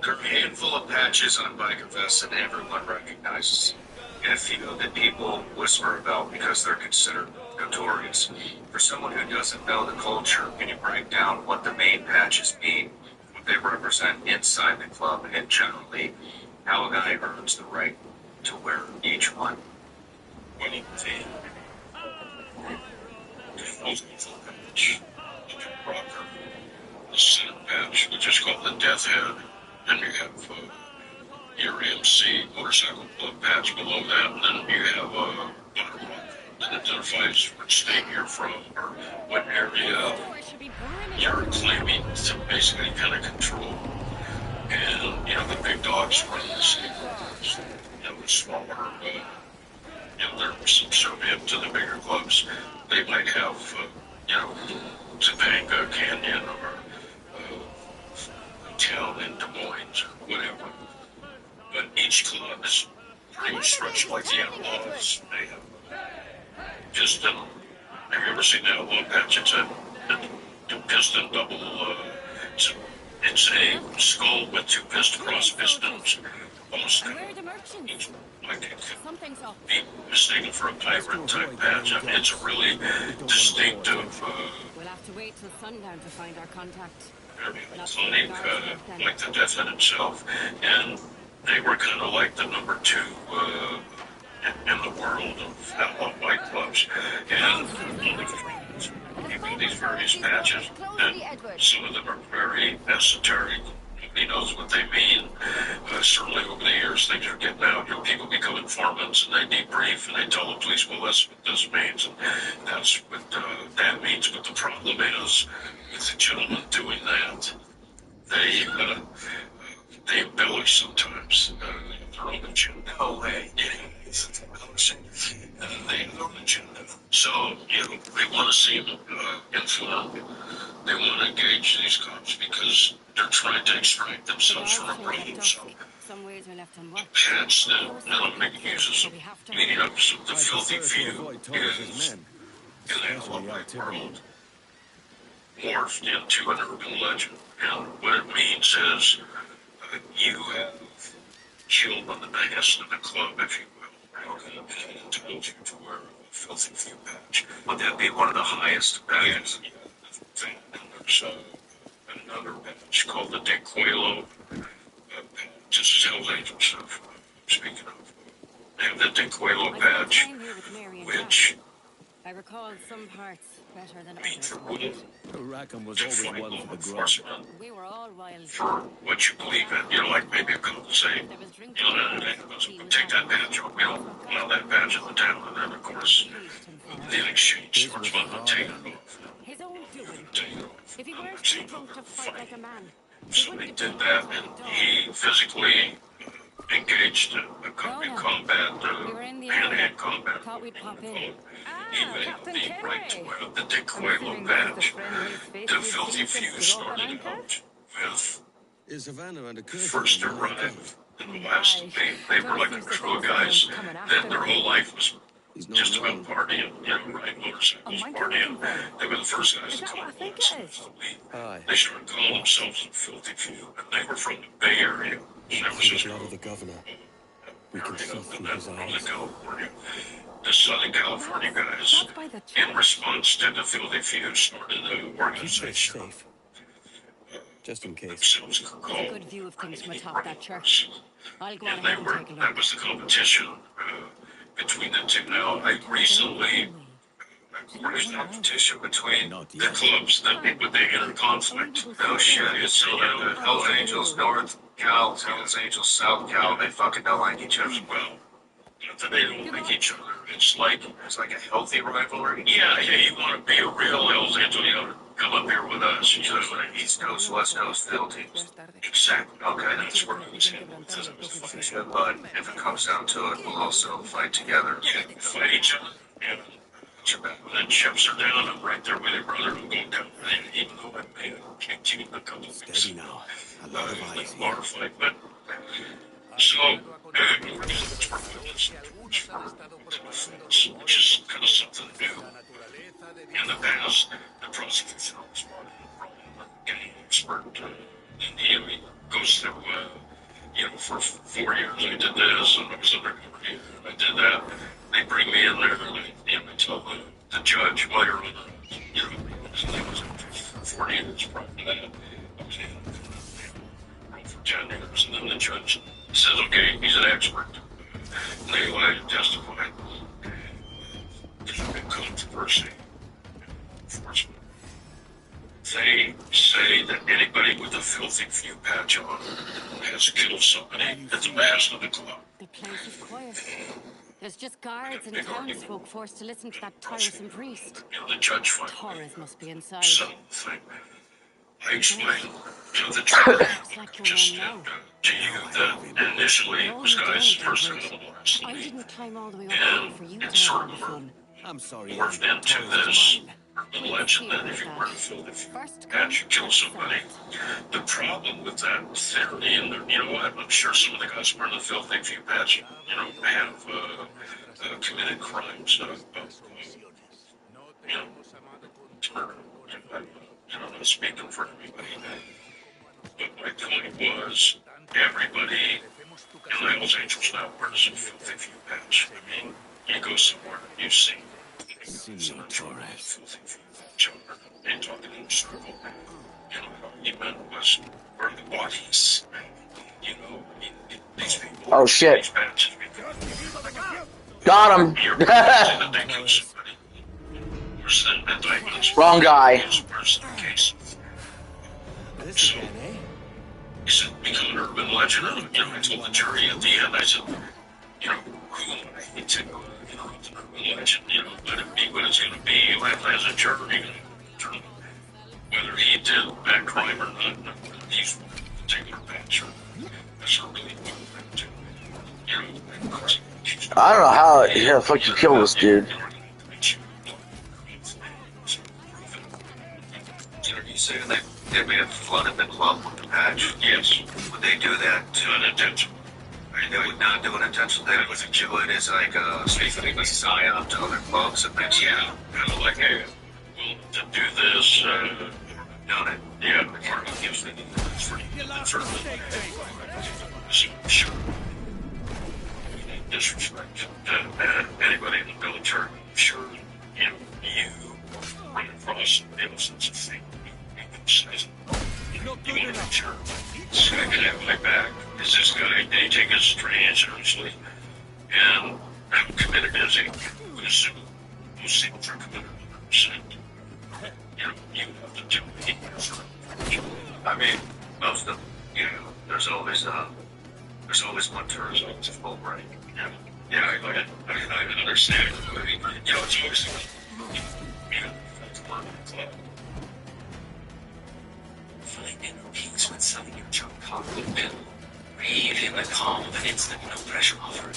There are a handful of patches on biker vests that everyone recognizes. And a few that people whisper about because they're considered notorious. For someone who doesn't know the culture, can you break down what the main patches mean, what they represent inside the club, and generally how a guy earns the right to wear each one? What do you think? The center patch, which is called the Death Head, and you have your MC motorcycle club patch below that, and then you have a that identifies which state you're from or what area you're claiming to basically kind of control. And, you know, the big dogs run the state. You know, the smaller, you know, they're subservient to the bigger clubs. They might have, you know, Topanga Canyon or a town in Des Moines or whatever. But each club is pretty much structured like the Outlaws. They have piston. Have you ever seen the Outlaw patch? It's a piston double. It's a skull with two cross pistons. Almost Where are the merchants? like it Something's up. could be mistaken for a pirate type patch. I mean, it's a really distinctive. We'll have to wait till sundown to find our contact. Like the Death Head itself, and they were kind of like the number 2 in the world of outlaw white clubs. And you get these various patches, and some of them are very esoteric. Nobody knows what they mean. Certainly over the years, things are getting out. You know, people become informants, and they debrief, and they tell the police, well, that's what this means, and that's what that means. But the problem is, with the gentlemen doing that, they embellish sometimes. They have their own agenda. No way. Yeah, it's embellishing. They have their own agenda. So, you know, they want to seem informed. They want to engage these cops because they're trying to extract themselves from a problem. So, Some ways we left them work. patch that Melanie uses leading up to the filthy few is in the outlaw world morphed into an urban legend. And what it means is you have killed on the behest of the club, if you will, and entitled you to wear a filthy few patch. Would that be one of the highest patches? Yeah. There's another patch called the De Coelho patch. This is Hell's Angel stuff I'm speaking of. They have the De Coelho patch, which I recall some parts better than means others. Rackham was always one for the grub. We were all wild. For what you believe in, you know, like maybe a couple say, you know, take that badge off, we don't allow that badge in the town, and then of course, the exchange starts when they take it off. His own doing. Take it off. If he weren't too drunk to fight like a man, So they did that, and he physically engaged a combat, hand-to-hand combat. thought we'd pop in. He made the right to wear the De Coelho badge. The filthy few started out with Is Havana under curfew? first arrive and the last to leave. They were like a crew of guys that their whole life was just about partying, you know, riding motorcycles, partying. They were the first guys to come on. They started calling themselves the filthy few, and they were from the Bay Area, San Francisco. The governor. We can see through his eyes. California. The Southern California guys, in response to the filthy few, started an organization. Safe. Just in case. Themselves There's a called good view of things from atop that church. I'll go on and they ahead and were, take a that look. was the competition between the two. Now, I recently, there is competition between the clubs that with the inner conflict. Oh shit, it's so the Hells Angels North Cal, Hells Angels South Cal, they fucking don't like each other. Well, not that they don't like each other. It's like a healthy rivalry. Yeah, you want to be a real Hells Angel, you know, come up here with us. You know, East Coast, West Coast, Phil teams. Exactly. Okay, that's where we was headed with this. But if it comes down to it, we'll also fight together. Yeah, fight each other. Yeah. When the chips are down, I'm right there with you, brother. I'm going down there, even though I may have kicked you a couple of weeks. Steady now. A lot of eyes. Bar fight, but so which is kind of something new. In the past, the prosecution always wanted getting an expert, and he goes through, you know, for 4 years I did this, and I was undercover here, and I did that. They bring me in there, and I tell the judge, well, you're on the, you know, it was 40 years prior to that. I was in for 10 years, and then the judge says, okay, he's an expert. And they wanted to testify. There's a big controversy. Unfortunately. They say that anybody with a filthy few patch on has killed somebody at the behest of the club. The place is quiet. There's just guards and townsfolk forced to listen to that tiresome priest. You know, the judge finally Torres must be inside. Something. I explained to the judge, just to you, that initially those guys first in the last I didn't climb all the way up and for you it to sort have of fun. I'm sorry. morphed into this urban mentioned that if you were to fill the patch, you kill somebody. The problem with that theory, and you know, I'm sure some of the guys wearing the filthy few patch, you know, have committed crimes. You know, murder. I'm not speaking for everybody. But my point was, everybody in the Hells Angels now wears a filthy few patch. I mean, you go somewhere and you see someone throwing a filthy few patch over and talking in a circle. You know, how he meant was where the bodies, you know, these people. Oh shit. These patches Got him. Wrong guy. So, he said, become an urban legend. And, you know, I told the jury at the end, I said, you know, who am I to, you know, it's an urban legend, you know, let it be what it's going to be. As a jury, whether he did that crime or not, he's a particular patch. That's not really what to, you know, of course. I don't know how the fuck you kill this dude. You say they may have flooded the club with the patch? Yes. Would they do that unintentionally? They would not do it intentionally. They would do it as like a basically a sign-up to other clubs and things. Yeah, kind of like, hey, well, to do this, done it. Yeah, the part of gives me for sure. Disrespect to anybody in the military. Sure, you know, you run across innocence of things. You want to make sure I can have my back. Is this guy, they take his training seriously? And how committed is he? Would assume most people are committed 100%. You know, you have to tell me. I mean, most of them, you know, there's always one turn, so it's full break. Yeah, I understand. I mean, you know, it's always, you know, it's work, it's like, find inner peace when selling your junk cocktail pill. Breathe in the calm of an instant no-pressure offer.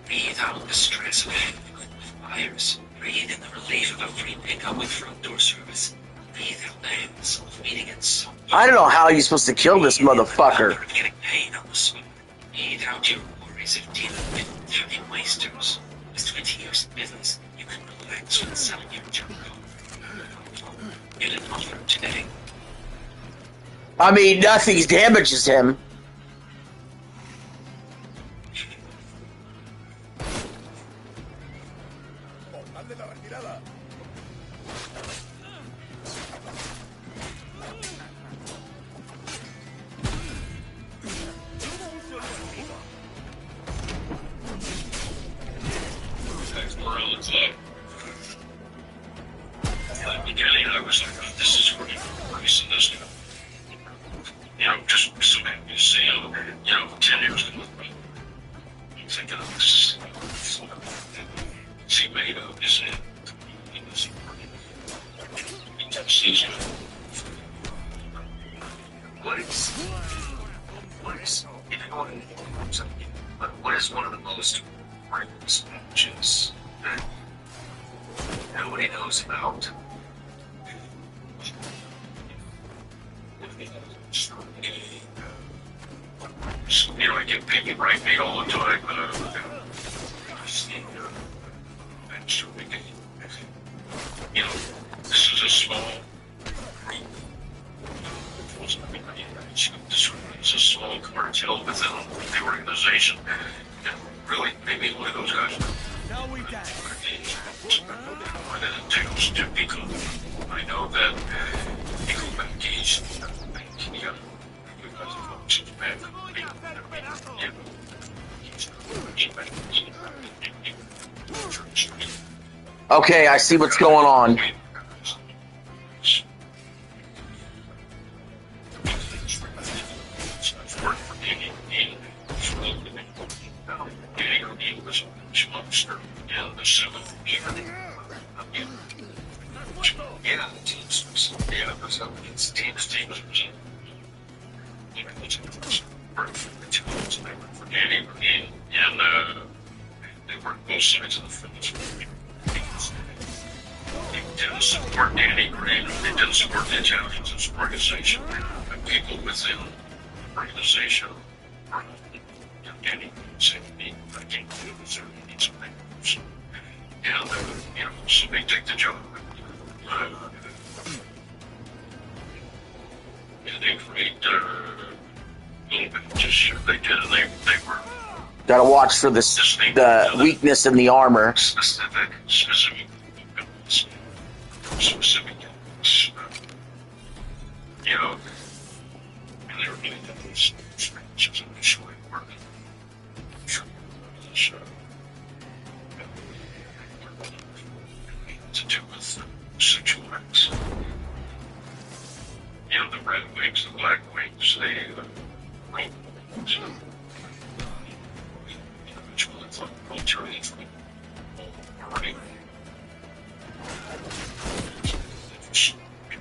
Breathe out the stress of handling with buyers. Breathe in the relief of a free pickup with front door service. Breathe out the hassle of meeting at some. I don't know how you're supposed to kill this motherfucker. Getting paid on the spot. Breathe out your worries of dealing with heavy wasters. With 20 years in business, you can relax when selling your junk cocktail. Get an offer today. I mean, nothing damages him. At the beginning, I was like, oh, this is really nice and this guy. You know, just so happy to see him, you know, 10 years ago. I'm thinking of this. She made up his head. He was sees you. What is one of the most rigorous matches that nobody knows about? You know, I get paid right beat all the time. You know, this is a small group. It's a small cartel within the organization. And really, maybe one of those guys. What it entails to become. I know that you go back east. You got you guys have options back. Okay, I see what's going on. Yeah, Teamsters. Yeah, those are it's Teamsters. And they work both sides of the fence. didn't support Danny Green. They didn't support the intelligence organization and people within the organization. Danny said to me, I can't do this, or you need some things. And, so they take the job. And they create little bit of just shit they did, and they were. Gotta watch for the weakness in the armor. Specific, and they were getting to these experiences initially working. To do with sexual acts. The red wings, the black wings, the green wings. Which one is like alternative? Already.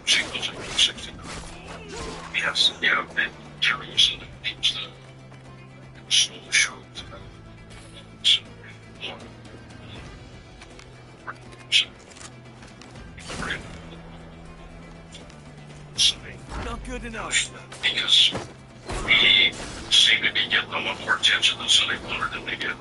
Singles in 69. Yes, and Terry was in the slow show. Not good enough. Because we seem to be getting a lot more attention than Sonny wanted them to get.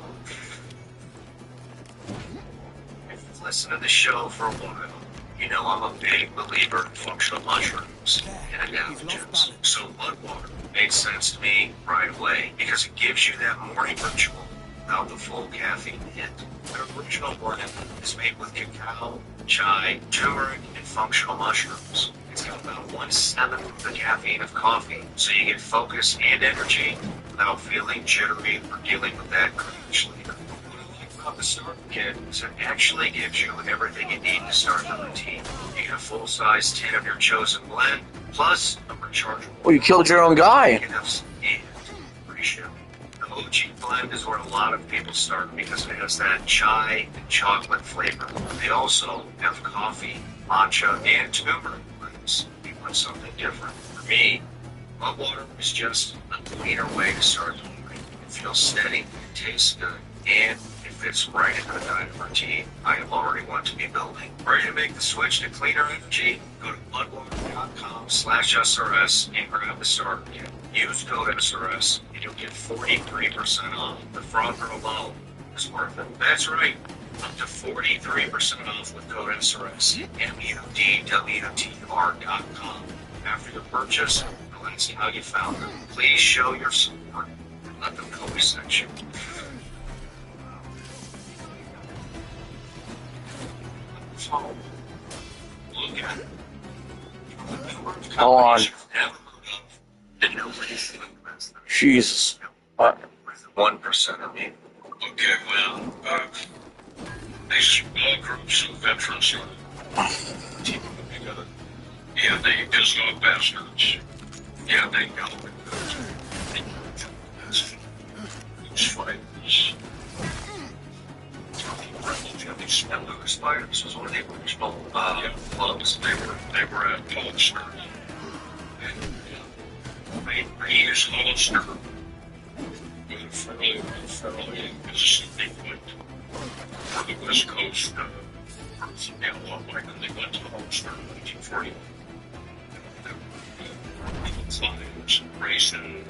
If you've listened to the show for a while, you know I'm a big believer in functional mushrooms and adaptogens. So Mudwater made sense to me right away because it gives you that morning ritual without the full caffeine hit. The original blend is made with cacao, chai, turmeric, and functional mushrooms. It's got about 1/7 of the caffeine of coffee, so you get focus and energy without feeling jittery or dealing with that crash later. What I like about the Start Kit is it actually gives you everything you need to start the routine. You get a full-size tin of your chosen blend, plus a rechargeable. Well, you killed your own guy. And free shipping. The OG blend is where a lot of people start because it has that chai and chocolate flavor. They also have coffee, matcha, and turmeric. You want something different. For me, Mudwater is just a cleaner way to start the morning. It feels steady, it tastes good, and it fits right into the diet routine I already want to be building. Ready to make the switch to cleaner energy? Go to mudwater.com/SRS and grab the starter kit. Use code SRS and you'll get 43% off. The frother alone is worth it. That's right. Up to 43% off with code SRS at MUDWTR.com. After your purchase, they'll ask you how you found them. Please show your support and let them know we sent you. So, look at it. Hold on. Did nobody's Jesus. 1% of me. Okay, well, these small groups of veterans team together. Yeah, they pissed off bastards. Yeah, they know it. These fighters. These Louis fighters was one of the original clubs. They were at Hollister. They used Hollister with a fairly consistent point for the West Coast. Like when they went to Hollister in 1940. Flyers, racing,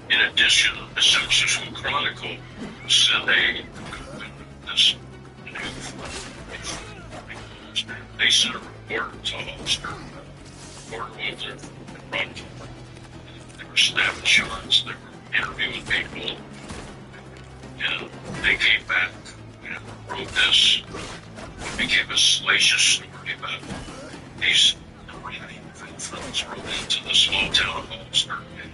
in addition, the San Francisco Chronicle said this they sent a report to Hollister, report with their front. They were snapping shots, they were interviewing people, and they came back and wrote this. It became a salacious story about these veterans rode into the small town of Hollister and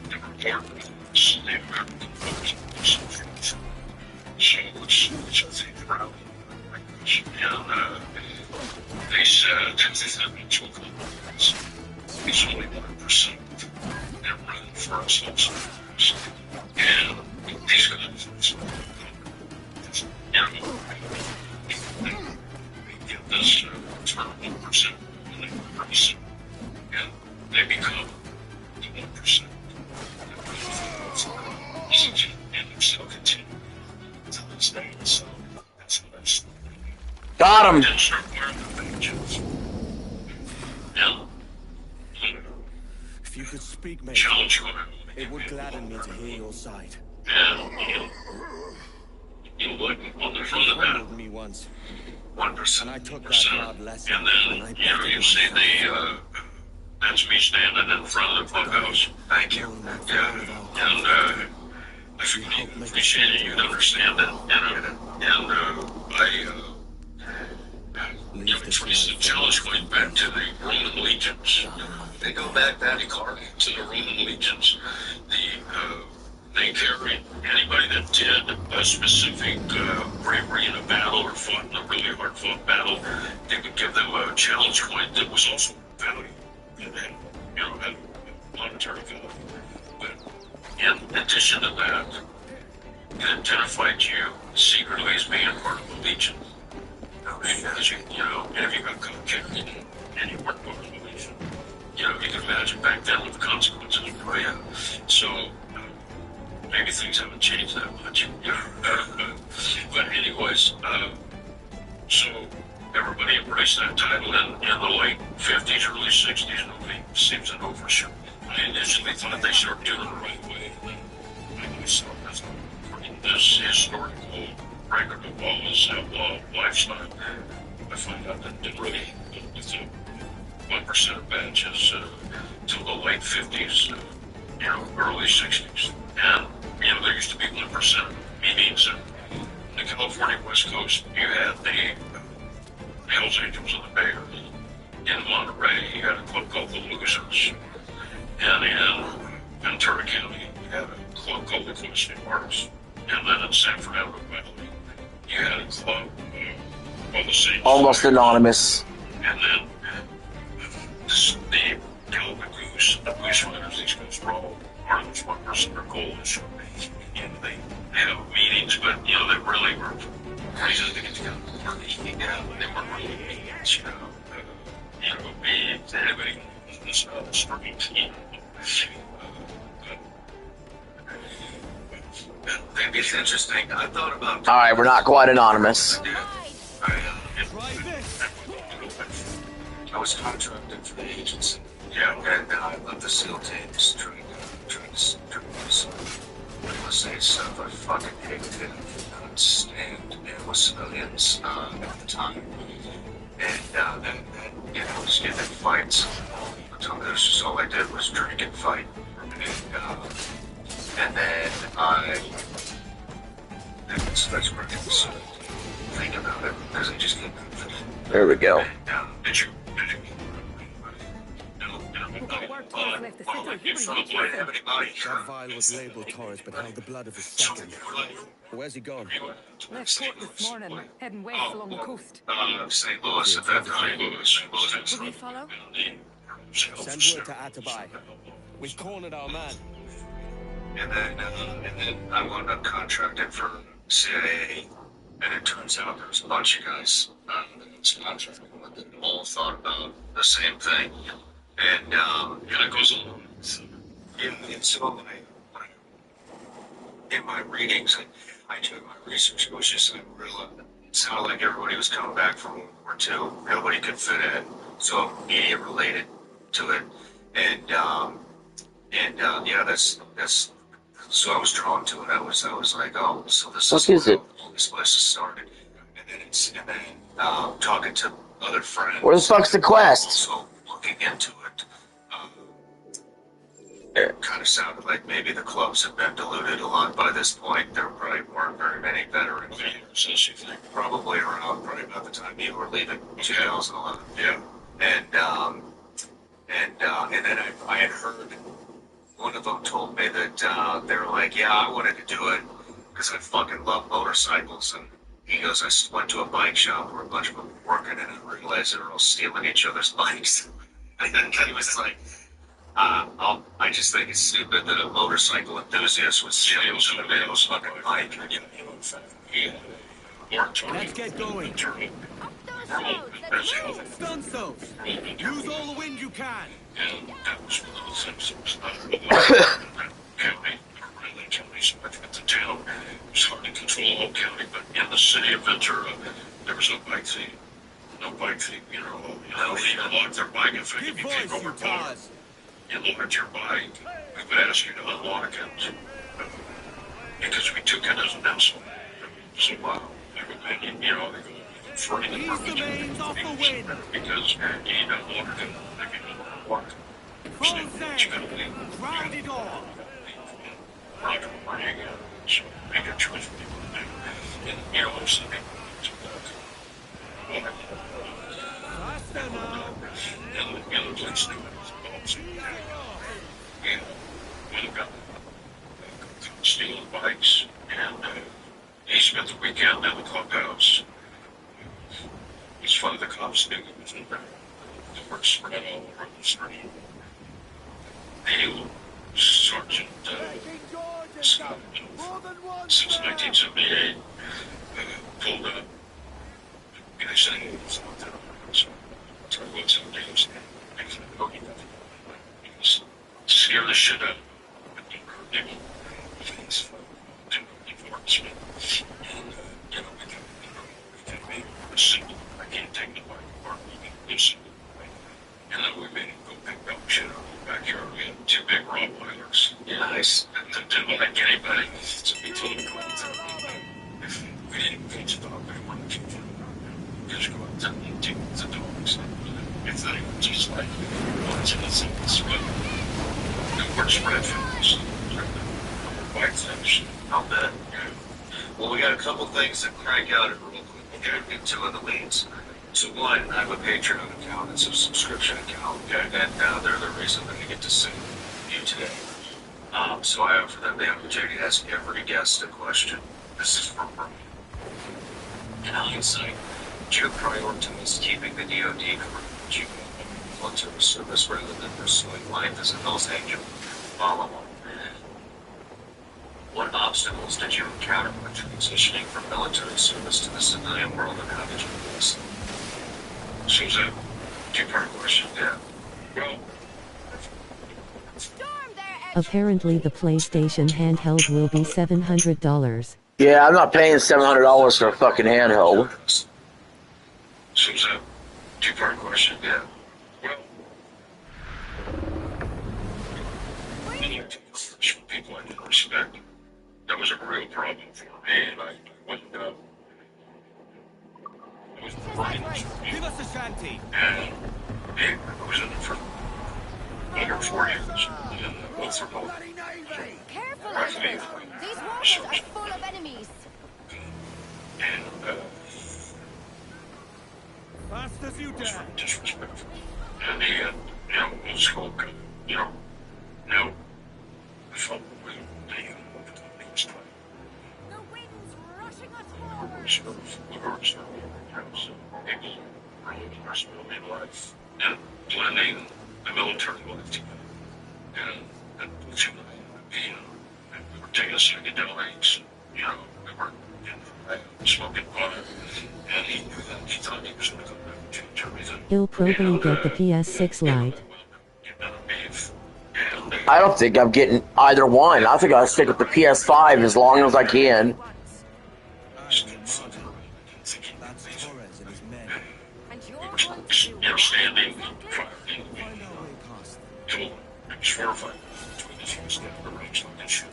the report was the American folks. So it's a thing around. And they said it's only 1%. They're running for ourselves. And these guys, they get this term 1% and they increase it. And they become Got him. Then start wearing the badges. Yeah. If you could speak, mate, Challenge you. it would gladden me to hear your side. And you look on the front of that. Humbled me once, 1%. and I took that hard lesson. And then, you know, you see the, that's me standing in front of the clubhouse. Thank you. Yeah. And, I really appreciate it. You understand it. And I trace the challenge going back to the Roman legions. They go back that far to the Roman legions. They carried anybody that did a specific bravery in a battle or fought in a really hard fought battle, they would give them a challenge coin that was also valuable and had, you know, had monetary value. But in addition to that, it identified you secretly as being part of the legion. Because you know, and if you got caught carrying and you weren't part of the legion, you know, you can imagine back then what the consequences were. Yeah. So maybe things haven't changed that much. But anyways, so everybody embraced that title in the late 50s, early 60s. Nobody seems to know for sure. I initially thought they started doing it the right way. I myself, as this historical record of all this outlaw lifestyle, I find out that didn't really with the 1% of badges till the late 50s, you know, early 60s. And, you know, there used to be 1% meetings in the California West Coast. You had the Hells Angels of the Bay Area. In Monterey, you had a club called the Losers. And in Ventura County, you had a club called the Closely Artists. And then in San Fernando Valley, you had a club called the Saints. Almost anonymous. And then the California Goose, the Goose Riders, these guys were all part of this 1% coalition. And they have meetings, but, you know, they really were places to get together. They weren't really meetings, you know, meetings, anybody on this street, you know. It's interesting. I thought about. All right, we're not quite anonymous. I was contracted for the agency. Yeah, and I left the SEAL teams trying to real estate stuff. I fucking hated it. I couldn't stand it with civilians at the time. And then you know, just getting in fights. This was all I did was drink and fight. And then that's where I get to think about it, because I just couldn't. There we go. Did you That vial was labeled Torres, but held the blood of his second. Where's he gone? Left port this morning, heading west along the coast. St. Louis at that time. Will you follow? Send word to Atabai. We've cornered our man. And then I wound up contracted for CIA, and it turns out there was a bunch of guys that was contracted with that all thought about the same thing. And it goes along. In my readings, I did my research. It was just it sounded like everybody was coming back from World War II. Nobody could fit in, so media related to it, and yeah, that's. So I was drawn to it. I was like, oh, so this is where all these places started. And then talking to other friends. Where the fuck's the quest? Also looking into it. Kind of sounded like maybe the clubs have been diluted a lot by this point. There probably weren't very many veteran leaders, as you think. Probably around about the time you were leaving 2011. Yeah. And then I had heard. One of them told me that they were like, yeah, I wanted to do it because I fucking love motorcycles. And he goes, I went to a bike shop where a bunch of them were working, and I realized they were all stealing each other's bikes. And then he was like, I just think it's stupid that a motorcycle enthusiast would steal somebody else's fucking bike. Let's get going. Stun those. Use all the wind you can. And that was one of the things that was not really county, or really county, so I think the town was hard to control the whole county, but in the city of Ventura, there was was no bike thing. No bike thing, you know. You unlock their bike if you take over bar. You locked your bike. We would ask you to unlock it. Because we took it as an insult. So, you know, they go free the permit. Because you need to unlock it. They can unlock it. So, you gotta leave. Ground it all. Right again. So, make a choice for people to do. And, you know, I'm saying, faster now. The other place they went. And we got stealing bikes, and he spent the weekend in the clubhouse. It's funny, the cops knew he was in there. They were spread all over the street. He Sergeant Scott, since 1978, pulled up. They said he was out there. So I went some days. He was scared the shit out of him. I can't take the bike apart. And then we made him go pick up shit out of the backyard. We had 2 big Rottweilers. Nice. That didn't like anybody. So we told him to go out there. We didn't even feed the dog. We didn't want to feed him. Just go out there and take the dogs. It's not even just like watching the sweat. It works for us. I'll bet. Well, we got a couple things to crank out it real quick. We'll get 2 of the leads. So one, I have a Patreon account. It's a subscription account. And they're the reason that I get to see you today. So I offer them the opportunity to ask every guest a question. This is from me. In hindsight, do you prioritize keeping the DoD coverage you military service rather than pursuing life as a Hells Angel? Follow on. What obstacles did you encounter when transitioning from military service to the civilian world, and how did you face them? So is that a 2-part question? Yeah. Well, Apparently the PlayStation handheld will be $700. Yeah, I'm not paying $700 for a fucking handheld. So is that a 2-part question? Yeah. Well, people I didn't respect. That was a real problem for me, and I wouldn't know. Give us a shanty. And I was in it for under 4 years. And both were both. Careful, Edward. These waters are full of enemies. And, Fast as you dare. Disrespectful. And he had, you know, old school, you know, no. I felt with him. He was trying. The wind's rushing us forward. In life. And blending the military life together. And with him and we were taking psychedelics, you know, we were smoking pot, and he knew that. He thought he was going to come back and change everything. He'll probably get the PS6 Lite. I don't think I'm getting either one. I think I'll stick with the PS5 as long as I can. You're standing, till it's verified between the things that are arranged like this shit.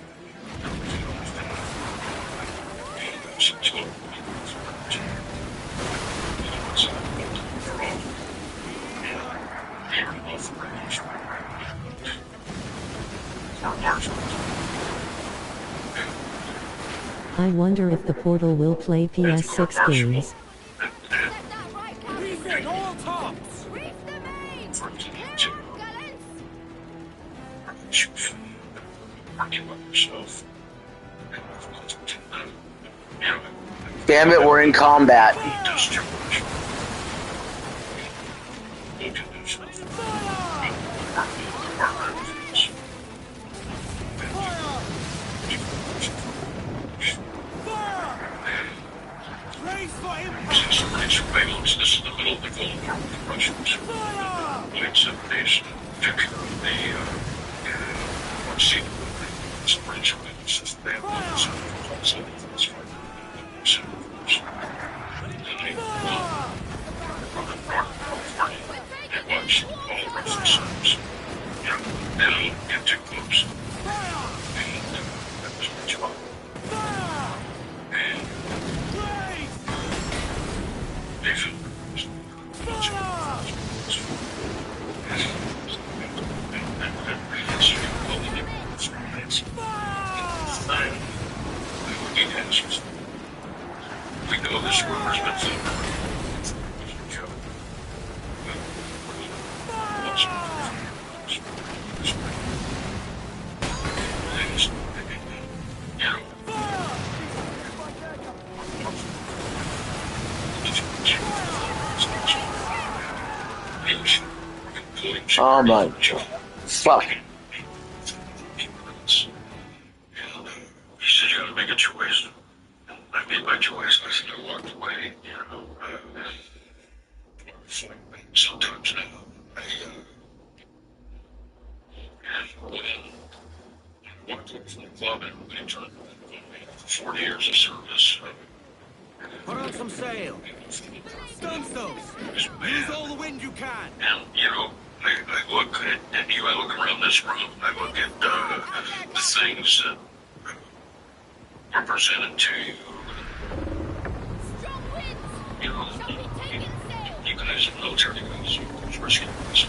I wonder if the Portal will play PS6 games. All tops! Damn it, we're in combat. This is the middle of the Cold War with the Russians. Late 70s, took care of the one seat of the British wings. They have one seat. Oh my god. Fuck. And he said, you gotta make a choice. And I made my choice. I said, I walked away. Sometimes now, when I walked away from the club and they turned 40 years of service. Put on some sail. Stun those. Use all the wind you can. And, I look at you, I look around this room, I look at the things that are presented to you. You guys, military guys, rescue guys,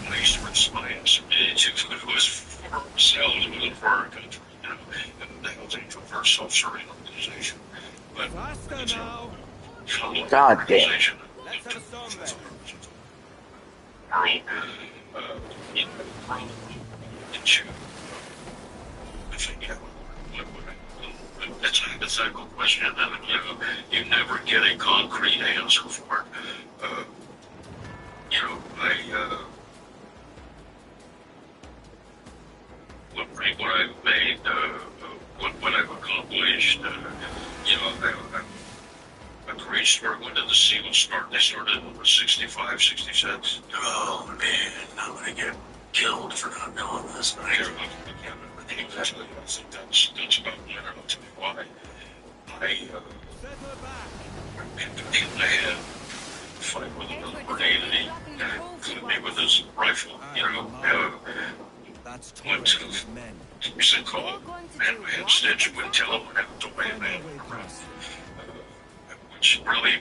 I used to run science. It was for ourselves, it wasn't for our country, and that was a very self-serving organization. But God damn. Let's have a storm there. It's a hypothetical question, and you never get a concrete answer for it. What I've made, what I've accomplished, I reached where I went to the SEAL start. They started in 65, 66. Oh man, I'm gonna get killed for not knowing this. But I think that's about I'll tell you why. I had a fight with another Marine, and he killed me with his rifle. Went to something called Man Stitch. Wouldn't tell him what happened to way man. Which really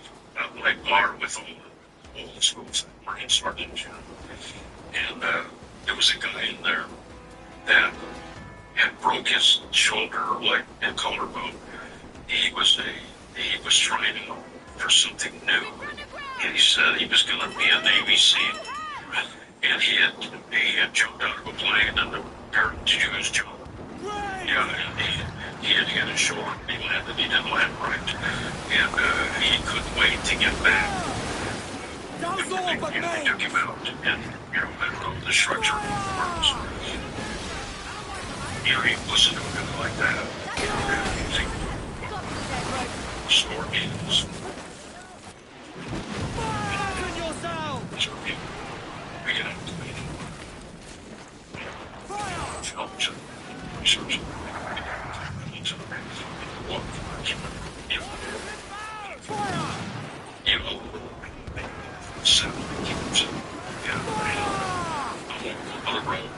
like bar with all the schools that Marine sergeants. And there was a guy in there that had broke his shoulder, like, and collarbone. He was trying for something new, and he said he was going to be a Navy SEAL. And he had jumped out of a plane, and the parachute jumped. Yeah, and he had hit his shoulder. He didn't land right, and he couldn't wait to get back. They took him out, and let go of the structure of the arms. He wasn't a guy like that. Scorpions. We get activated. Films and research. On the road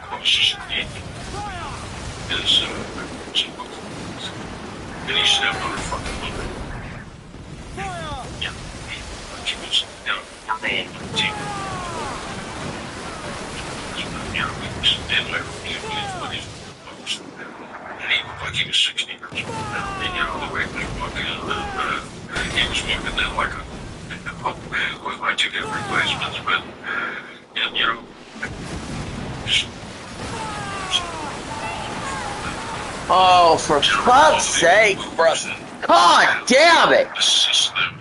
across the street is and he stepped on her fucking mother. Yeah, she was, we're rolling with the team. We stand there, but he's close. And he looked like he was 60 years old now. And the way they walked in, he was walking down like with my two different replacements, but, and Oh, for fuck's sake, bro. God damn it! Assist them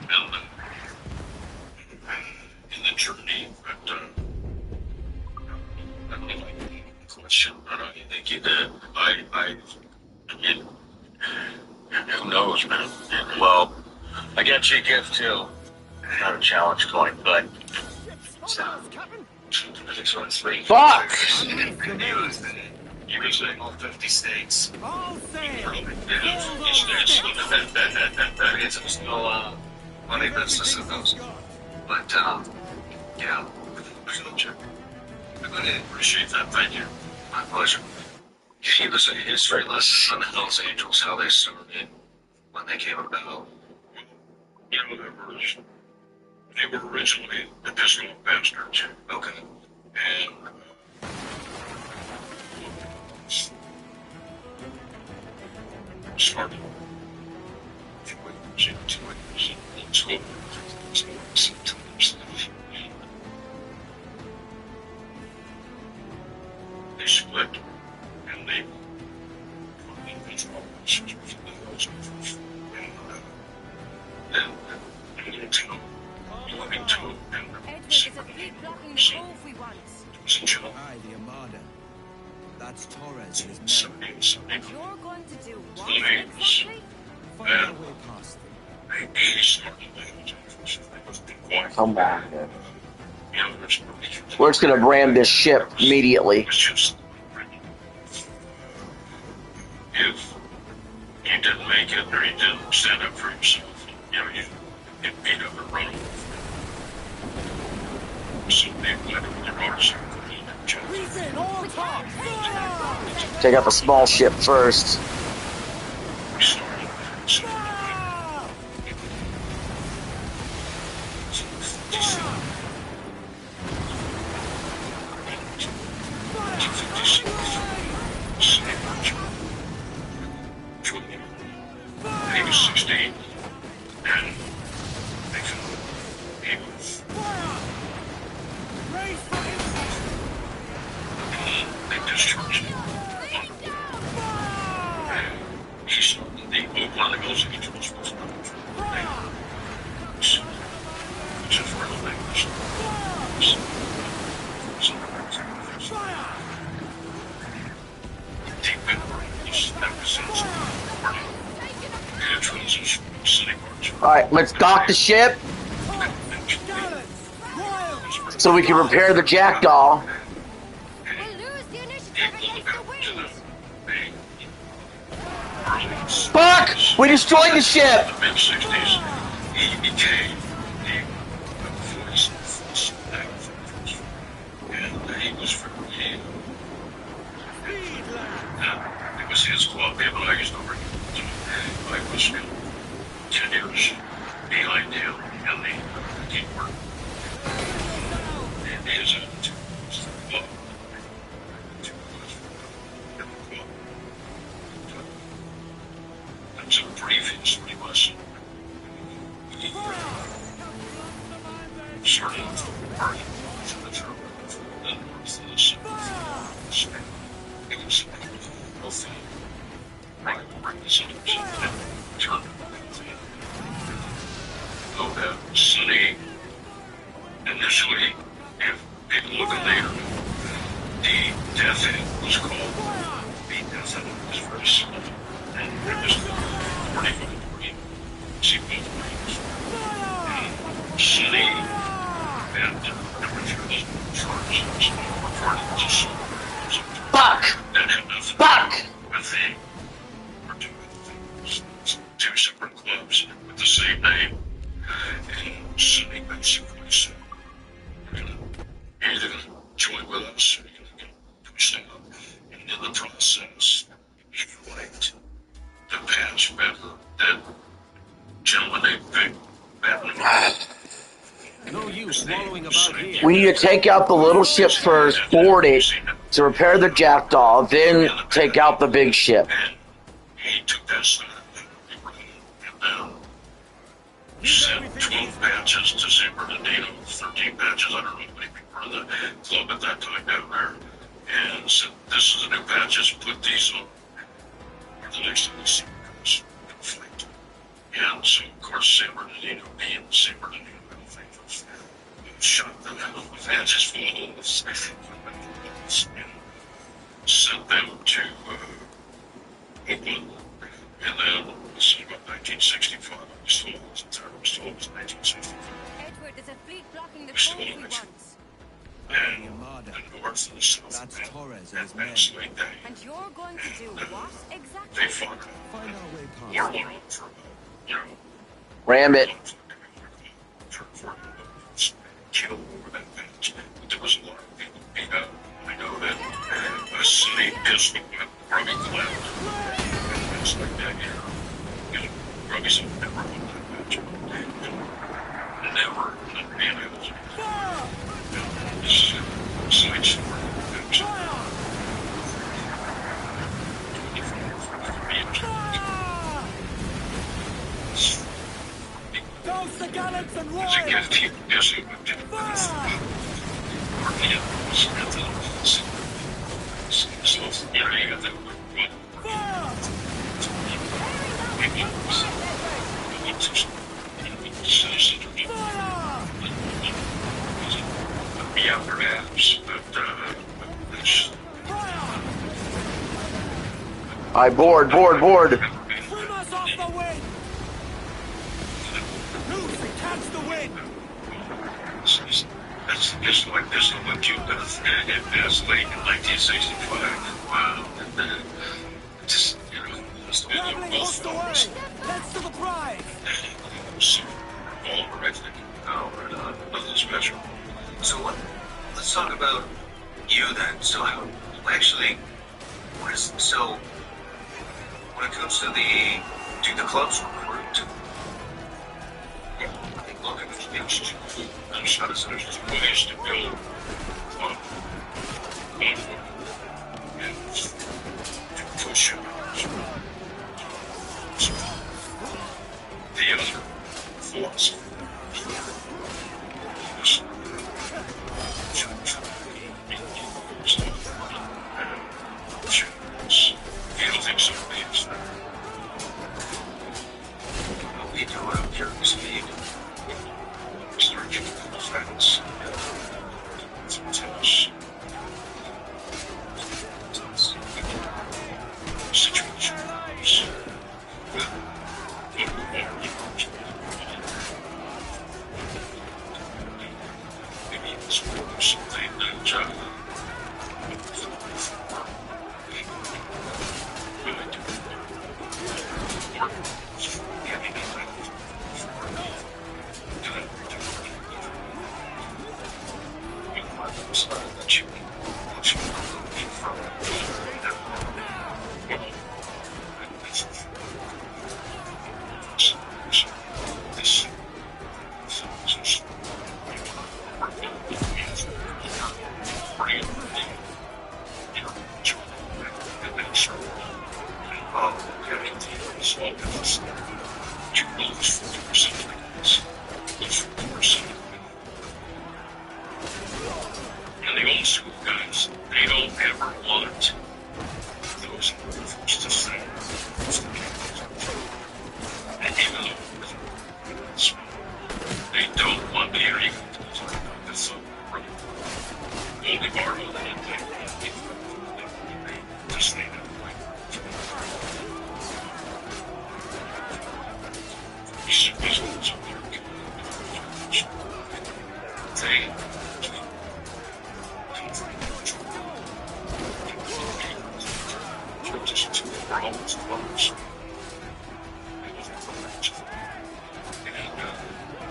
in the journey, but I don't like the question, but I think you did. Who knows, man? Well, I got you a gift too. Not a challenge coin, but Fuck! You can say all 50 states. It's still money business in those. But yeah, I appreciate that. Thank you. my pleasure. Give us a history lesson on the Hells Angels, how they started, when they came about. They were originally Episcopal bastards. Okay. And started they split and they and living to and That's Torres and his men. And you're going to do what Flames. exactly? Find our way past them. Come back. We're just gonna ram this ship immediately. If you didn't make it or you didn't stand up for yourself, you get beat up and run over. So they let the motorcycle. Take out the small ship first. He was 16, and he was. They discharged him. He's one of the goals that he was supposed to do. Which is real language. Deep in the range, that was his transition city march. Alright, let's dock the ship so we can repair the jackdaw. Fuck! We destroyed the ship! In the mid-60s, he became the voice of and he was from it was his club, him and I used to bring him. I was 10 years behind him in the teamwork. And his attitude was the club. That's a brief history lesson. Starting with the party to the turn then was this. It was healthy. Though that Sonny, initially, if people look at later, the death hit was called the death hit. It was very simple. And it was 45 degree. See both ways. And Sonny and temperature was charged. Reported to Fuck! That had nothing Fuck! with the two separate clubs with the same name. And Sonny basically said, you're either going to join with us or you're going to push down. And in the process, he liked the patch better than gentleman named Vic Batman. No use wallowing about here. We need to take out the little ship first, board it to repair the jackdaw, then take out the big ship. He took that side and sent 12 patches to San Bernardino, 13 patches, I don't know how many people were in the club at that time down there, and said, this is the new patches, put these on. The next thing we see was conflict. And so, of course, San Bernardino, being San Bernardino, I don't think was shot them out of the patches full of holes and sent them to Oakland. And then, this is about 1965. I was told it was 1965. Edward, there's a fleet blocking the We still coast we don't want. And the north and the south That's Torres and and his men. Maxley Day. And you're going to do what exactly? They fought Find our way past war them. for, you know, Ram it. for killed over that match. But there was a lot of people beat up. I know that a city pistol went Robbie Cloud. It's like that, you know. Robbie's never won that match. Never. And it was this is a side story. Toast the gallants and It's a warriors! gift you guess it would do. Yeah, perhaps, but I board. Trim us off the wind! Loose and catch the wind! That's just like this on what you does in Bass Lake in 1965. Wow. Just, you know, just Grappling hooked away! Heads to the prize! all correctly. No, we're not. Nothing special. So what? Let's talk about you then. So how actually what is so when it comes to do the clubs recruit? Look at the I'm shot as there's just ways to build and push the other force. We do out here speed. Start getting friends. Situations. Maybe it's something that and the old school guys, they don't ever want those folks to say. And even though they don't want the area to talk about this, so only borrow that they just stay that way.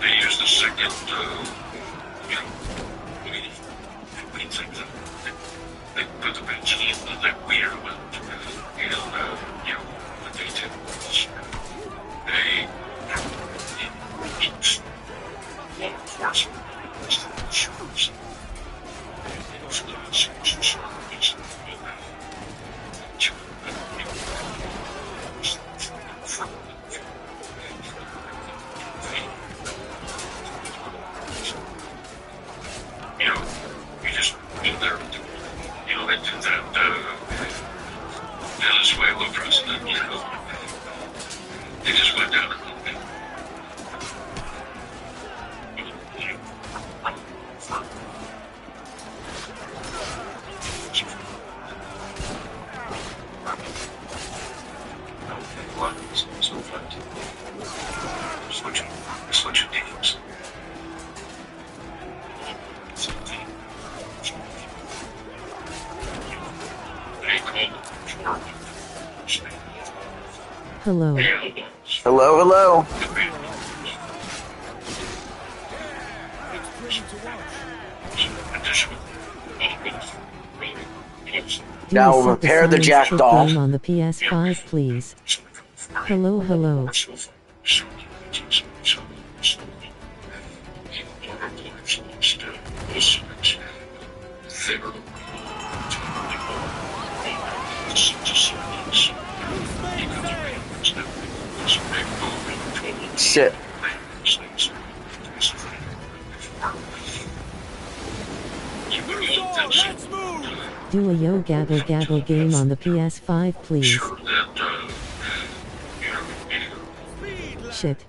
They use the second, we think that they put the benzene in that weird one, and, what they did was they each one force shores. You just go there, they did that, Venezuela president, they just went down and switching teams. Hello. Hello. Now we'll repair the jackdaw. Game on the PS5, please. Hello. Shit. Do a Yo Gabble Gabble game on the PS5, please. Shit.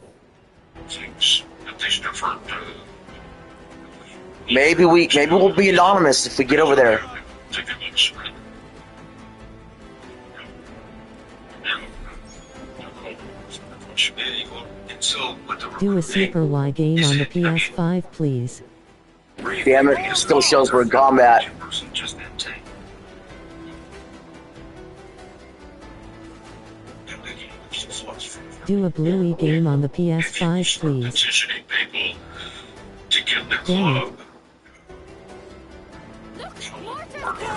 Maybe we'll be anonymous if we get over there. Do a Super Y game on the PS5, please. Damn it, it still shows we're in combat. Do a Bluey game on the PS5, please. Damn it.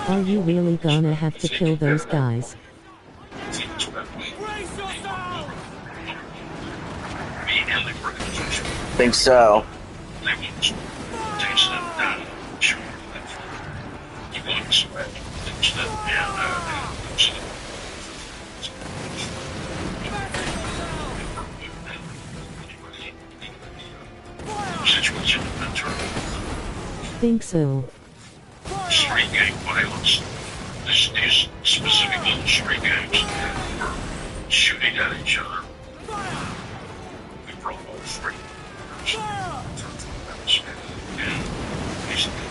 Are you really gonna have to kill those guys? Think so. Think so. Street gang violence. These specific little street gangs were shooting at each other. We brought all three. And basically,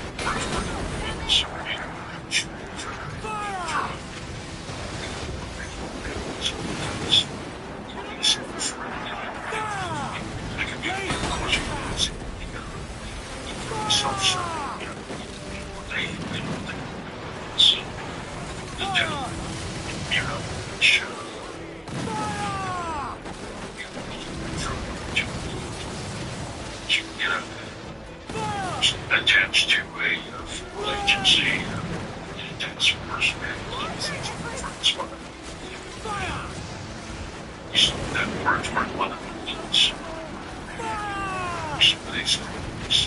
attached to a agency, intense person, that words were one of the things. Some of these things,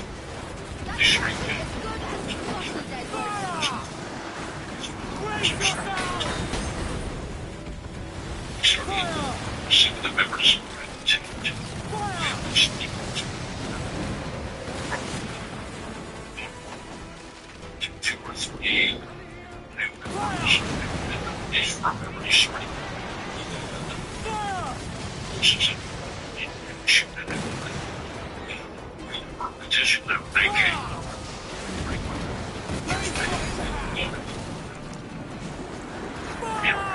they shrink in. Some of the members two or three new members is from every street. Petition that they came.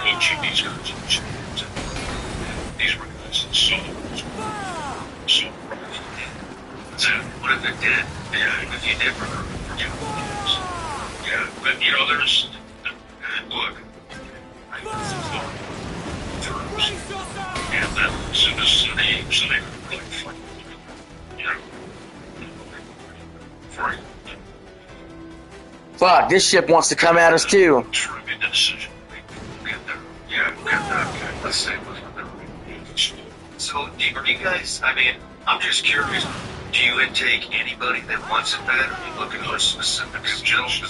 Coaching these guys. These were guys that saw what if they did? Yeah, if you did forget things. Yeah, but you know, there's look. And then as soon as they really fight, you know, for Fuck, this ship wants to come at us too. Let's say, so are you guys, I mean, I'm just curious, do you intake anybody that wants it bad, or are you looking for specific skills?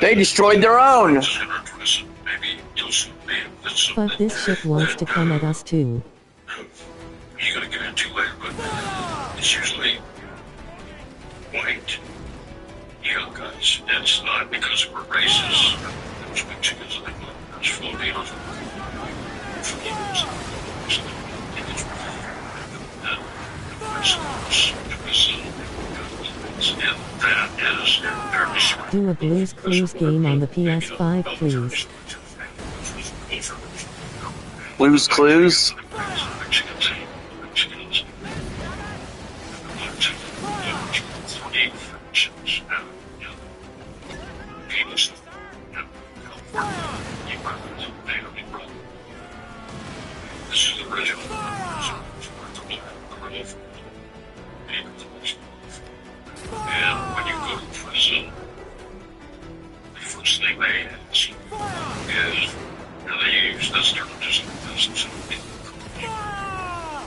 They destroyed their own. Fuck, this ship wants to come at us too. You're gonna get into later, but it's usually white, young guys. It's not because we're racist. There's Mexicans, there's Filipinos, Do a Blue's Clues game on the PS5, please. Blue's Clues? This is the original. And when you go to prison, the first thing they ask is, and they use this term just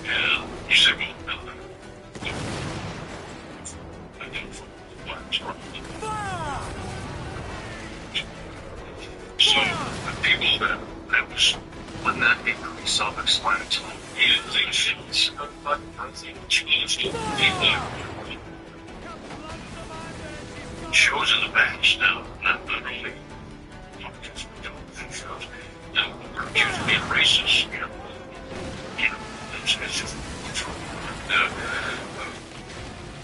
and you say, well, so the people that was, wouldn't that be pretty self-explanatory? Shows in the past now, not only shows, now we're accused of being racist, you know, it's just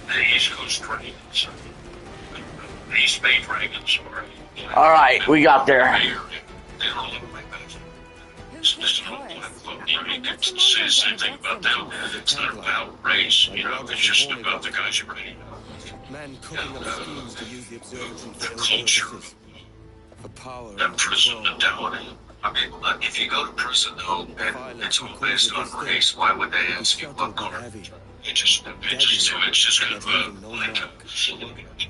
the East Coast Dragons, the East Bay Dragons, Alright, we got there. They're all in my just an old black club. You know, you can say the same thing about them. It's not about race, you know, it's just about the guys you're writing about. Men cooking up schemes to use the observatory for The ill culture, purposes. For power that and prison control. mentality. I mean, look, if you go to prison, though, and it's all based on race, why would they ask you what color? It's just kind of like a...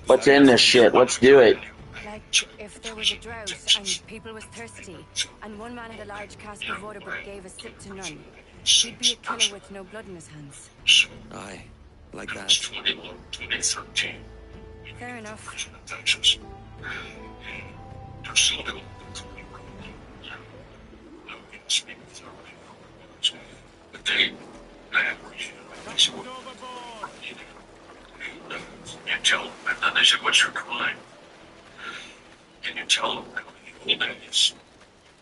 What's in this shit? Let's do it. Like, if there was a drought and people was thirsty, and one man had a large cask of water but gave a sip to none, he'd be a killer with no blood in his hands. Aye, like It that. was 2013. Fair enough. Texas. They're still doing but they said, you tell them, and then they said, what's your crime? Can you tell them how many old days,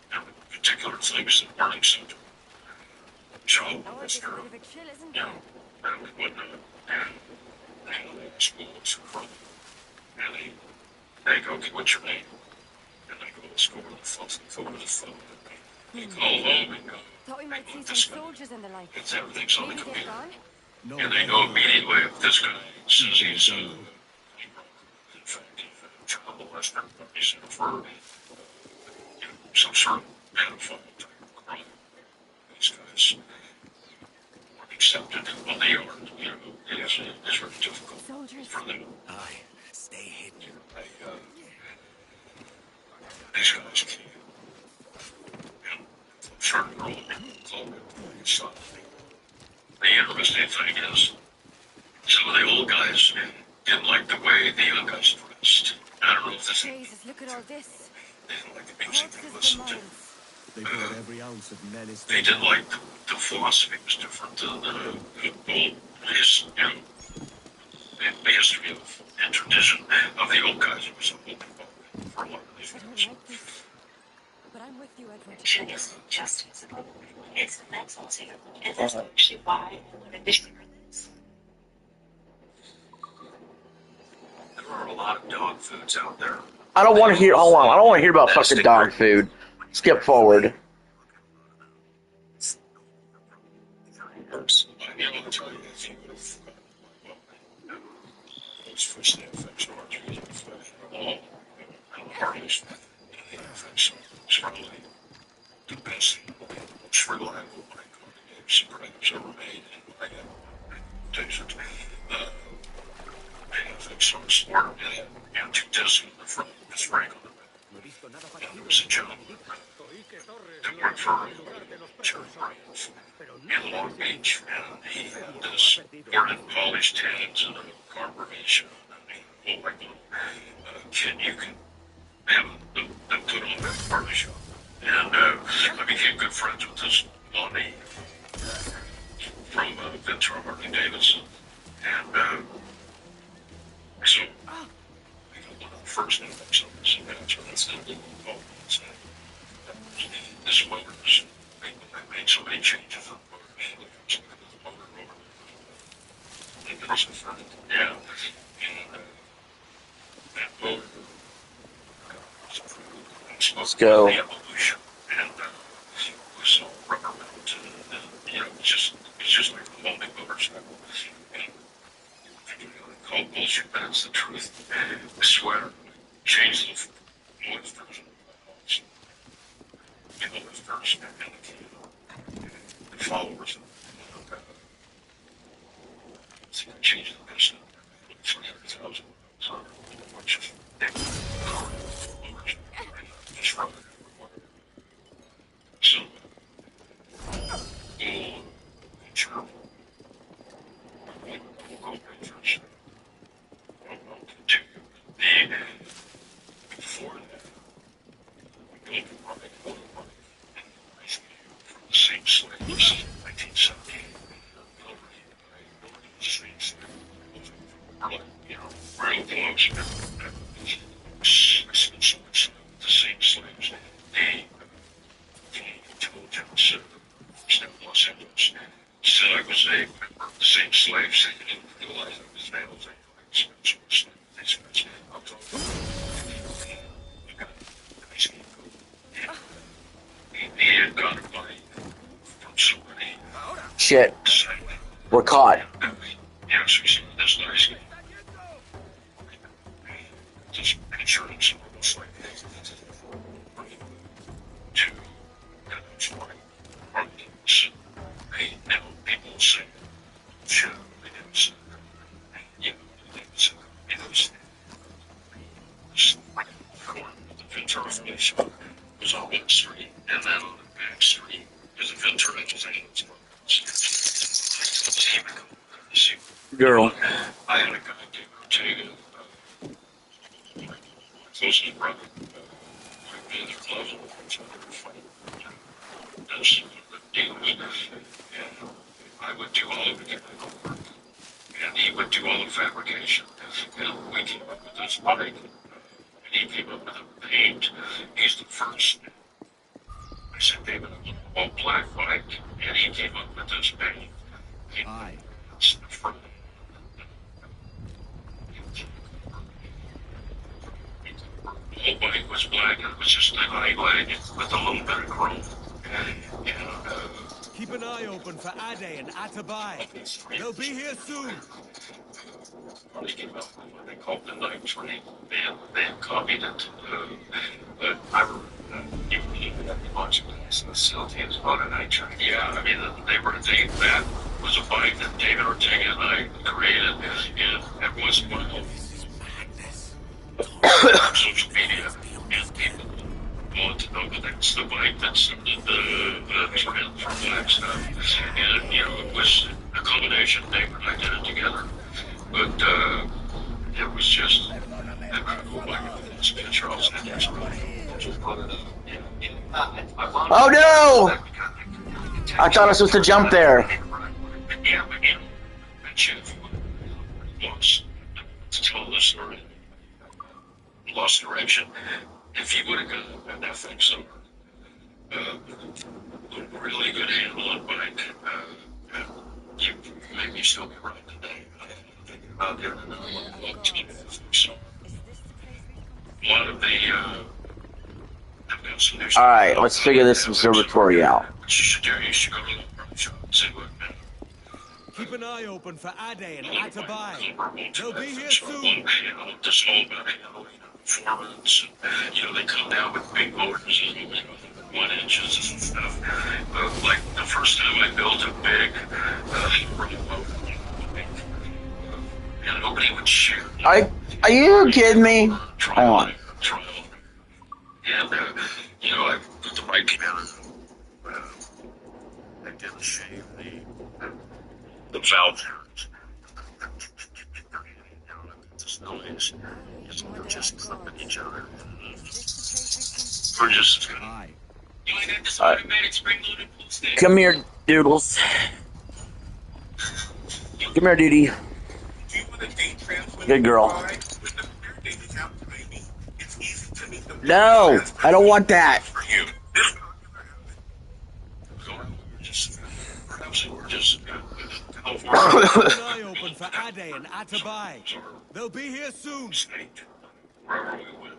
how many particular things that learning symptom? So, that's their, you know, and whatnot, and schools from, and they go, okay, what's your name? And they go to school with the phone, over the phone. They call home and go, Thought we might see some soldiers and the like. it's everything's on the Maybe computer. they're gone? And they know immediately if this guy says he's, in fact, child molester, he's in for some sort of pedophile type of crime. These guys aren't accepted. Well, they aren't, you know, it's very difficult for them. Aye, stay hidden. These guys can't. Certain role the interesting thing is, some of the old guys didn't like the way the young guys dressed. I don't know if this Jesus, look at all this. they didn't like the music they listened to. They brought every ounce of menace. They didn't like the philosophy was different. The old his, you know, the history of and tradition of the old guys was open for a lot of these guys. But I'm with you, Edward. It isn't just physical, it's mental too. And that's actually why I wanted to share this. There are a lot of dog foods out there. I don't want to hear. Hold on. I don't want to hear about fucking dog food. Skip forward. I'd be able to tell you if you would have those first day effects are all harnessed. The effects are probably the best, most reliable surprises ever made. I got tasted. The effects are smart and two discs in the front. It's right on the back. And there was a gentleman that worked for Cherry Brands in Long Beach, and he had this boarded polished tins and a carburation. And he, oh my God, kid, you can have them put on that party shop. And I became good friends with this Lonnie from Ventura Harley Davidson. And so I got one of the first index numbers, and that's what it's going to do. This motor's I made so many changes on the motor. Yeah. And that motor. Let's go. The evolution. And it was all rubber mounted. And, you know, it's just like a holding motorcycle. And you know, they call bullshit, but it's the truth. I swear. Change the lifters. And the lifters and the followers. So you change the best. 300,000. So which is just rubber. So sure. We'll go first. I'll continue. Before that, we go to running from the same slaves, 1960. shit were caught. Yes, we see this nice. Just insurance. Two. Hey, now people say, sure, it's, you know, it's, the Ventura Place was on Main Street, and then on the back street is a Ventura Entertainment. Girl. I had a guy do Ortega, closest brother, like in their closet, that's the deal. And I would do all of the chemical work, and he would do all the fabrication. And we came up with this bike, and he came up with a paint. He's the first. I said, David, I want an all black bike, and he came up with this paint. Aye. It's the front. The whole bike was black, and it was just an eye wagon with a little bit of chrome. Keep an eye open for Ade and Atabai. They'll be here soon. They came out with what they called the night train. They had copied it. But I even at the launch facility, it was about a night train. Yeah, I mean, that was a bike that David Ortega and I created, and every once in a while, social media, and people want to know that that's the bike that's the trend for black stuff. And, you know, it was a combination. David and I did it together. But it was just, oh my God, this picture I was in there. Oh no! I thought I was supposed to jump there. Yeah, but you know, and Jeff wants to tell the story. Lost direction. If he would have got that thing somewhere, really good handle on bike, you maybe still be right today. Thinking about getting another one of those. So, a lot of the, All right, let's figure this observatory out. what you should do, you should go to the shop and say, look, man, Keep an eye open for Ade and Atabai. They'll be here soon. you know, this whole performance, you know, they come down with big motors and, you know, 1 inches and stuff. Like the first time I built a big motor, and nobody would shoot. Are you kidding me? Hold on. And, you know, I put the bike together. I did the shave, the valve. This noise. They're just clipping each other. We're just. You ain't got this automatic spring-loaded pool stick. Come here, Doodles. Come here, Doody. Good girl. No, I don't want that. Keep an eye open for Ade and Atabai. They'll be here soon. Wherever we went.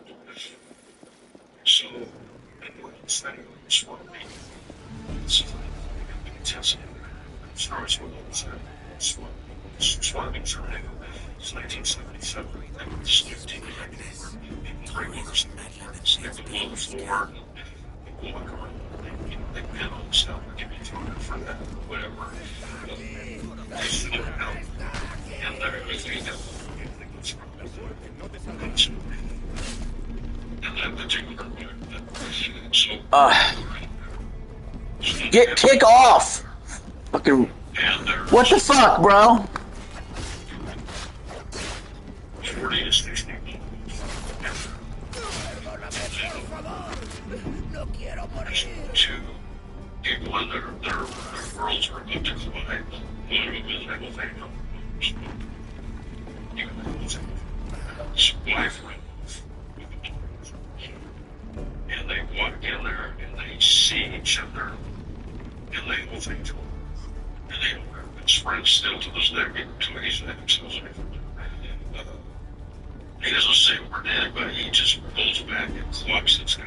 So, it's not swamping. It's intensive. Starts with swamping tornado. It's 1977. It's 15. People bring waters. Stick the blow the floor. People walk around. They pin all the stuff. Give me $200 for that. Whatever. They slow it out. And they're everything else. And that particular so Kick off! Fucking. What the fuck, bro? 40 to 60. Two people in their worlds were about to collide. One of them is Evelyn. His wife went and they walk in there and they see each other and they both think to him. And they are best friends still to this day. He's themselves. He doesn't say we're dead, but he just pulls back and clocks this guy.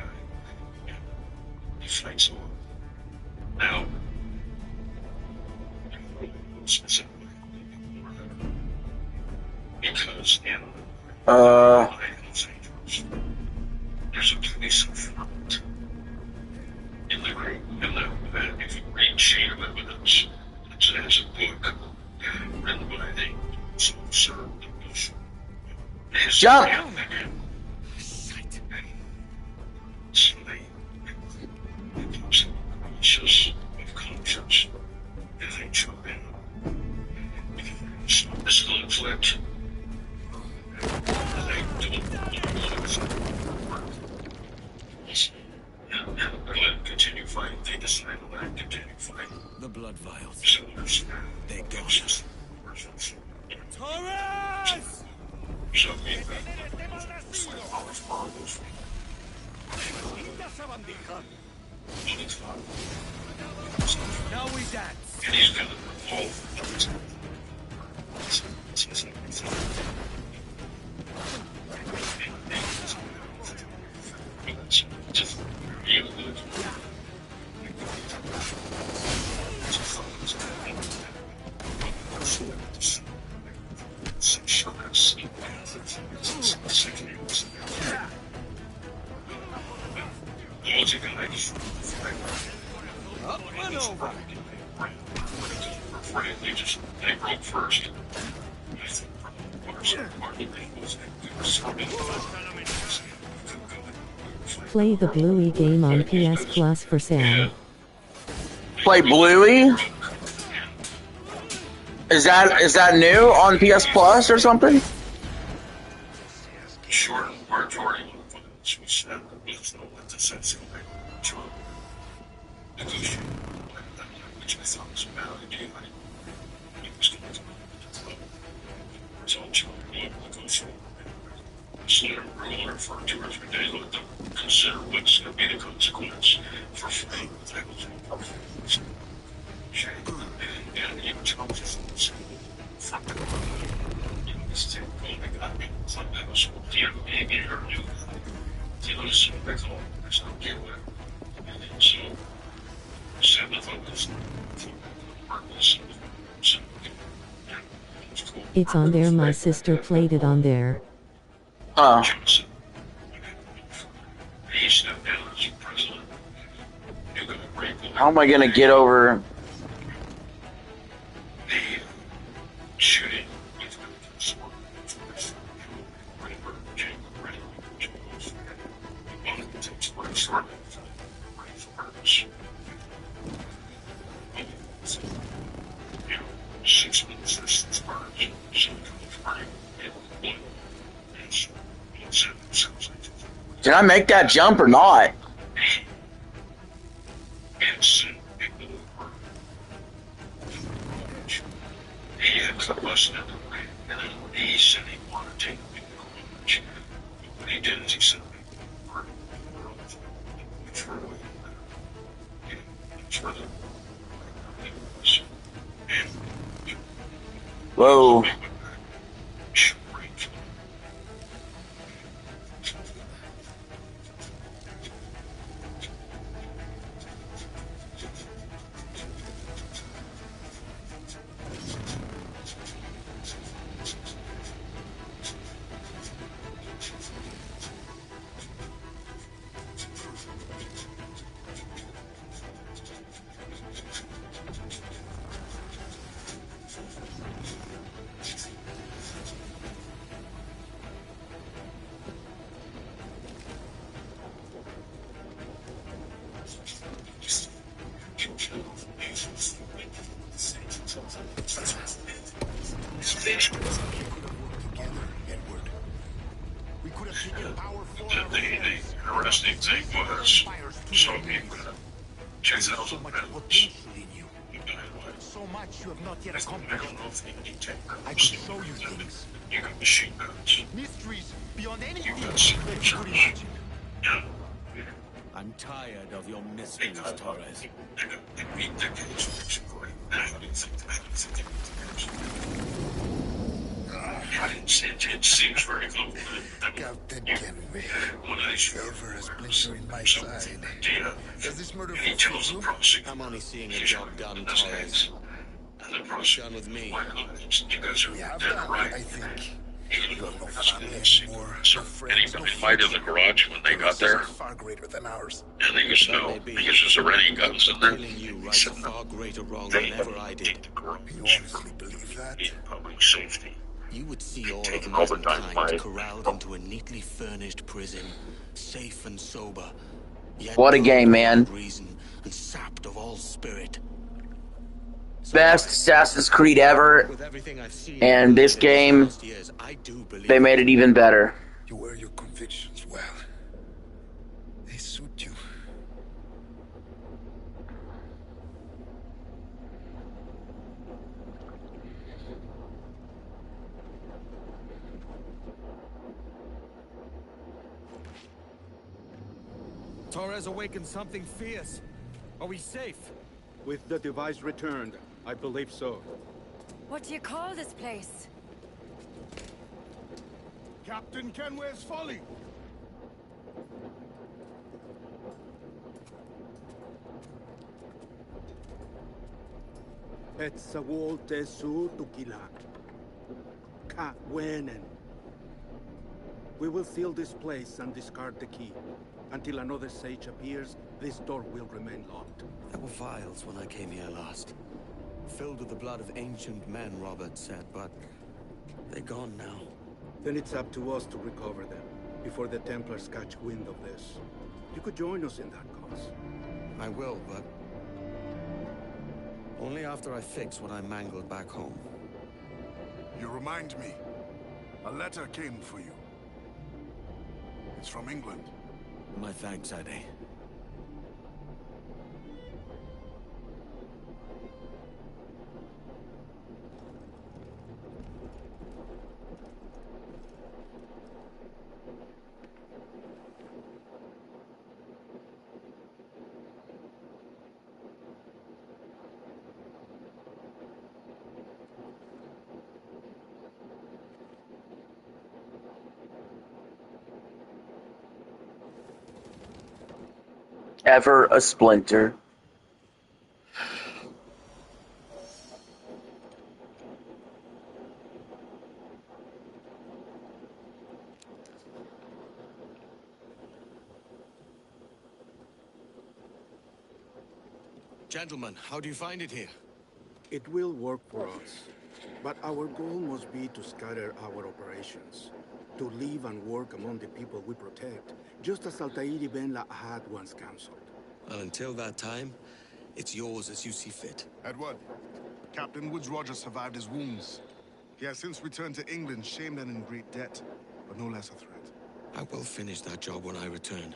He fights him. Now, specifically. Because in Uh, Los Angeles, there's a police informant in the group, and if you read Chain of Evidence, it has a book written by the Sir Bush. Jump! So they conscious of conscience, if they jump in, stop this conflict. Let continue fighting. They decide to let him continue fighting. The blood vials. So They go. Torres! So Now we dance. and he's gonna hold. Up and over. They broke first. Play the Bluey game on PS Plus for sale. play Bluey? Is that new on PS Plus or something? Short majority of violence we said there's no one to sense to negotiate, which I thought was a bad idea. It was going to so negotiate. So we're going for 2 or 3 days, let them consider what's going to be the consequence for fighting with everything. And you challenges from this thing, I got me. It's like that was dear baby or new. You know, so that's all. There's no giveaway. So, 7th August, It's on there. My sister played it on there. Huh. He stepped down as president. You're going to break the How am I gonna get over? shooting. Did I make that jump or not? He had a lesson in the way, and then he said he wanted to take me to college. What he did is he sent me for which were way further. Whoa. The interesting thing was, so he checks out the metals. So much you have not yet I accomplished. don't know if he can take I could show you things, You got machine guns. mysteries beyond You anything got that signatures. you could imagine. Yeah. I'm tired of your mysteries, Torres. It seems very close. Captain Kenway, When I ever has blinker in my side. Data. Does this murder He tells the prosecutor. I'm only seeing a he's job got done, in his Torres. hands. And the process Done with me. you guys are We have dead that, right. I think. You You have no that's family what anymore, so no friends, no anybody might in the garage when they got there. far greater than ours. And they used to know because there's already guns in there. Killing you He rights said a no. far greater wrong They than ever I did. the garage. You honestly believe that? In public safety. You would see all of Taking all the mankind dynamite. corralled into a neatly furnished prison, safe and sober. Yet What a game, man. beyond reason and sapped of all spirit. Best Assassin's Creed ever, With everything I've seen and this in game, last years, I do believe they made it even better. You wear your convictions well. They suit you. Torres awakened something fierce. Are we safe? With the device returned, I believe so. What do you call this place? Captain Kenway's Folly. Etzawol tesu tukila. Ka wenen. We will seal this place and discard the key. Until another sage appears, this door will remain locked. There were vials when I came here last. Filled with the blood of ancient men, Robert said, but they're gone now. Then it's up to us to recover them, before the Templars catch wind of this. You could join us in that cause. I will, but only after I fix what I mangled back home. You remind me. A letter came for you. It's from England. My thanks, Ade. Ever a splinter. Gentlemen, how do you find it here? It will work for us. But our goal must be to scatter our operations. To live and work among the people we protect, just as Altair ibn La'ahad once counseled. Well, until that time, it's yours as you see fit. Edward, Captain Woods Rogers survived his wounds. He has since returned to England, shamed and in great debt, but no less a threat. I will finish that job when I return.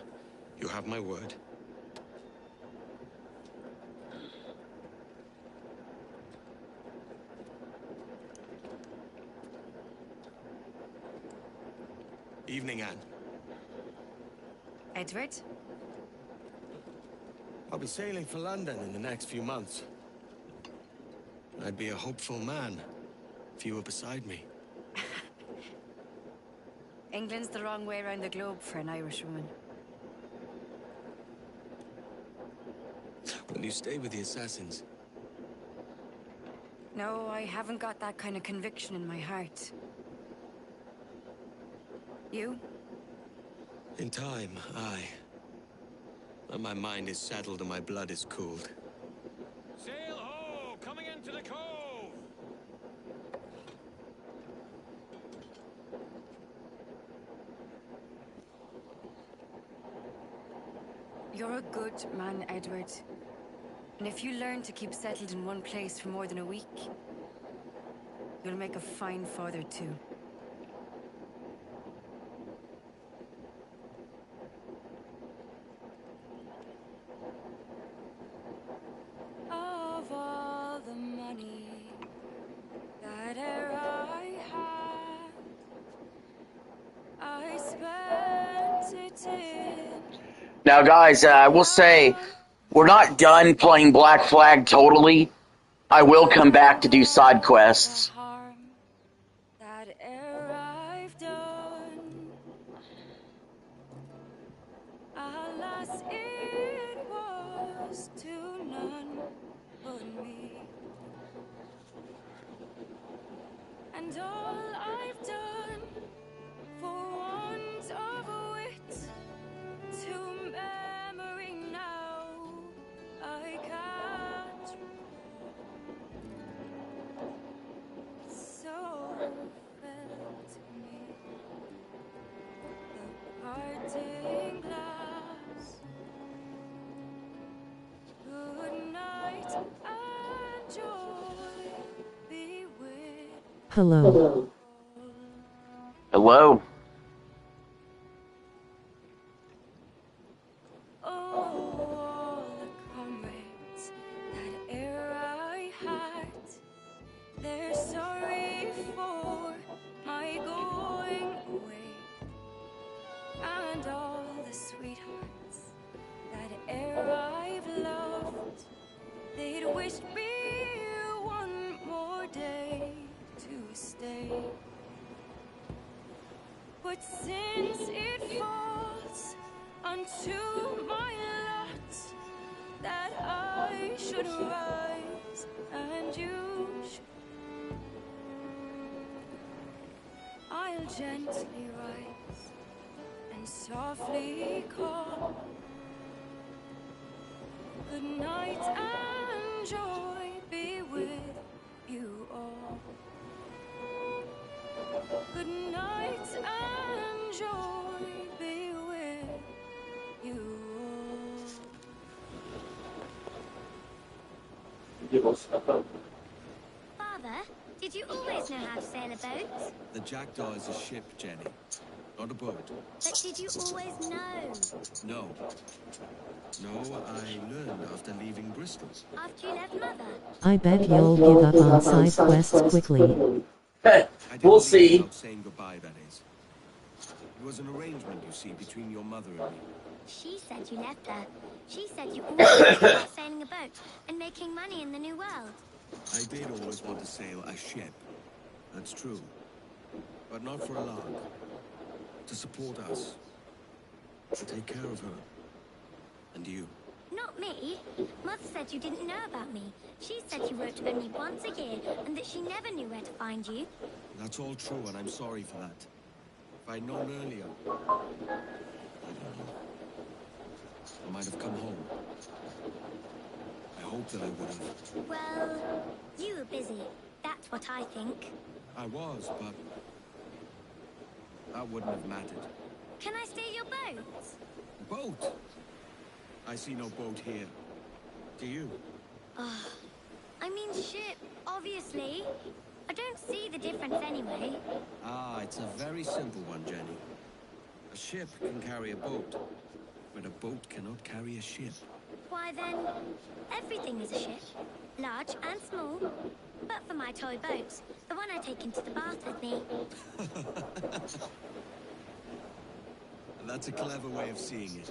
You have my word. Evening, Anne. Edward? I'll be sailing for London in the next few months. I'd be a hopeful man if you were beside me. England's the wrong way around the globe for an Irish woman. Will you stay with the Assassins? No, I haven't got that kind of conviction in my heart. You? In time, aye. When my mind is settled and my blood is cooled. Sail ho! Coming into the cove! You're a good man, Edward. And if you learn to keep settled in one place for more than a week, you'll make a fine father too. Of all the money that e'er I had, I spent it in. Now, guys, I will say, we're not done playing Black Flag totally. I will come back to do side quests. That e'er I've done. Alas, it was to none but me. And all I've done for want of wit to memory now I can't. So felt me the parting glass. Good night and joy be with. Hello. Hello. All the comrades that e'er I had, they're sorry for my going away. And all the sweethearts that e'er I've loved, they'd wish me one more day to stay. But since it falls unto my lot that I should rise and you should, I'll gently rise and softly call. Good night and joy be with you all. Good night and joy be with you all. Father, did you always know how to sail a boat? The Jackdaw is a ship, Jenny. Not a boat. But did you always know? No. No, I learned after leaving Bristol. After you left Mother? I bet you'll give up on side quests quickly. We'll see. Without saying goodbye, that is. It was an arrangement, you see, between your mother and me. She said you left her. She said you always wanted to start sailing a boat and making money in the New World. I did always want to sail a ship. That's true. But not for a lark. To support us. To take care of her. And you. Not me. Mother said you didn't know about me. She said you wrote only once a year and that she never knew where to find you. That's all true, and I'm sorry for that. If I'd known earlier, I don't know. I might have come home. I hope that I would have. Well, you were busy. That's what I think. I was, but that wouldn't have mattered. Can I steal your boat? Boat? I see no boat here. Do you? I mean ship, obviously. I don't see the difference anyway. Ah, it's a very simple one, Jenny. A ship can carry a boat, but a boat cannot carry a ship. Why then, everything is a ship. Large and small. But for my toy boat, the one I take into the bath with me. That's a clever way of seeing it.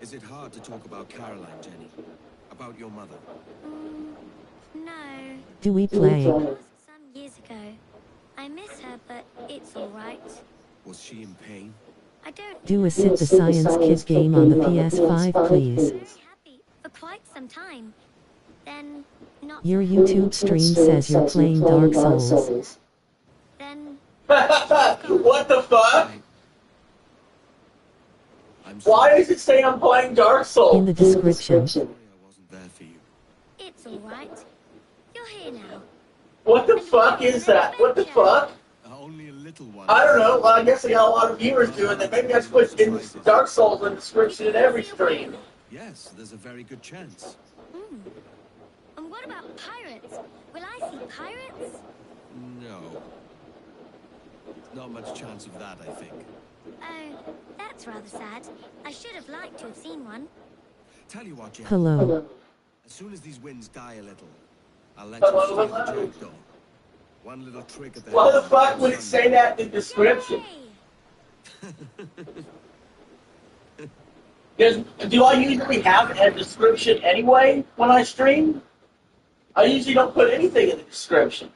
Is it hard to talk about Caroline, Jenny? About your mother? No. Do we play? It was some years ago. I miss her, but it's all right. Was she in pain? I don't. Do a Sit the Science Kid game on the PS5, please. Very happy for quite some time. Then, not. Your YouTube stream says you're playing Dark Souls. Then. What the fuck? Why does it say I'm playing Dark Souls? In the description. It's all right. You're here now. What the fuck is that? What the fuck? Only a little one. I don't know. Well, I guess I got a lot of viewers doing that. Maybe I should put in Dark Souls in the description in every stream. Yes, there's a very good chance. And what about pirates? Will I see pirates? No. Not much chance of that, I think. Oh, that's rather sad. I should have liked to have seen one. Tell you what, Jenny. Hello. As soon as these winds die a little, I'll let you steal the Jackdaw. One little trick of that. Why the fuck would it say that in the description? Do I usually have a description anyway when I stream? I usually don't put anything in the description.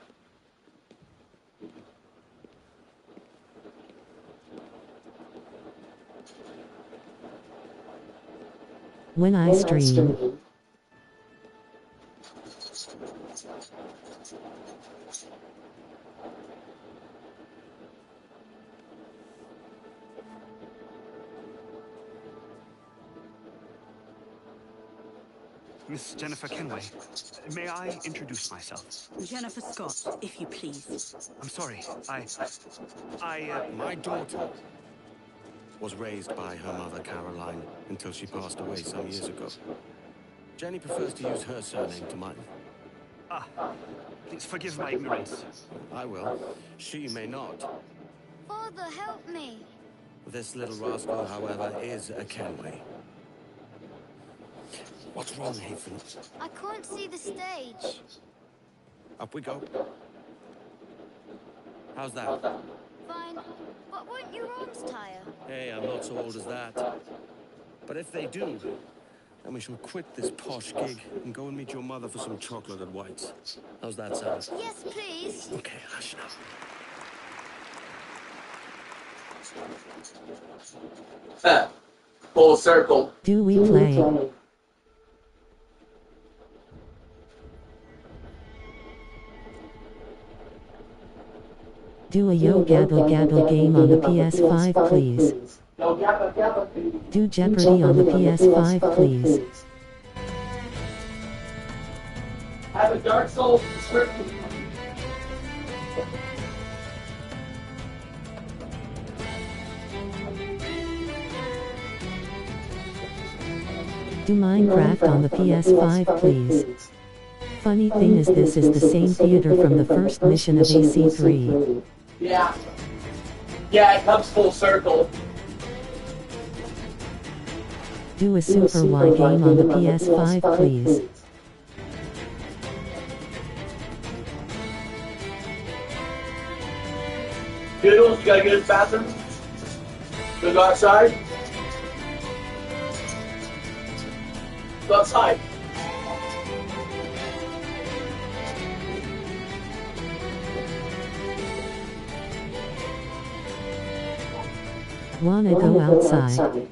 When I stream. Miss Jennifer Kenway. May I introduce myself? Jennifer Scott, if you please. I'm sorry. My daughter was raised by her mother, Caroline, until she passed away some years ago. Jenny prefers to use her surname to mine. Ah, please forgive my ignorance. I will. She may not. Father, help me. This little rascal, however, is a Kenway. What's wrong, Nathan? I can't see the stage. Up we go. How's that? Fine. But won't your arms tire? Hey, I'm not so old as that. But if they do, then we shall quit this posh gig and go and meet your mother for some chocolate at White's. How's that sound? Yes, please. Okay, hush now. Full circle. Do we play? Do a Yo Gabba Gabba game on the PS5, please. Do Jeopardy on the PS5, please. Have a Dark Souls description. Do Minecraft on the PS5, please. Funny thing is, this is the same theater from the first mission of AC3. Yeah. Yeah, it comes full circle. Do a Super Y game on the PS5, please. Doodles, you gotta get in the bathroom? Go outside? Go outside. Wanna go outside?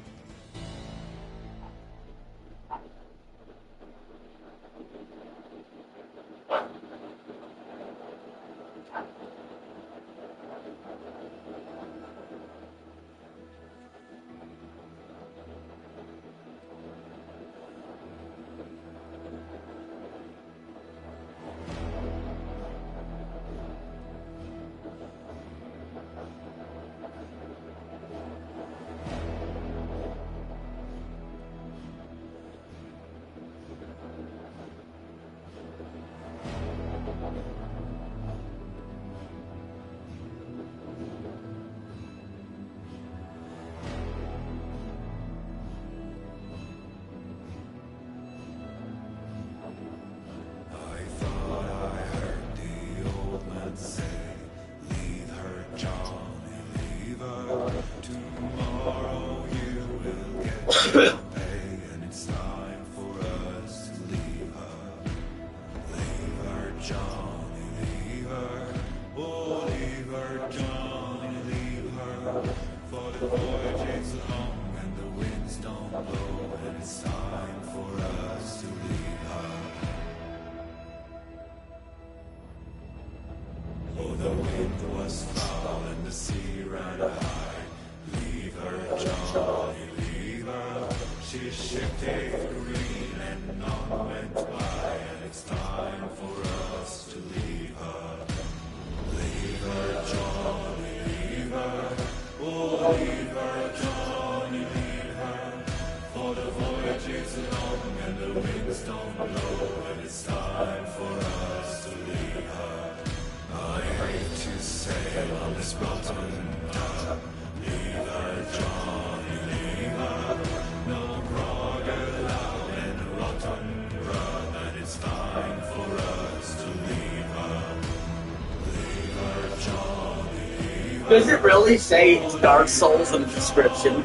Does it really say it's Dark Souls in the description?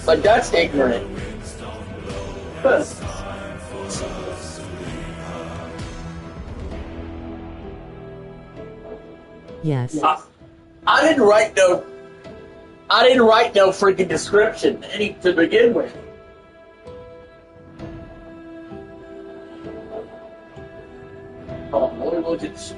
Like, that's ignorant. Yes. I didn't write no freaking description to begin with. Oh, Lord, look at.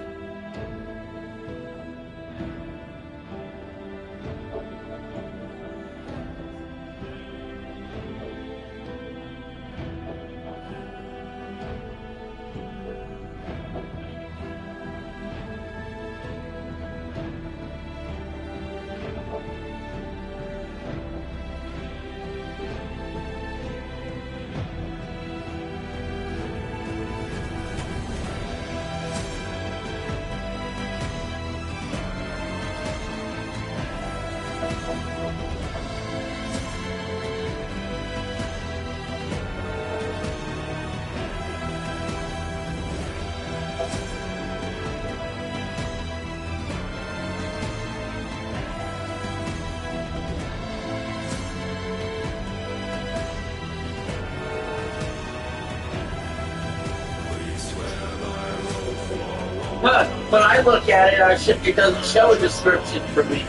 When I look at it, it doesn't show a description for me.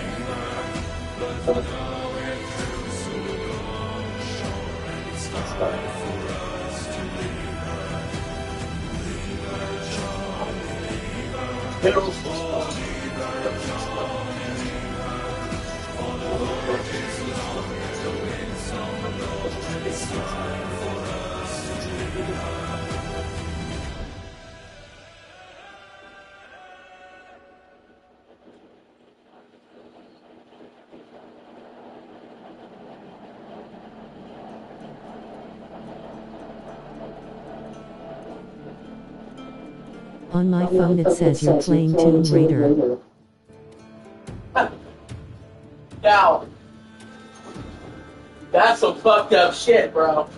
On my phone it says you're playing Tomb Raider. Now, that's some fucked up shit, bro.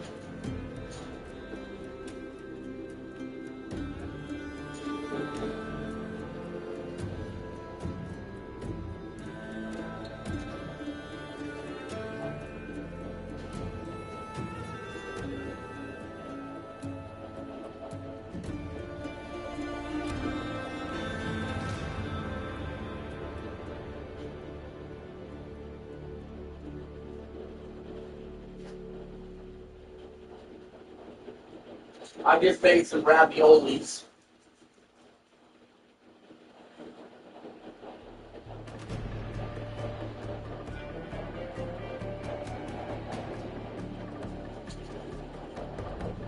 I just made some raviolis.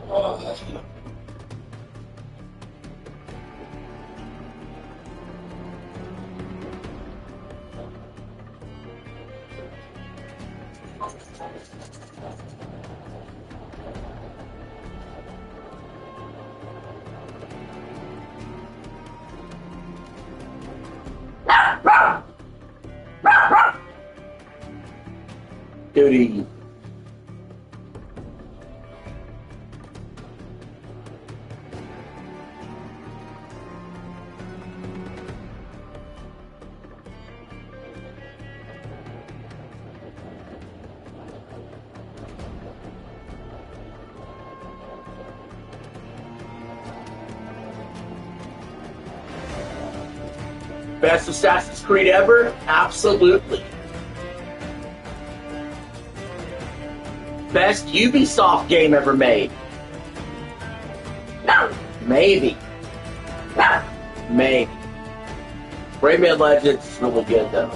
Oh. Duty. Best Assassin's Creed ever? Absolutely. Best Ubisoft game ever made? Maybe. Maybe. Rayman Legends is really good though.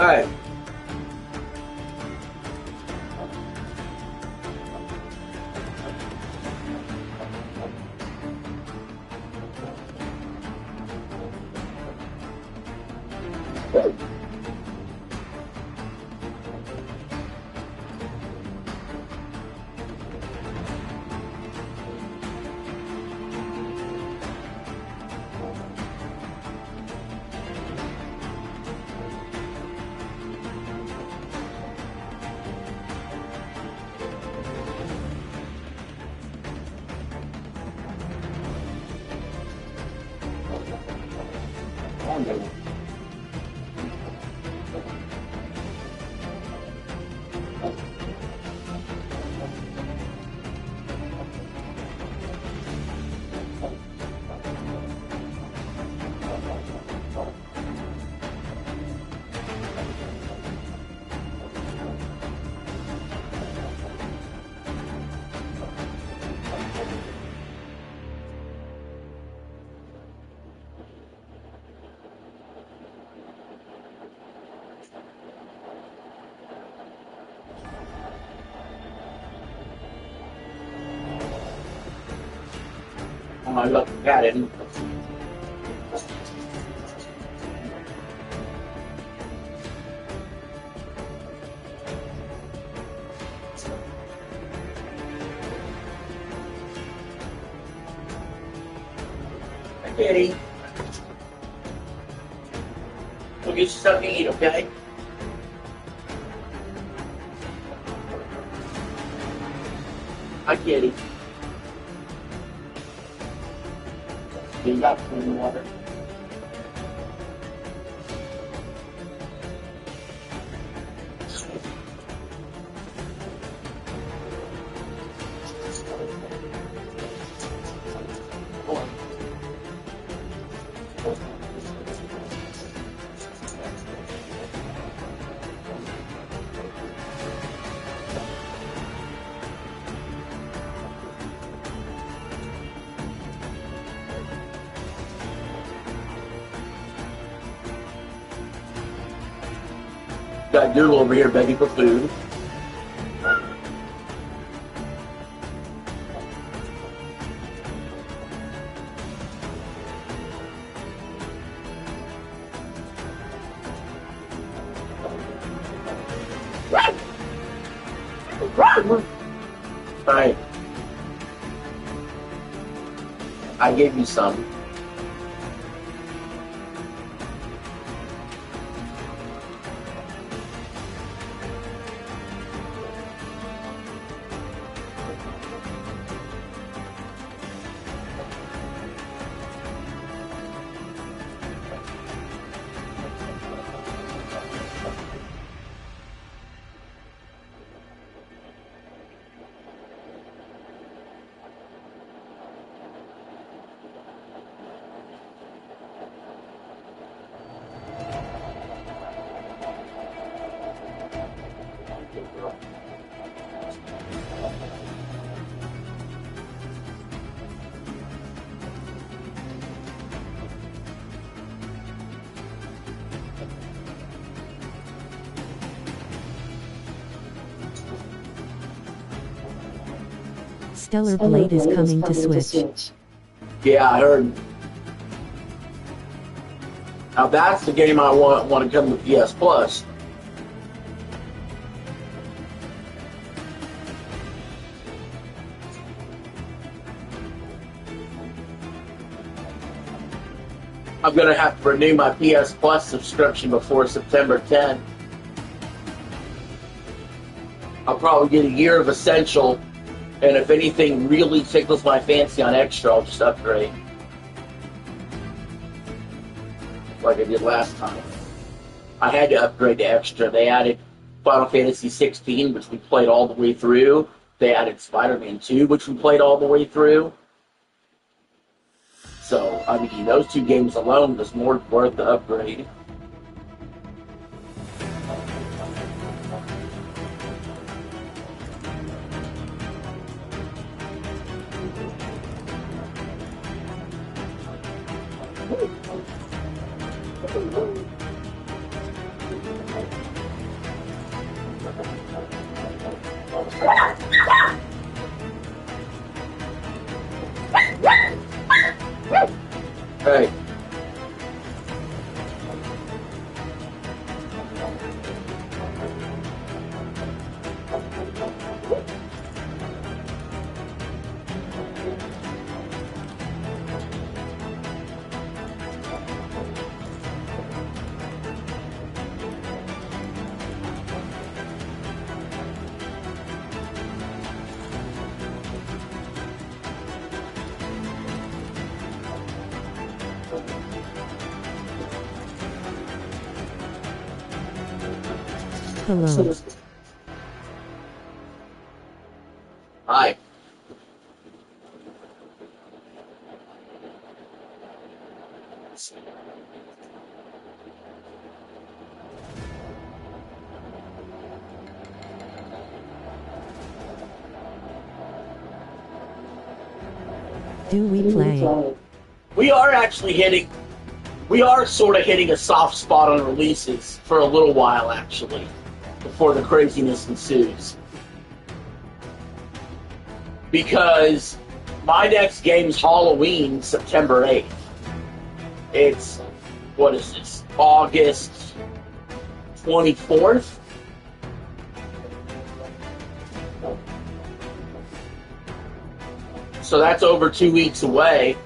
Alright. I look at it. kitty. We'll get you something to eat, okay? Hi, kitty. You got clean water. Got Doodle over here begging for food. Alright. I gave you some. Stellar Blade is coming to Switch. Yeah, I heard. Now that's the game I want to come to PS Plus. I'm gonna have to renew my PS Plus subscription before September 10th. I'll probably get a year of Essential, and if anything really tickles my fancy on Extra, I'll just upgrade. Like I did last time. I had to upgrade to Extra. They added Final Fantasy 16, which we played all the way through. They added Spider-Man 2, which we played all the way through. So, I mean, those two games alone was more worth the upgrade. Hey. Hello. Hi. Do we play? We are actually hitting, we are sort of hitting a soft spot on releases for a little while, actually, before the craziness ensues. Because my next game's Halloween, September 8th. It's, what is this, August 24th? So that's over 2 weeks away.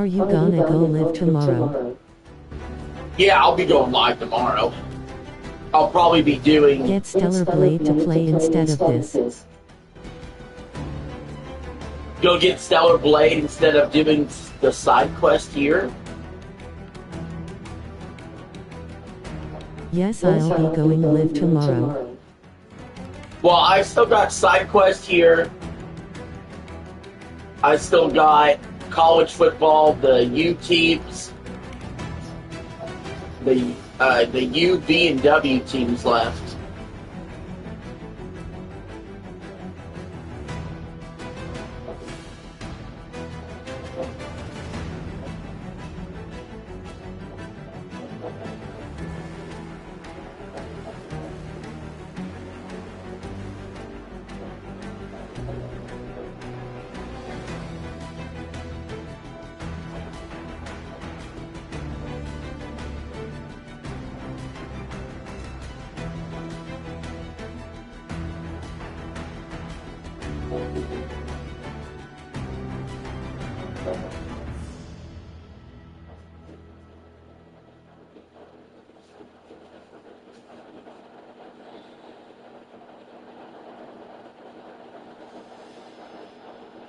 Are you gonna go live tomorrow? Yeah, I'll be going live tomorrow. I'll probably be doing... Get Stellar Blade to play instead of this. Go get Stellar Blade instead of doing the side quest here? Yes, I'll be going live tomorrow. Well, I still got side quest here. I still got college football, the U teams, the U, B, and W teams left.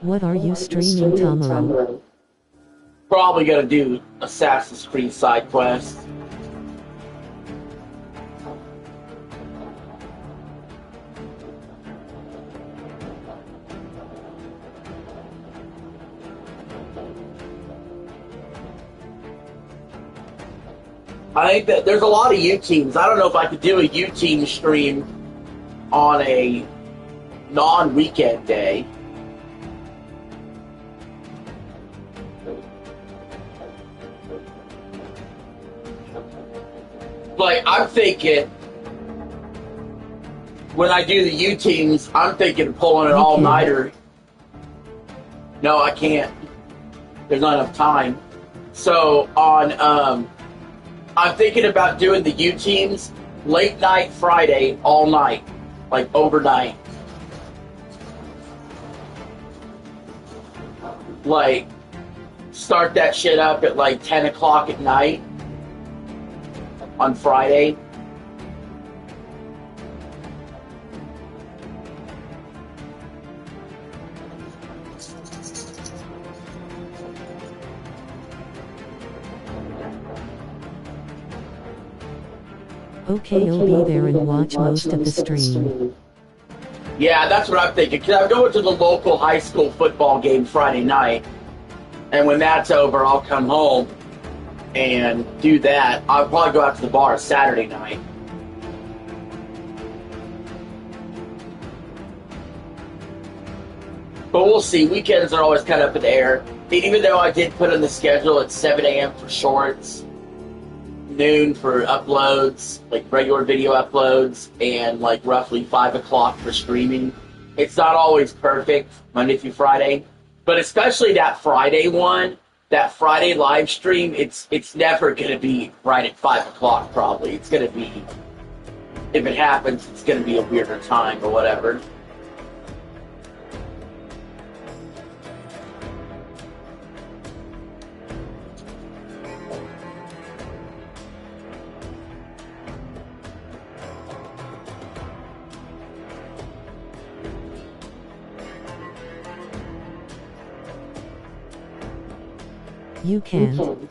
What are you streaming tomorrow? Probably gonna do Assassin's Creed side quest. I think that there's a lot of U teams. I don't know if I could do a U team stream on a non-weekend day. Like, I'm thinking, when I do the U teams, I'm thinking of pulling an all-nighter. No, I can't. There's not enough time. So, I'm thinking about doing the U teams late night Friday, all night. Like, overnight. Like, start that shit up at like 10 o'clock at night. On Friday. Okay, you'll be there and watch most of the stream. Yeah, that's what I'm thinking. Because I'm going to the local high school football game Friday night. And when that's over, I'll come home and do that. I'll probably go out to the bar Saturday night. But we'll see. Weekends are always kind of up in the air. Even though I did put on the schedule at 7 a.m. for shorts, noon for uploads, like regular video uploads, and like roughly 5 o'clock for streaming. It's not always perfect, Monday through Friday. But especially that Friday one, that Friday live stream, it's never going to be right at 5 o'clock probably. It's going to be, if it happens, it's going to be a weirder time or whatever. You can.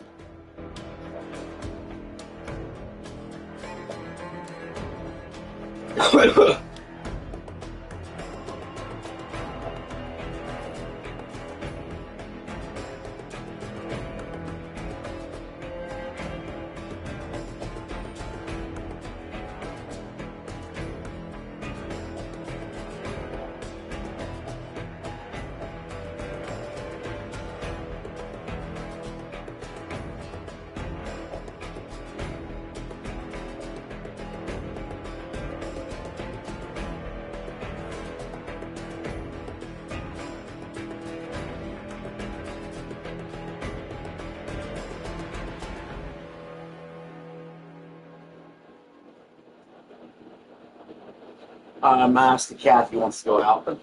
I'm asking Kathy wants to go out.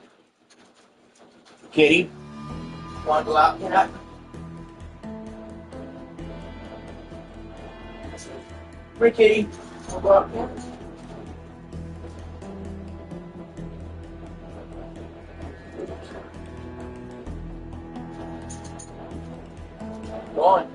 Kitty, want to go out, Cat? Ricky. Go on. Go on.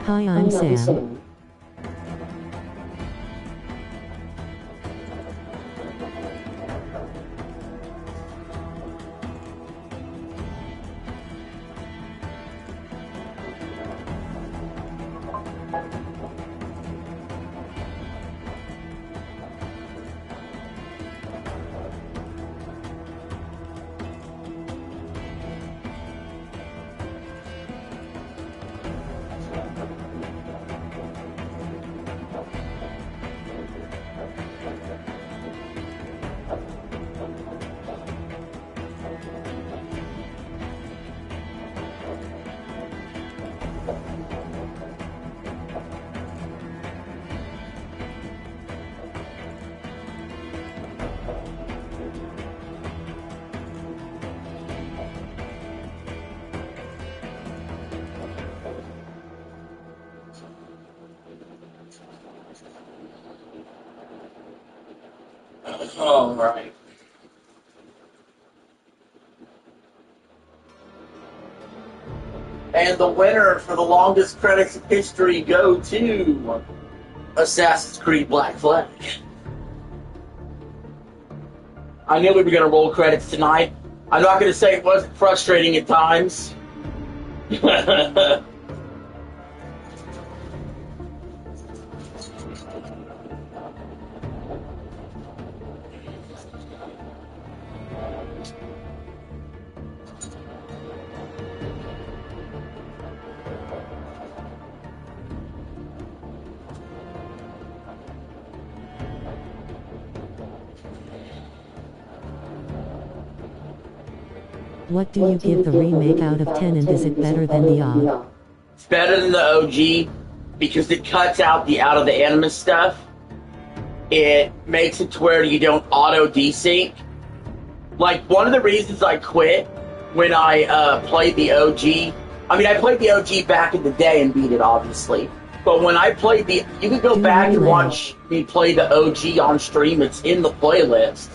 Hi, I'm Sam. All right. And the winner for the longest credits in history go to Assassin's Creed Black Flag. I knew we were going to roll credits tonight. I'm not going to say it wasn't frustrating at times. What do you give the remake out of 10, and is it better than the OG? It's better than the OG because it cuts out the out of the Animus stuff. It makes it to where you don't auto desync. Like, one of the reasons I quit when I played the OG, I mean, I played the OG back in the day and beat it, obviously. But when I played the, you can go back and watch me play the OG on stream. It's in the playlist.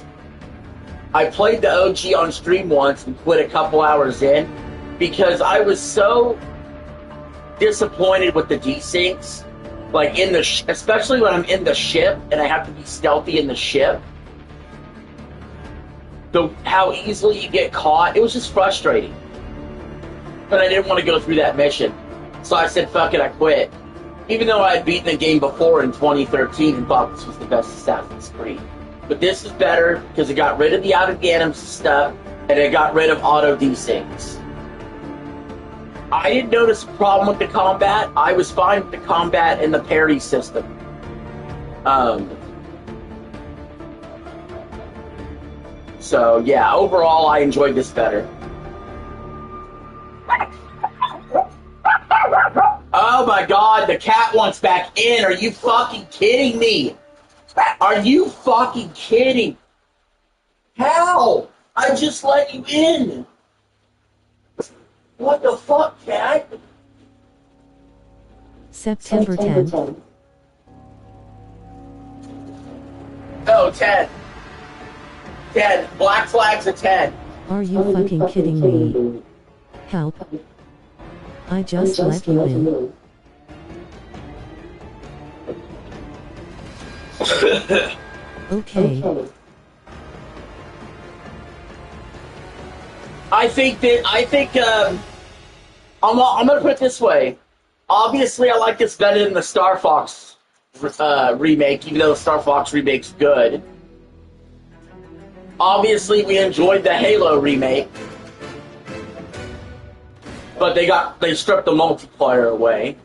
I played the OG on stream once and quit a couple hours in because I was so disappointed with the desyncs. Like, in the especially when I'm in the ship and I have to be stealthy in the ship. How easily you get caught, it was just frustrating. But I didn't want to go through that mission. So I said, fuck it, I quit. Even though I had beaten the game before in 2013 and thought this was the best Assassin's Creed. But this is better because it got rid of the out of the Animus stuff and it got rid of auto desyncs. I didn't notice a problem with the combat. I was fine with the combat and the parry system. So yeah, overall I enjoyed this better. Oh my god, the cat wants back in. Are you fucking kidding me? Are you fucking kidding? How? I just let you in. What the fuck, cat? September 10th. Oh, 10. 10. Black Flag's a 10. Are you fucking kidding me? Help. I just let you in. Okay. I think I'm gonna put it this way. Obviously, I like this better than the Star Fox remake, even though the Star Fox remake's good. Obviously, we enjoyed the Halo remake, but they stripped the multiplayer away.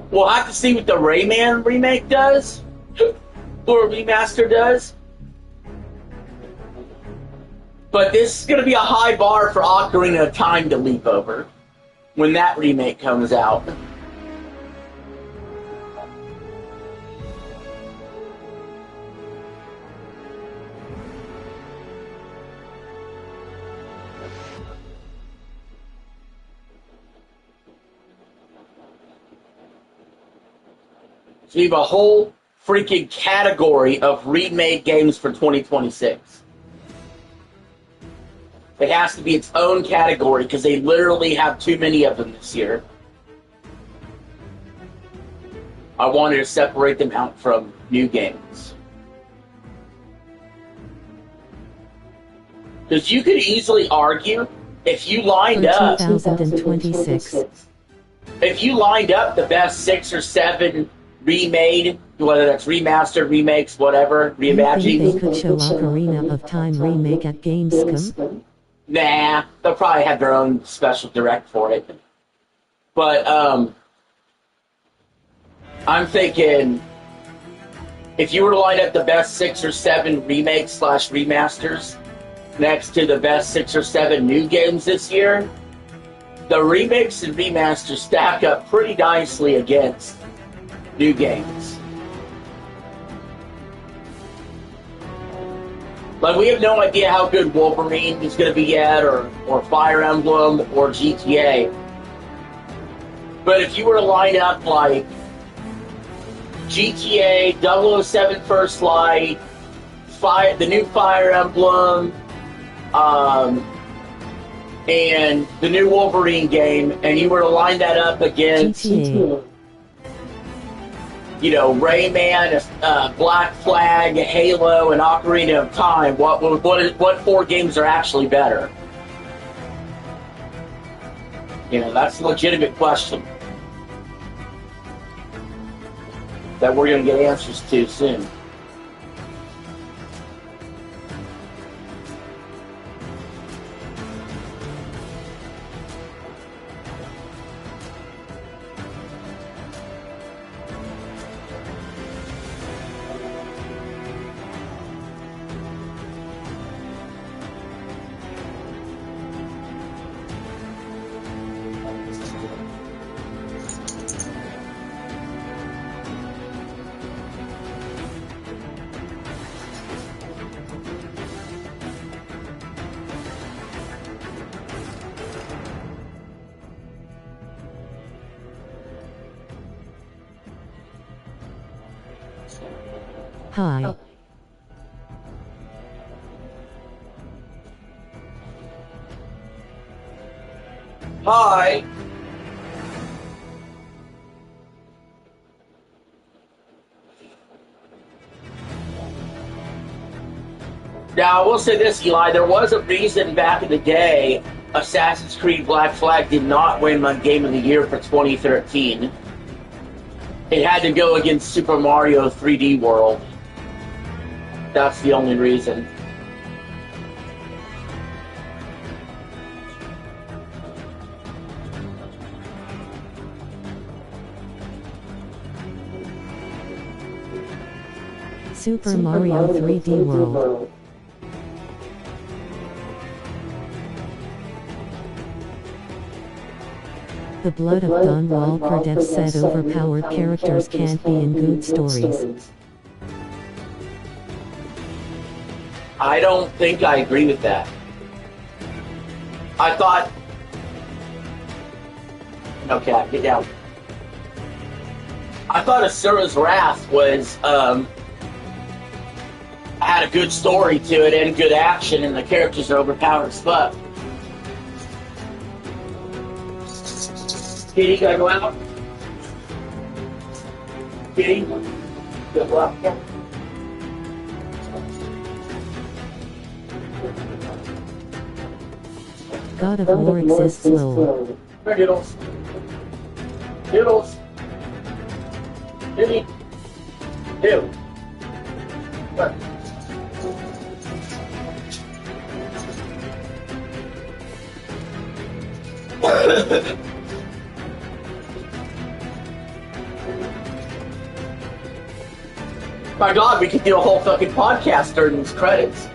We'll have to see what the Rayman remake does, or remaster does. But this is going to be a high bar for Ocarina of Time to leap over when that remake comes out. So we have a whole freaking category of remade games for 2026. It has to be its own category because they literally have too many of them this year. I wanted to separate them out from new games. Because you could easily argue, if you lined up... 2026. If you lined up the best 6 or 7 remade, whether that's remastered, remakes, whatever, reimagined... You think they could show Ocarina of Time remake at Gamescom? Nah, they'll probably have their own special direct for it. But, I'm thinking, if you were to line up the best 6 or 7 remakes / remasters next to the best 6 or 7 new games this year, the remakes and remasters stack up pretty nicely against new games. Like, we have no idea how good Wolverine is going to be yet, or Fire Emblem, or GTA. But if you were to line up, like, GTA, 007 First Light, the new Fire Emblem, and the new Wolverine game, and you were to line that up against... GTA. You know, Rayman, Black Flag, Halo, and Ocarina of Time. What 4 games are actually better? You know, that's a legitimate question that we're going to get answers to soon. Hi. Hi. Now, I will say this, Eli, there was a reason back in the day Assassin's Creed Black Flag did not win my Game of the Year for 2013. It had to go against Super Mario 3D World. That's the only reason. Super Mario 3D World. The blood of Don Walker said overpowered characters can't be in good stories. I don't think I agree with that. I thought... Okay, get down. I thought Asura's Wrath was, had a good story to it and good action, and the characters are overpowered as fuck. Kitty, gotta go out. Kitty, good luck. God of War exists low. Doodles. Doodles. Kitty. Ew. My God, we could do a whole fucking podcast during these credits.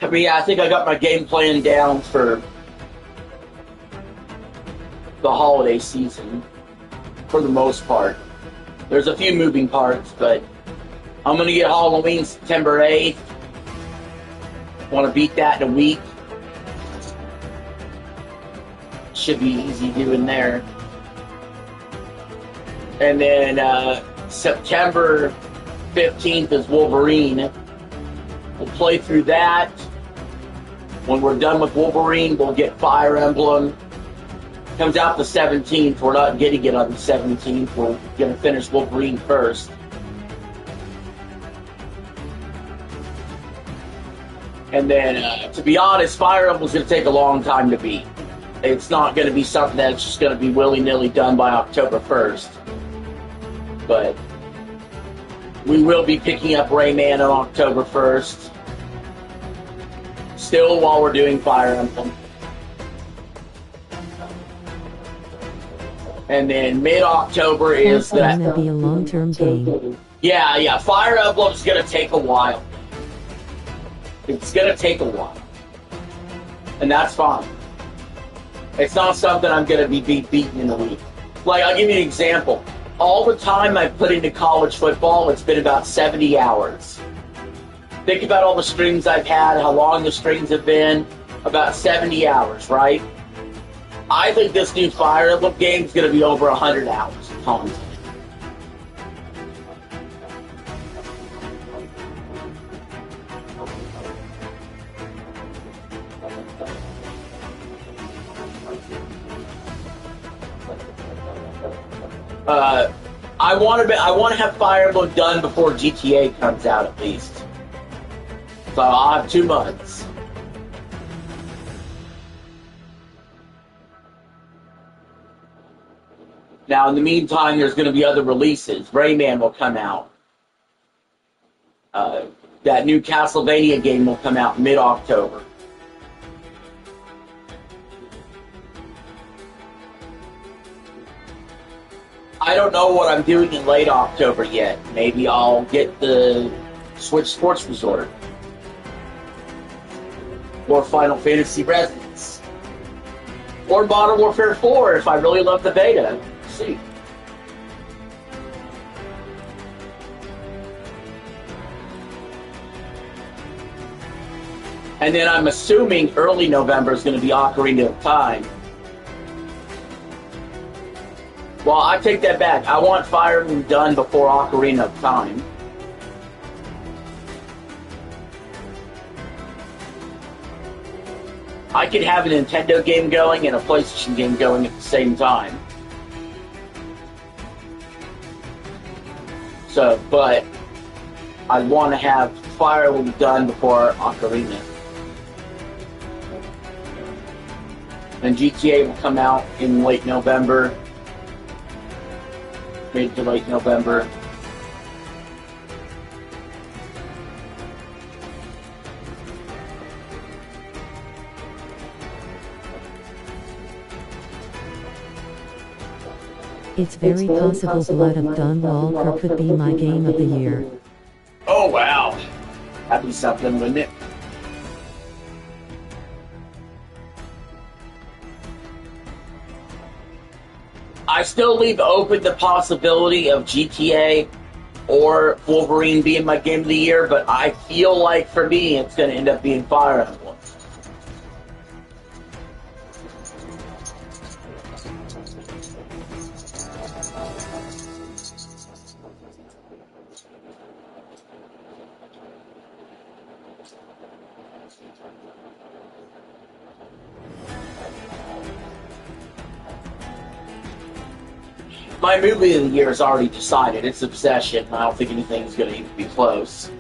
I mean, I think I got my game plan down for the holiday season, for the most part. There's a few moving parts, but I'm going to get Halloween September 8th. Want to beat that in a week. Should be easy doing there. And then September 15th is Wolverine. We'll play through that. When we're done with Wolverine, we'll get Fire Emblem. Comes out the 17th. We're not getting it on the 17th. We're going to finish Wolverine first. And then, to be honest, Fire Emblem's going to take a long time to beat. It's not going to be something that's just going to be willy-nilly done by October 1st. But we will be picking up Rayman on October 1st. Still while we're doing Fire Emblem. And then mid-October is that. Gonna be a long-term game. Yeah, Fire Emblem's gonna take a while. It's gonna take a while. And that's fine. It's not something I'm gonna be beaten in a week. Like, I'll give you an example. All the time I've put into college football, it's been about 70 hours. Think about all the streams I've had, how long the streams have been. About 70 hours, right? I think this new Fire Emblem game is going to be over 100 hours of content. I want to have Fire Emblem done before GTA comes out at least. So I'll have 2 months. Now, in the meantime, there's going to be other releases. Rayman will come out. That new Castlevania game will come out mid-October. I don't know what I'm doing in late October yet. Maybe I'll get the Switch Sports Resort. Or Final Fantasy Resonance. Or Modern Warfare 4 if I really love the beta. We'll see. And then I'm assuming early November is going to be Ocarina of Time. Well, I take that back. I want Fire Emblem done before Ocarina of Time. I could have a Nintendo game going and a PlayStation game going at the same time. So, but I want to have Fire Emblem done before Ocarina. And GTA will come out in late November. Mid to late November. It's very possible Blood of Dawn Walker could be my game of the year. Oh wow. That'd be something, wouldn't it? I still leave open the possibility of GTA or Wolverine being my game of the year, but I feel like for me it's going to end up being Fire Emblem. My movie of the year is already decided. It's Obsession. I don't think anything's going to even be close.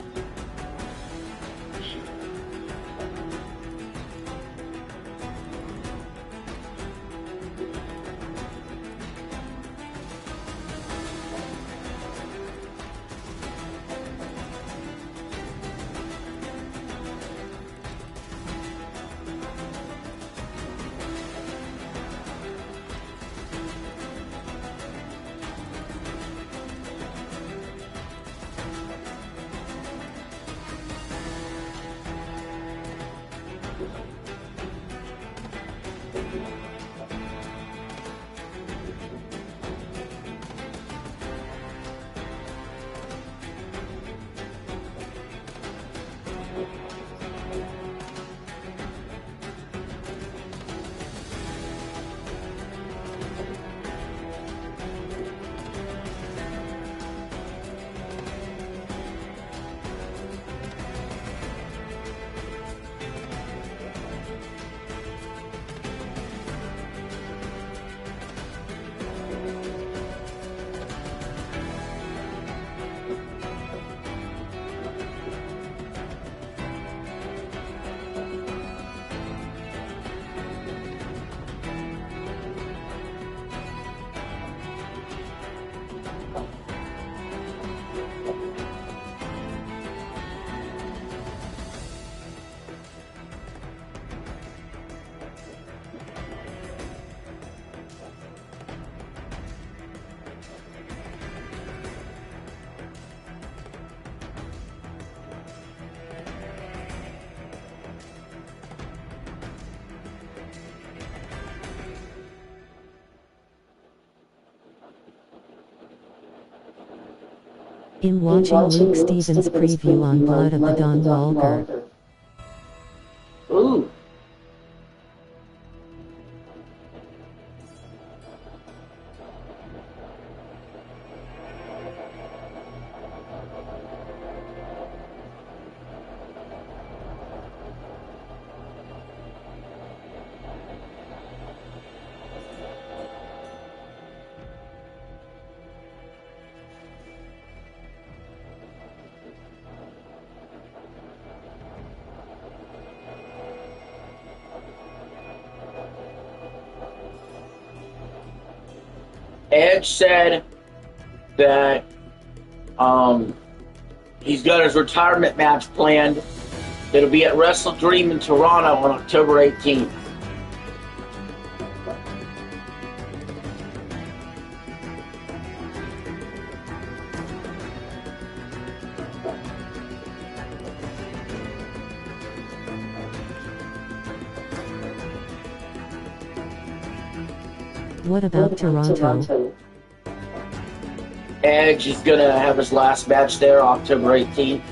In watching Luke Stevens' preview on Blood of the Dawn Walker. Ooh. Edge said that he's got his retirement match planned. It'll be at Wrestle Dream in Toronto on October 18th. What about Toronto? Edge is going to have his last match there October 18th.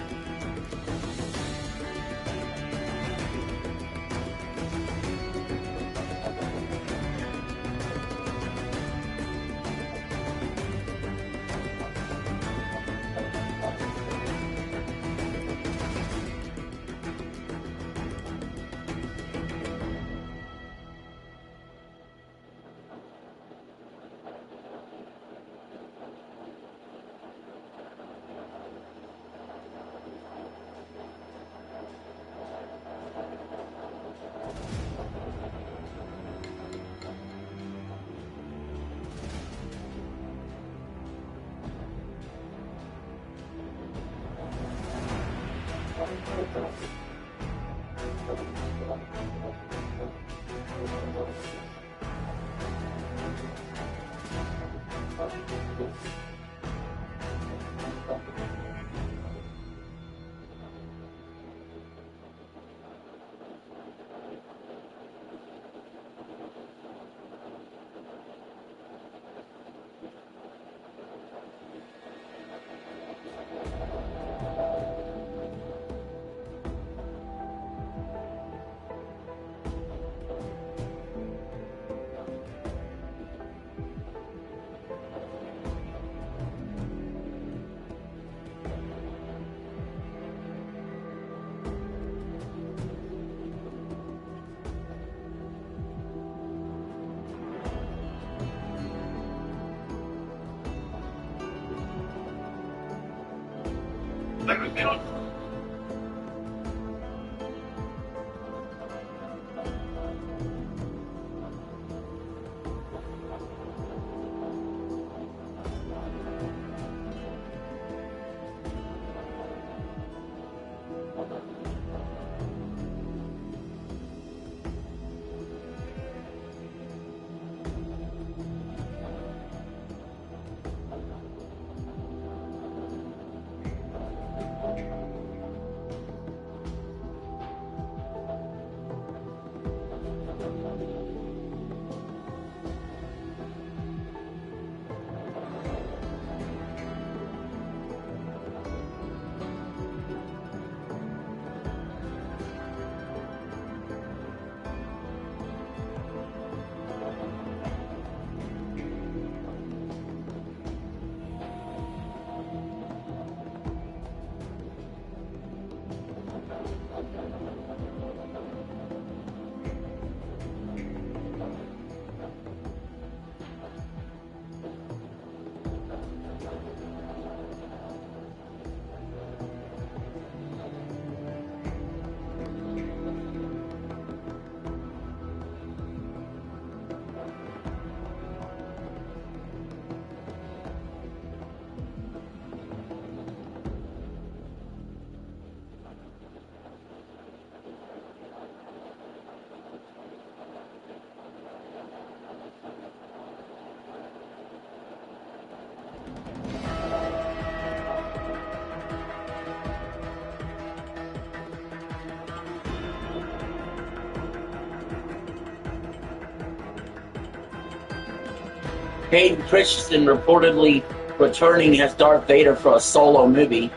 Hayden Christensen reportedly returning as Darth Vader for a solo movie.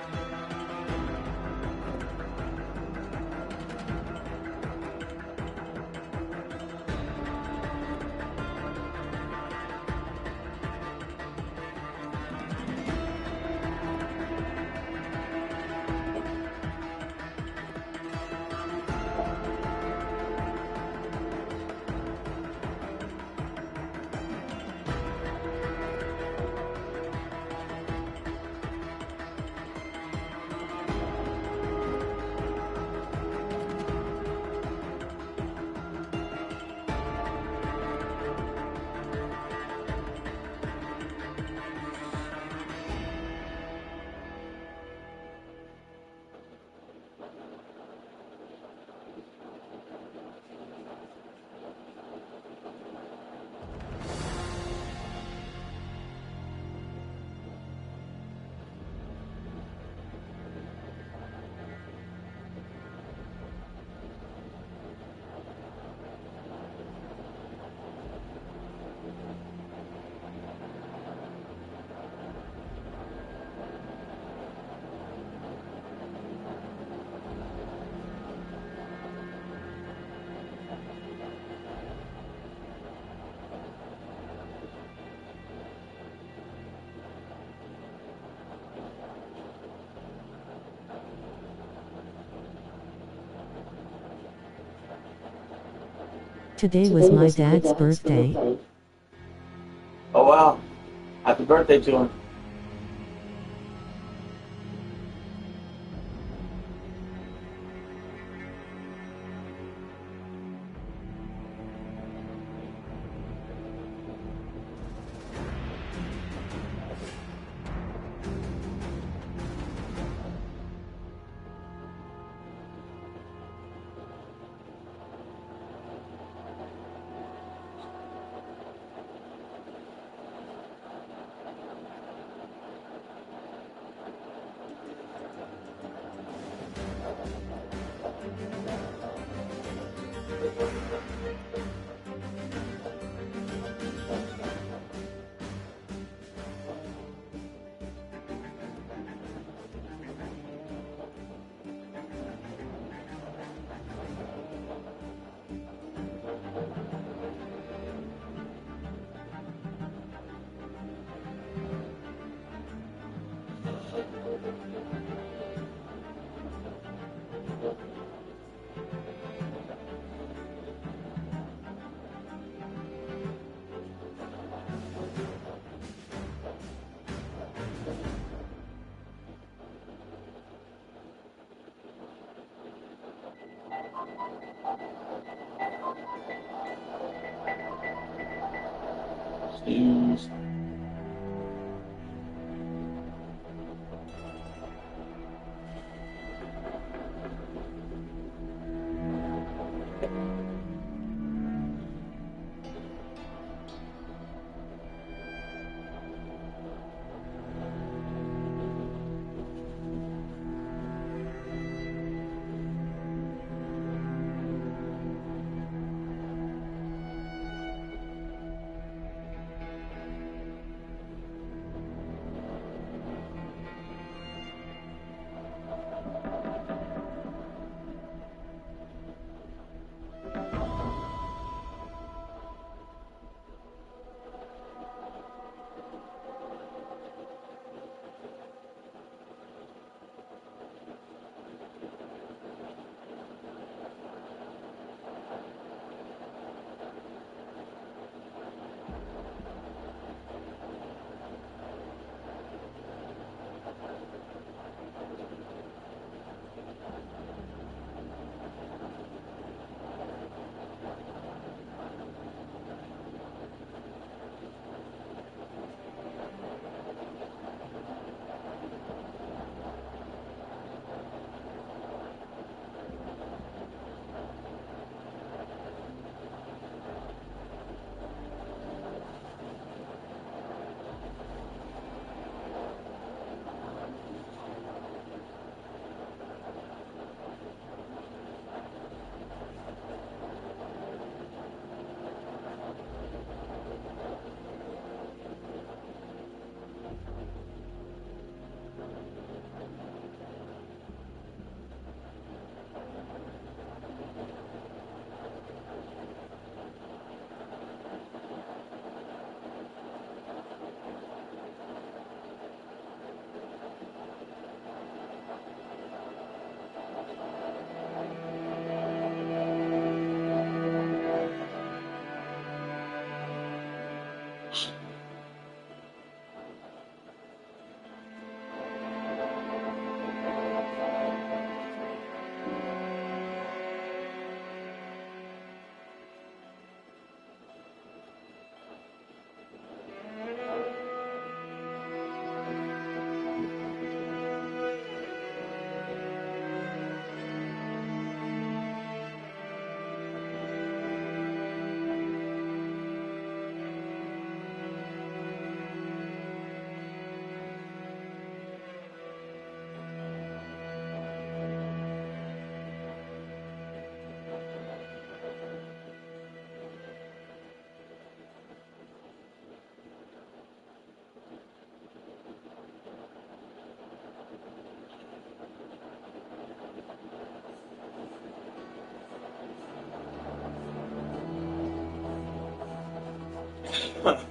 Today was my dad's birthday. Oh wow. Happy birthday to him. Cheers.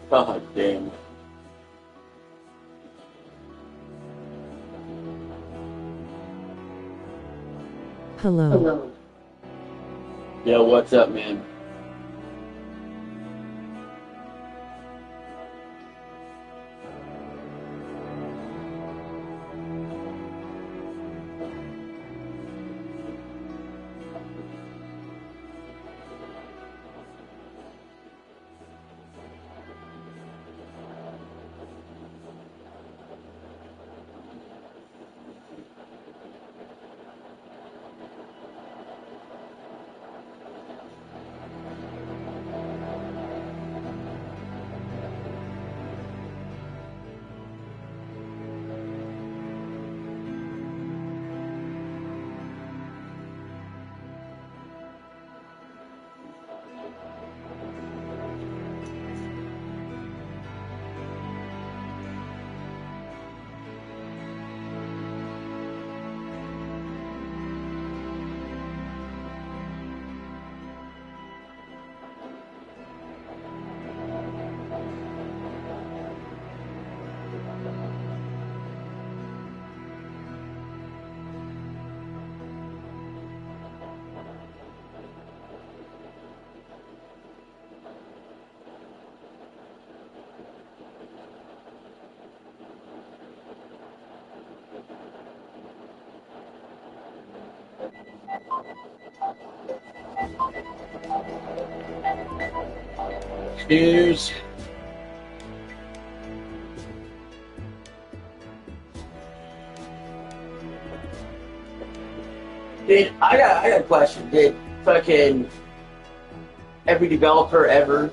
God damn. Hello. Yo, what's up, man? Cheers. Did I got a question? Did fucking every developer ever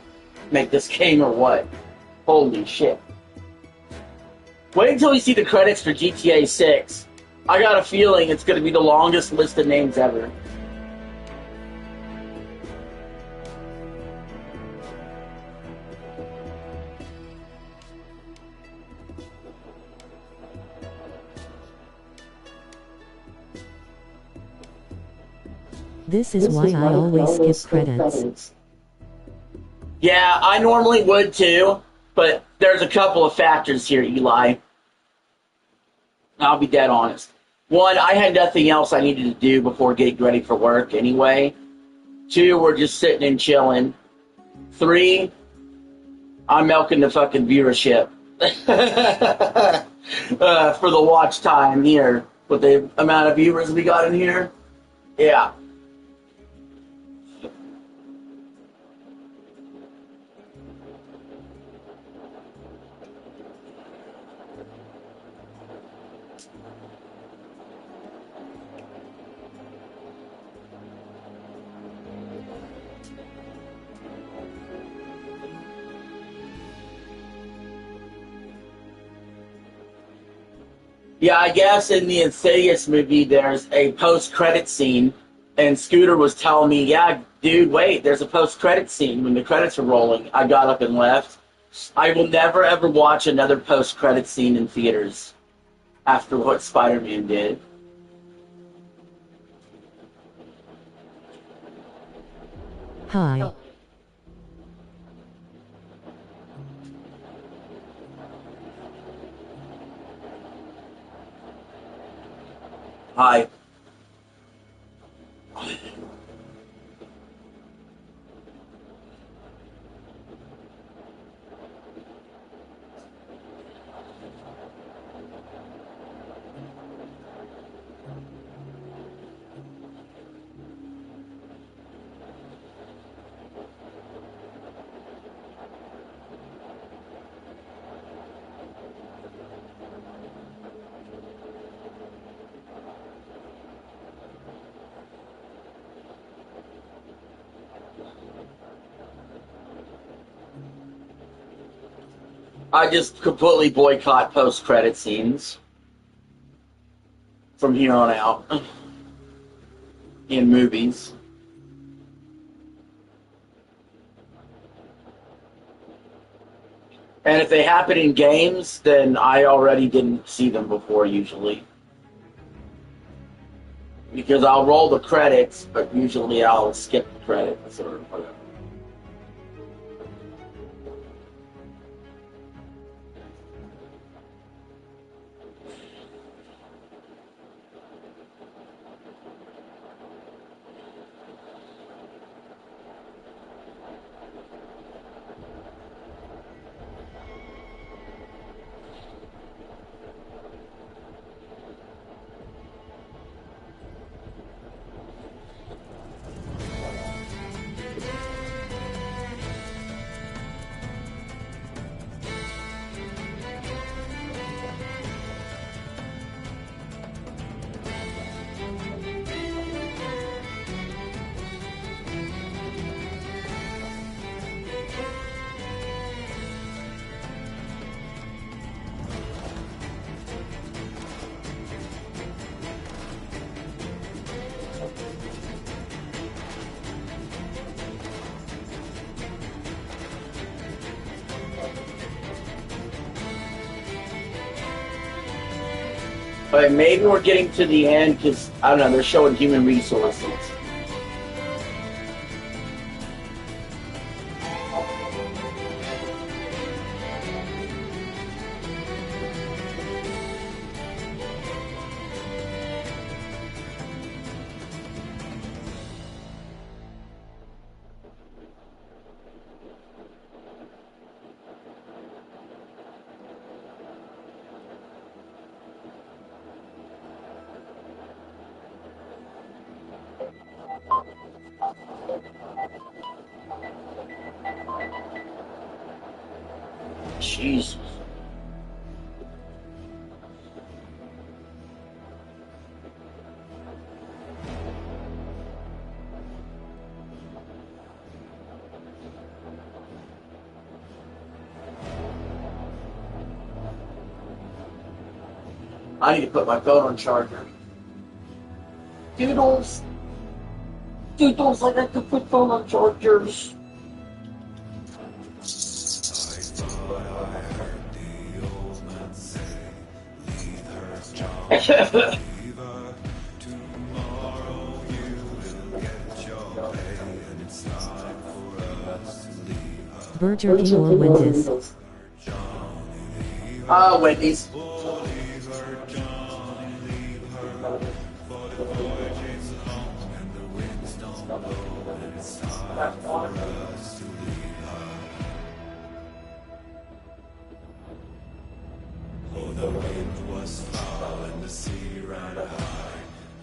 make this game or what? Holy shit. Wait until we see the credits for GTA 6. I got a feeling it's going to be the longest list of names ever. This is why I always skip credits. Yeah, I normally would too, but there's a couple of factors here, Eli. I'll be dead honest. One, I had nothing else I needed to do before getting ready for work anyway. Two, we're just sitting and chilling. Three, I'm milking the fucking viewership. For the watch time here. With the amount of viewers we got in here. Yeah. Yeah, I guess in the Insidious movie, there's a post-credit scene, and Scooter was telling me, yeah, dude, wait, there's a post-credit scene when the credits are rolling. I got up and left. I will never, ever watch another post-credit scene in theaters after what Spider-Man did. Hi. Hi. I just completely boycott post-credit scenes from here on out in movies. And if they happen in games, then I already didn't see them before usually. Because I'll roll the credits, but usually I'll skip the credits or whatever. But maybe we're getting to the end because, I don't know, they're showing human resources. Jesus. I need to put my phone on charger. Doodles. Doodles, I like to put phone on chargers. Burger King or Wendy's? Wendy's. Oh, the wind was foul and the sea ran high.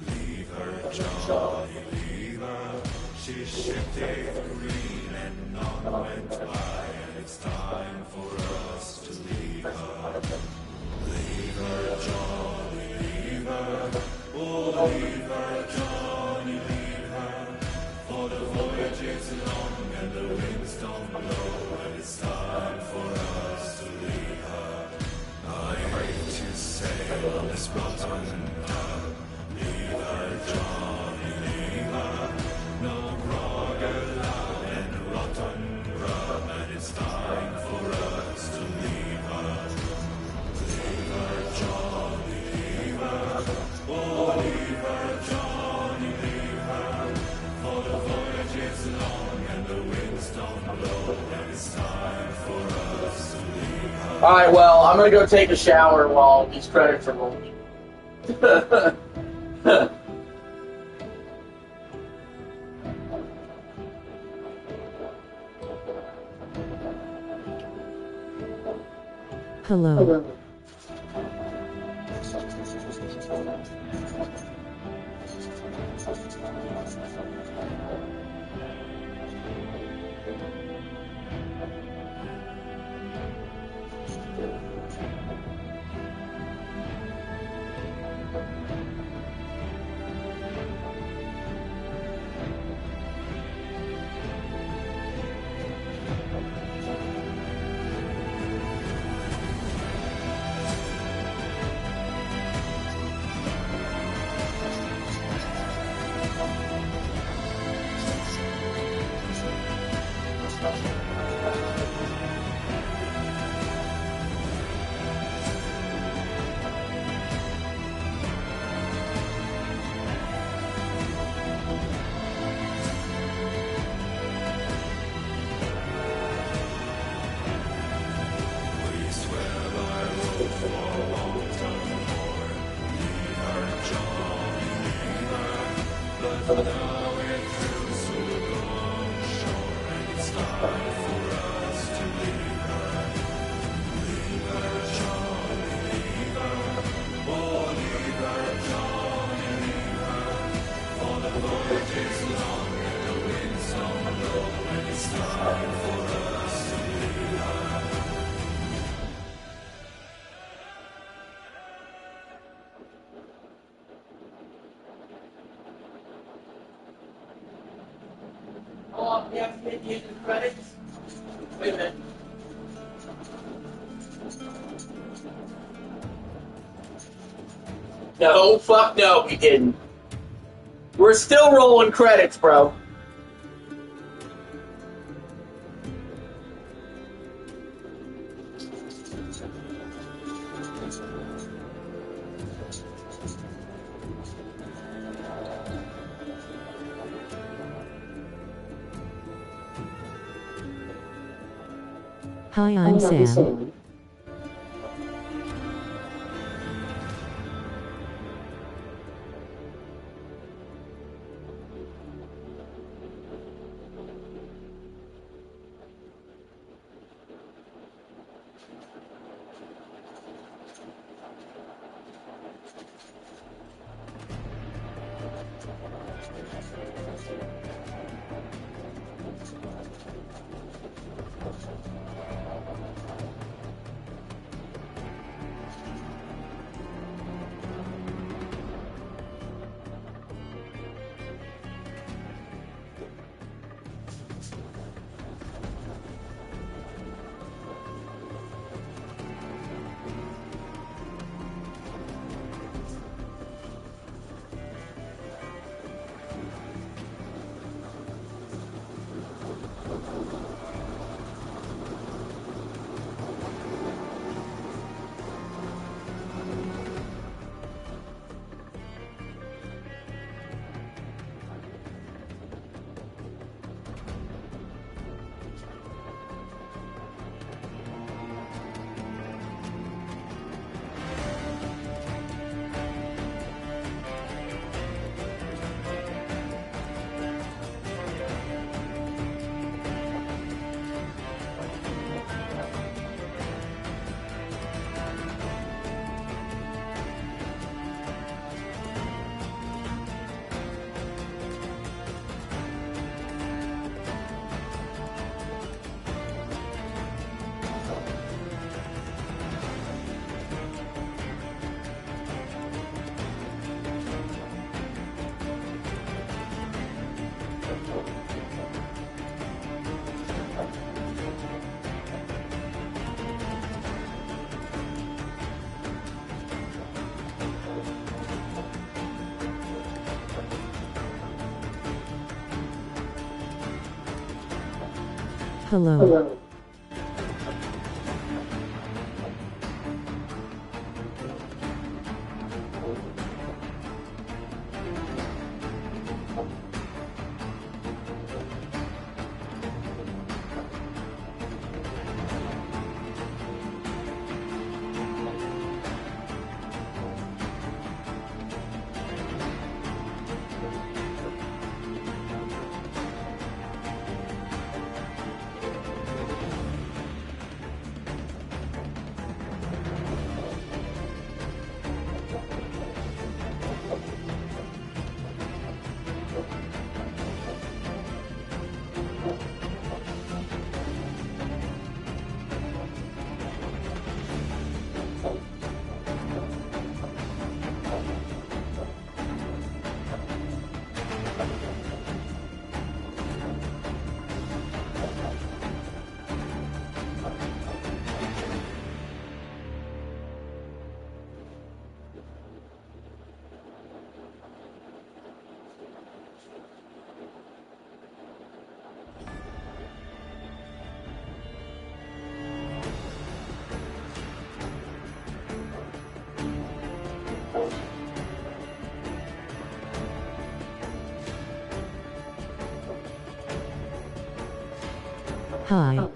Leave her, Johnny, leave her. She shipped a green and none went by, and it's time for us to leave her. Leave her, Johnny, leave her. Oh, leave her, Johnny, leave her. For the voyage is long and the winds don't blow, and it's time for us to leave her. I hate to sail on this rotten tub. Leave her, Johnny, leave her. No grog allowed and rotten rum, and it's time for us to leave her. Leave her, Johnny, leave her. Oh, leave her, Johnny, leave her. For the voyage is long and the winds don't blow, and it's time for us to leave her. Alright, well, I'm gonna go take a shower while these credits are rolling. Hello. Oh, we have to get the end of the credits? Wait a minute. No, fuck no, we didn't. We're still rolling credits, bro. Hi, I'm Sam. Hello. Hi.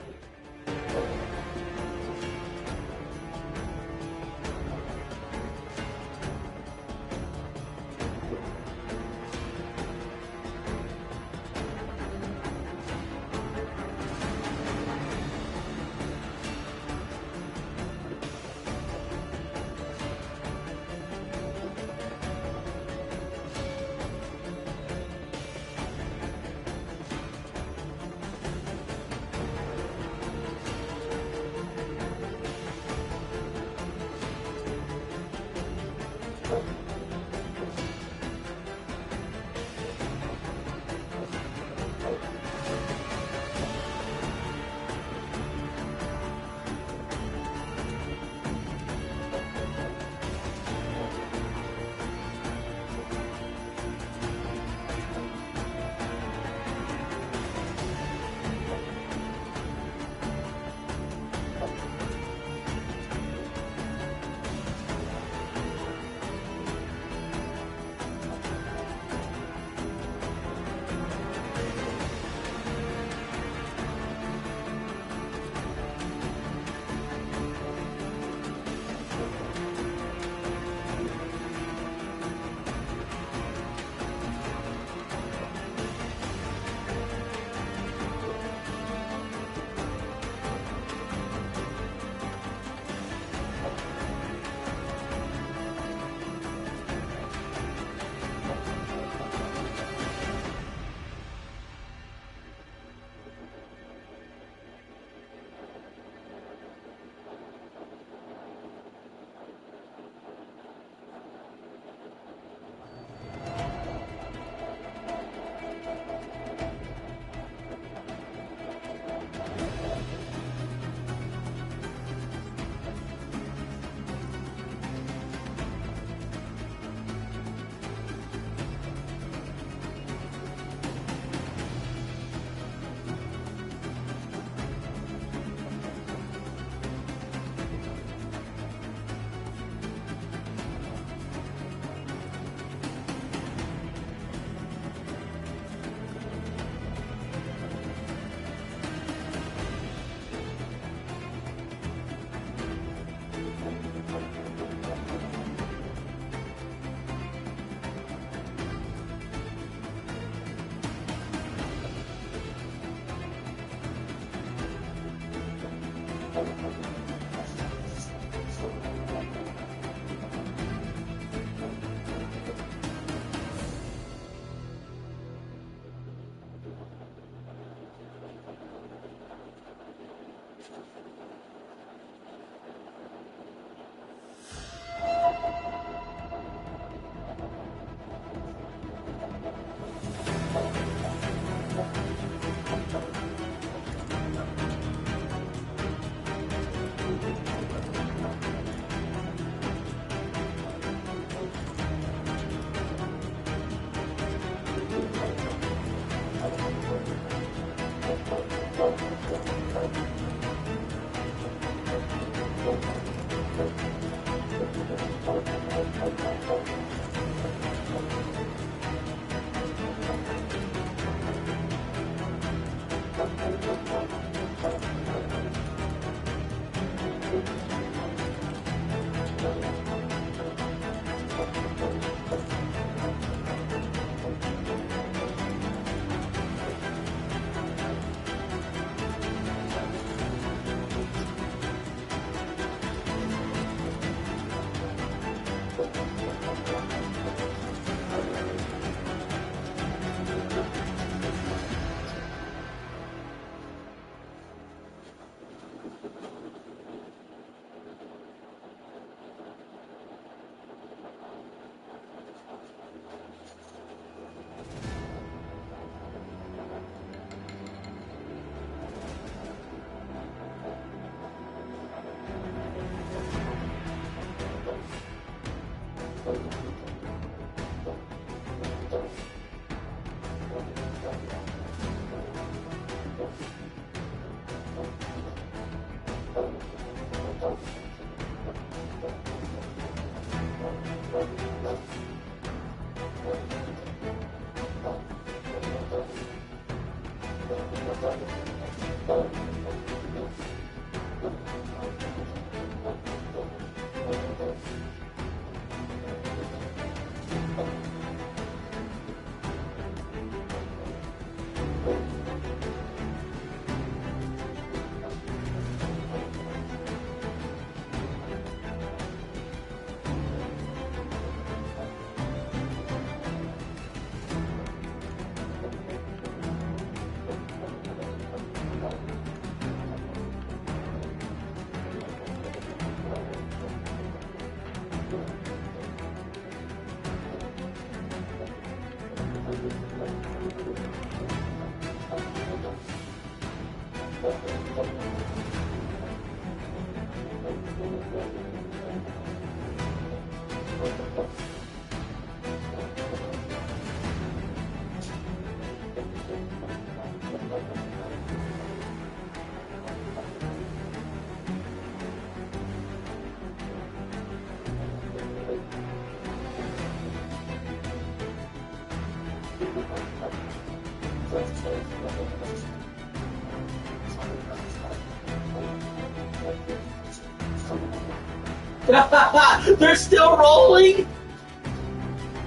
They're still rolling?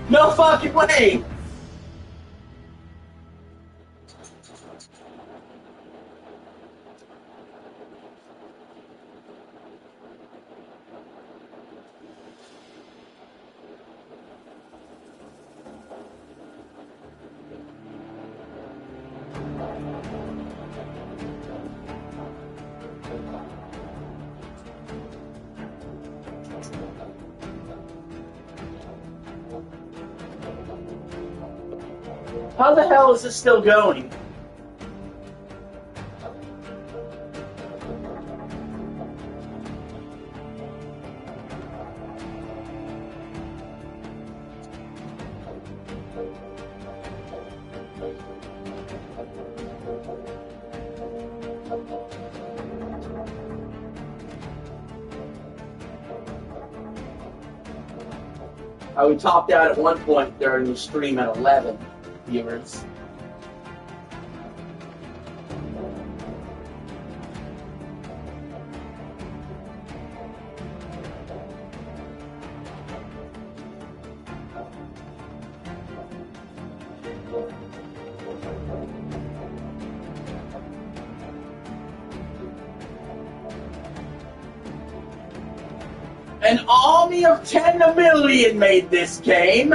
No fucking way! How the hell is this still going? We topped out at one point during the stream at 11 viewers. An army of 10 million made this game.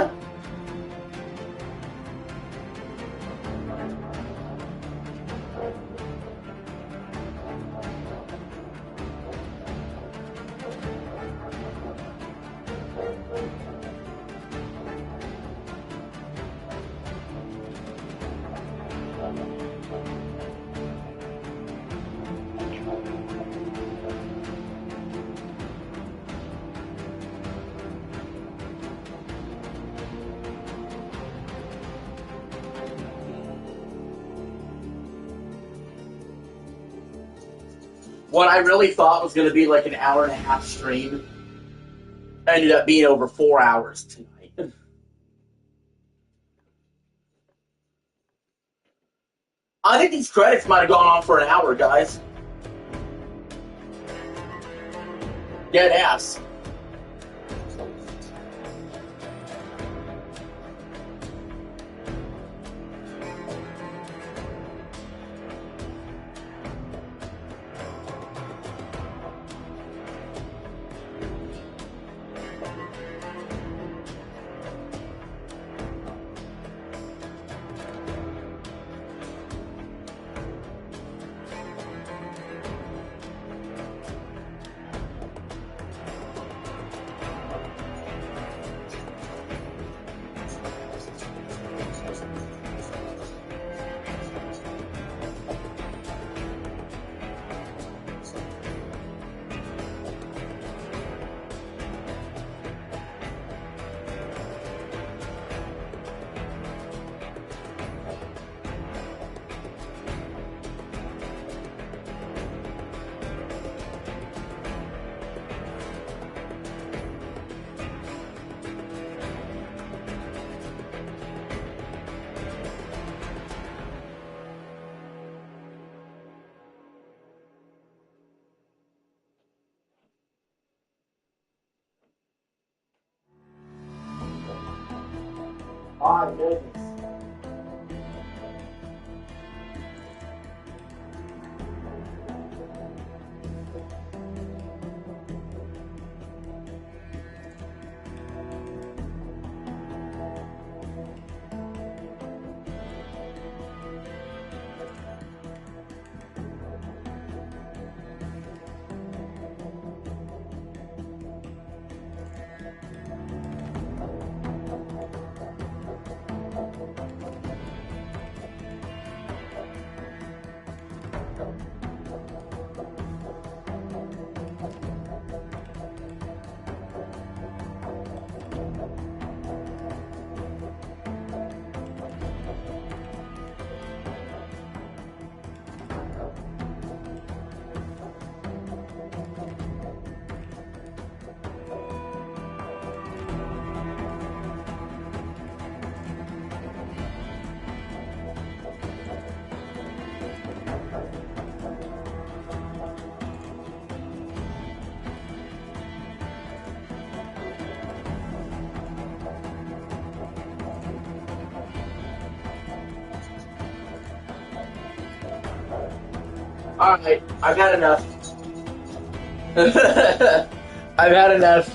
what I really thought was going to be like an hour and a half stream ended up being over 4 hours tonight. I think these credits might have gone on for an hour, guys. Dead ass. My goodness. Alright, I've had enough. I've had enough.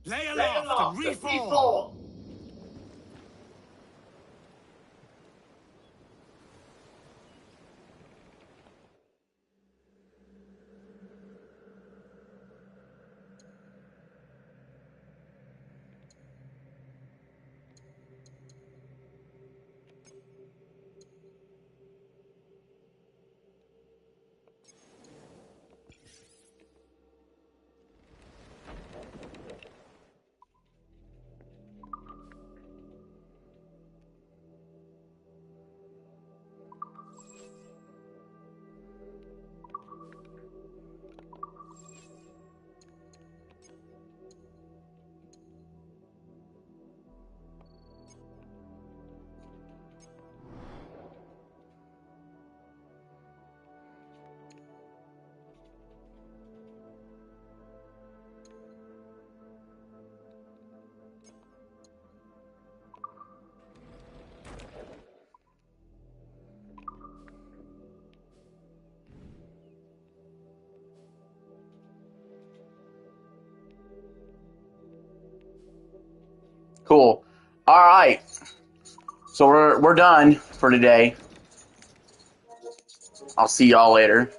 Lay aloft and reform! Cool. All right. So we're done for today. I'll see y'all later.